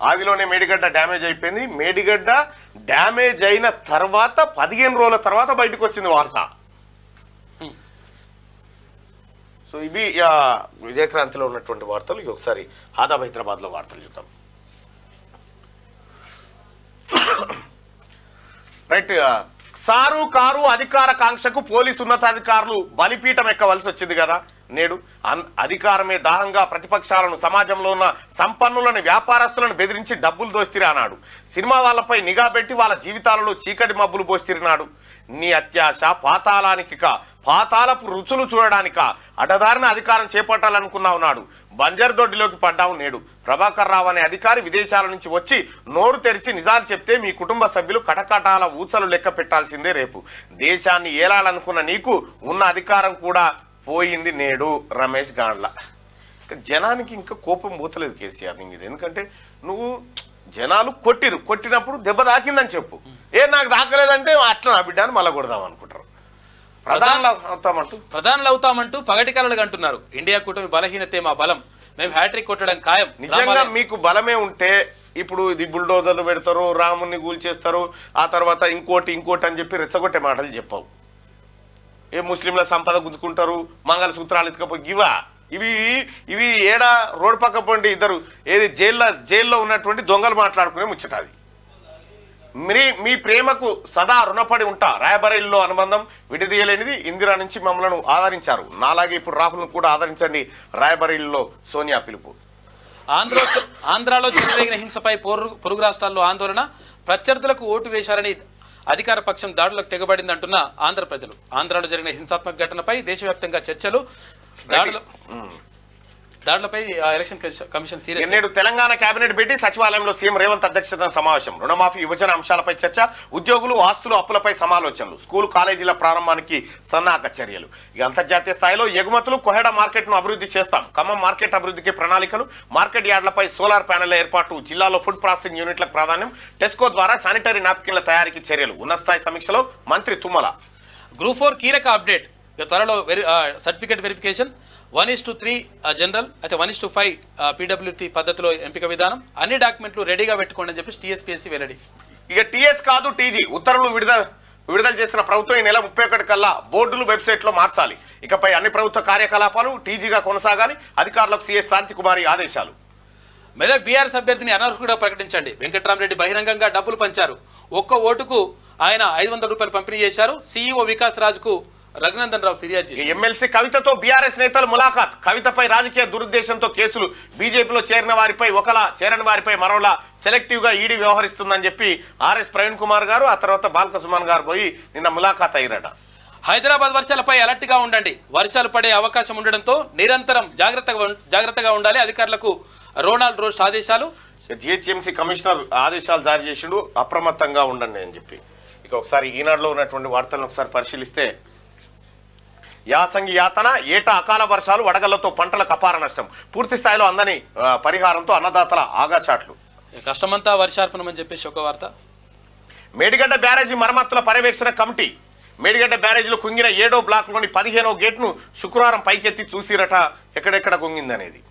ఆదిలోనే మేడిగడ్డ డ్యామేజ్ అయిపోయింది. మేడిగడ్డ డ్యామేజ్ అయిన తర్వాత 15 రోజుల తర్వాత బయటకు వచ్చింది వార్త. సో ఇవి విజయక్రాంతిలో ఉన్నటువంటి వార్తలు. ఇవి ఒకసారి ఆదాబ్ హైదరాబాద్లో వార్తలు చూద్దాం. రైట్. సారు కారు అధికార కాంక్షకు పోలీసు ఉన్నతాధికారులు బలిపీఠం ఎక్కవలసి వచ్చింది కదా. నేడు అధికారమే దాహంగా ప్రతిపక్షాలను, సమాజంలో ఉన్న సంపన్నులను, వ్యాపారస్తులను బెదిరించి డబ్బులు దోస్తిరి అన్నాడు. సినిమా వాళ్ళపై నిఘా పెట్టి వాళ్ళ జీవితాలలో చీకటి మబ్బులు పోస్తిరినాడు. నీ అత్యాశ పాతాలపు రుచులు చూడడానిక అడ్డదారిన అధికారం చేపట్టాలనుకున్నావు నాడు. బంజర్ దొడ్డిలోకి పడ్డావు నేడు. ప్రభాకర్ రావు అనే అధికారి విదేశాల నుంచి వచ్చి నోరు తెరిచి నిజాలు చెప్తే మీ కుటుంబ సభ్యులు కటకటాల ఊచలు లెక్క పెట్టాల్సిందే రేపు. దేశాన్ని ఏలాలనుకున్న నీకు ఉన్న అధికారం కూడా పోయింది నేడు. రమేష్ గాండ్ల. జనానికి ఇంకా కోపం పోతలేదు కేసీఆర్ నీ మీద. ఎందుకంటే నువ్వు జనాలు కొట్టినప్పుడు దెబ్బ తాకిందని చెప్పు. నాకు దాకలేదంటే అట్లా నా బిడ్డ అని మళ్ళా కొడదాం అనుకుంటారు. ప్రధానులు అవుతామంటూ పగటి కలలు అంటున్నారు. ఇండియా కూటమి బలహీనతే మా బలం, మేము హ్యాట్రిక్ కొట్టడం ఖాయం. నిజంగా మీకు బలమే ఉంటే ఇప్పుడు ఇది బుల్డోజర్లు పెడతారు, రాముని కూల్చేస్తారు, ఆ తర్వాత ఇంకోటి అని చెప్పి రెచ్చగొట్టే మాటలు చెప్పవు. ఏ ముస్లింల సంపద గుంజుకుంటారు, మంగళసూత్రాలు ఎత్తుకపోయి ఇవి ఏడా రోడ్ పక్క పోండి ఇద్దరు ఏది జైల్లో ఉన్నటువంటి దొంగలు మాట్లాడుకునే ముచ్చటాది. మీ ప్రేమకు సదా రుణపడి ఉంటా. రాయబరేలీలో అనుబంధం విడదీయలేనిది. ఇందిరా నుంచి మమ్మల్ని ఆదరించారు, నాలాగే ఇప్పుడు రాహుల్ను కూడా ఆదరించండి. రాయబరేలీలో సోనియా పిలుపు. ఆంధ్రాలో చెలరేగిన హింసపై పొరుగు రాష్ట్రాల్లో ఆందోళన. ప్రత్యర్థులకు ఓటు వేశారని అధికార పక్షం దాడులకు తెగబడిందంటున్న ఆంధ్ర ప్రజలు. ఆంధ్రాలో జరిగిన హింసాత్మక ఘటనపై దేశవ్యాప్తంగా చర్చలు. దాడులపై ఎలక్షన్ కమిషన్ సీరియస్. నేడు తెలంగాణ కేబినెట్ భేటీ. సచివాలయంలో సీఎం రేవంత్ అధ్యక్షతన సమావేశం. రుణమాఫీ, యువజన అంశాలపై చర్చ. ఉద్యోగులు, ఆస్తులు, అప్పులపై సమాలోచనలు. స్కూల్ కాలేజీల ప్రారంభానికి సన్నాహక చర్యలు. ఇక అంతర్జాతీయ స్థాయిలో ఎగుమతులు. కొహెడా మార్కెట్ ను అభివృద్ధి చేస్తాం. ఖమ్మం మార్కెట్ అభివృద్ధికి ప్రణాళికలు. మార్కెట్ యార్డులపై సోలార్ ప్యానెళ్ల ఏర్పాటు. జిల్లాలో ఫుడ్ ప్రాసెసింగ్ యూనిట్లకు ప్రాధాన్యం. టెస్కో ద్వారా శానిటరీ నాప్కిన్ల తయారీకి చర్యలు. ఉన్నతస్థాయి సమీక్షలో మంత్రి తుమ్మల. గ్రూప్ 4 కీలక అప్డేట్. త్వరలో సర్టిఫికేట్ వెరిఫికేషన్. 1:3 జనరల్ అయితే 1:5 పీడబ్ల్యూటీ పద్ధతిలో ఎంపిక విధానం. అన్ని డాక్యుమెంట్లు రెడీగా పెట్టుకోండి అని చెప్పి టీఎస్పీఎస్సీ వెల్లడి. ఇక టీఎస్ కాదు టీజీ ఉత్తర్వులు విడుదల చేసిన ప్రభుత్వం ఈ నెల 31 కల్లా బోర్డులు వెబ్సైట్లో మార్చాలి. ఇకపై అన్ని ప్రభుత్వ కార్యకలాపాలు టీజీగా కొనసాగాలి. అధికారులకు సీఎస్ శాంతికుమారి ఆదేశాలు. మెదక్ బీఆర్ఎస్ అభ్యర్థిని అనర్హుడిగా ప్రకటించండి. వెంకట్రామరెడ్డి బహిరంగంగా డబ్బులు పంచారు. ఒక్క ఓటుకు ఆయన 500 రూపాయలు పంపిణీ చేశారు. సీఈఓ వికాస్ రాజ్కు రఘునందన్ రావు ఫిర్యాదు చేశారు. ఎమ్మెల్సీ కవితతో బీఆర్ఎస్ నేతలు ములాఖాత్. కవితపై రాజకీయ దురుద్దేశంతో కేసులు. బీజేపీలో చేరిన వారిపై ఒకలా, చేరని వారిపై మరోలా సెలెక్టివ్ గా ఈడీ వ్యవహరిస్తుందని చెప్పి ఆర్ఎస్ ప్రవీణ్ కుమార్ గారు, ఆ తర్వాత బాల్క సుమన్ గారు పోయి నిన్న ములాఖాత్ అయ్యారట. హైదరాబాద్ వర్షాలపై అలర్ట్ గా ఉండండి. వర్షాలు పడే అవకాశం ఉండడంతో నిరంతరం జాగ్రత్తగా ఉండాలి. అధికారులకు రోనాల్డ్ రోస్ట్ ఆదేశాలు. జిహెచ్ఎంసీ కమిషనర్ ఆదేశాలు జారీ చేసిండు, అప్రమత్తంగా ఉండండి అని చెప్పి. ఇక ఒకసారి ఈనాడులో ఉన్నటువంటి వార్తలను ఒకసారి పరిశీలిస్తే, యాసంగి యాతన, ఏటా అకాల వర్షాలు, వడగళ్లతో పంటలకు అపార నష్టం. పూర్తి స్థాయిలో అందని పరిహారంతో అన్నదాతల ఆగాచాట్లు. కష్టమంతా వర్షార్పణం అని చెప్పేసి ఒక వార్త. మేడిగడ్డ బ్యారేజీ మరమ్మతుల పర్యవేక్షణ కమిటీ. మేడిగడ్డ బ్యారేజీలో కుంగిన 7వ బ్లాక్లోని 15వ గేట్ను శుక్రవారం పైకెత్తి చూసిరట ఎక్కడెక్కడ కుంగిందనేది.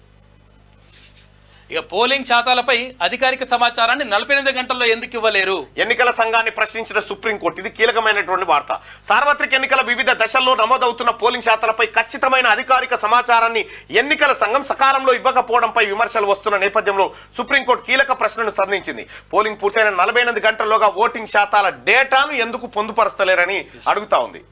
ఇక పోలింగ్ శాతాలపై అధికారిక సమాచారాన్ని 48 గంటల్లో ఎందుకు ఇవ్వలేరు? ఎన్నికల సంఘాన్ని ప్రశ్నించిన సుప్రీంకోర్టు. ఇది కీలకమైనటువంటి వార్త. సార్వత్రిక ఎన్నికల వివిధ దశల్లో నమోదవుతున్న పోలింగ్ శాతాలపై ఖచ్చితమైన అధికారిక సమాచారాన్ని ఎన్నికల సంఘం సకాలంలో ఇవ్వకపోవడంపై విమర్శలు వస్తున్న నేపథ్యంలో సుప్రీంకోర్టు కీలక ప్రశ్నను సంధించింది. పోలింగ్ పూర్తయిన 48 గంటల్లోగా ఓటింగ్ శాతాల డేటాను ఎందుకు పొందుపరచలేరని అడుగుతా ఉంది.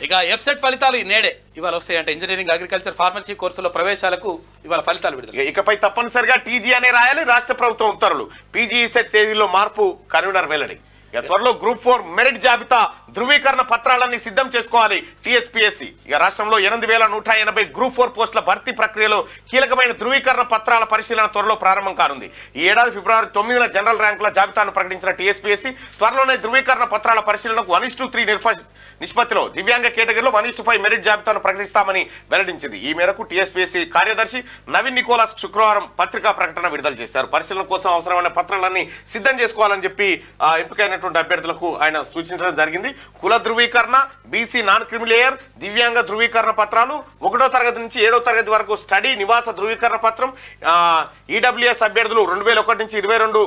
ఇక ఎఫ్సెట్ ఫలితాలు నేడే ఇవాళ వస్తాయంటే ఇంజనీరింగ్, అగ్రికల్చర్, ఫార్మసీ కోర్సుల ప్రవేశాలకు ఇవాళ ఫలితాలు విడుదల. ఇకపై తప్పనిసరిగా టీజీ అనే రాయాలి. రాష్ట్ర ప్రభుత్వం ఉత్తర్వులు. పీజీ సెట్ తేదీలో మార్పు. కన్వీనర్ వెల్లడి. ఇక త్వరలో గ్రూప్ 4 మెరిట్ జాబితా ధృవీకరణ పత్రాలన్నీ సిద్ధం చేసుకోవాలి టీఎస్పీఎస్సీ. ఇక రాష్ట్రంలో 8180 గ్రూప్ 4 పోస్టుల భర్తీ ప్రక్రియలో కీలకమైన ధృవీకరణ పత్రాల పరిశీలన త్వరలో ప్రారంభం కానుంది. ఈ ఏడాది ఫిబ్రవరి 9న జనరల్ ర్యాంకుల జాబితాను ప్రకటించిన టీఎస్పీఎస్సీ త్వరలోనే ధృవీకరణ పత్రాల పరిశీలనకు 1:3 నిష్పత్తిలో దివ్యాంగ కేటగిరీలో 1:5 మెరిట్ జాబితాను ప్రకటిస్తామని వెల్లడించింది. ఈ మేరకు టీఎస్పీఎస్సీ కార్యదర్శి నవీన్ నికోలస్ శుక్రవారం పత్రికా ప్రకటన విడుదల చేశారు. పరిశీలన కోసం అవసరమైన పత్రాలన్నీ సిద్ధం చేసుకోవాలని చెప్పి ఎంపికైనటువంటి అభ్యర్థులకు ఆయన సూచించడం జరిగింది. కుల ధృవీకరణ, బీసీ నాన్ క్రిమిలేయర్, దివ్యాంగ ధృవీకరణ పత్రాలు, 1వ తరగతి నుంచి 7వ తరగతి వరకు స్టడీ నివాస ధృవీకరణ పత్రం, ఈడబ్ల్యూఎస్ అభ్యర్థులు 2001 నుంచి 22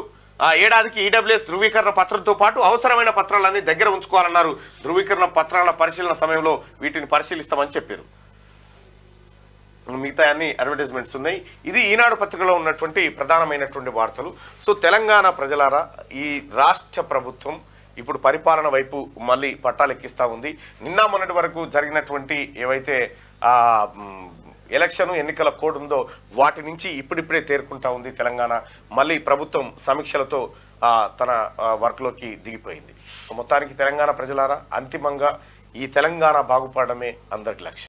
ఏడాదికి ఈడబ్ల్యూఎస్ ధృవీకరణ పత్రంతో పాటు అవసరమైన పత్రాలన్నీ దగ్గర ఉంచుకోవాలన్నారు. ధృవీకరణ పత్రాల పరిశీలన సమయంలో వీటిని పరిశీలిస్తామని చెప్పారు. మిగతా అన్ని అడ్వర్టైజ్మెంట్స్ ఉన్నాయి. ఇది ఈనాడు పత్రికలో ఉన్నటువంటి ప్రధానమైనటువంటి వార్తలు. సో తెలంగాణ ప్రజలారా, ఈ రాష్ట్ర ప్రభుత్వం ఇప్పుడు పరిపాలన వైపు మళ్ళీ పట్టాలెక్కిస్తూ ఉంది. నిన్న మొన్నటి వరకు జరిగినటువంటి ఏవైతే ఎన్నికల కోడ్ ఉందో వాటి నుంచి ఇప్పుడిప్పుడే తేరుకుంటా ఉంది తెలంగాణ. మళ్ళీ ప్రభుత్వం సమీక్షలతో తన వర్క్లోకి దిగిపోయింది. మొత్తానికి తెలంగాణ ప్రజలారా, అంతిమంగా ఈ తెలంగాణ బాగుపడమే అందరి లక్ష్యం.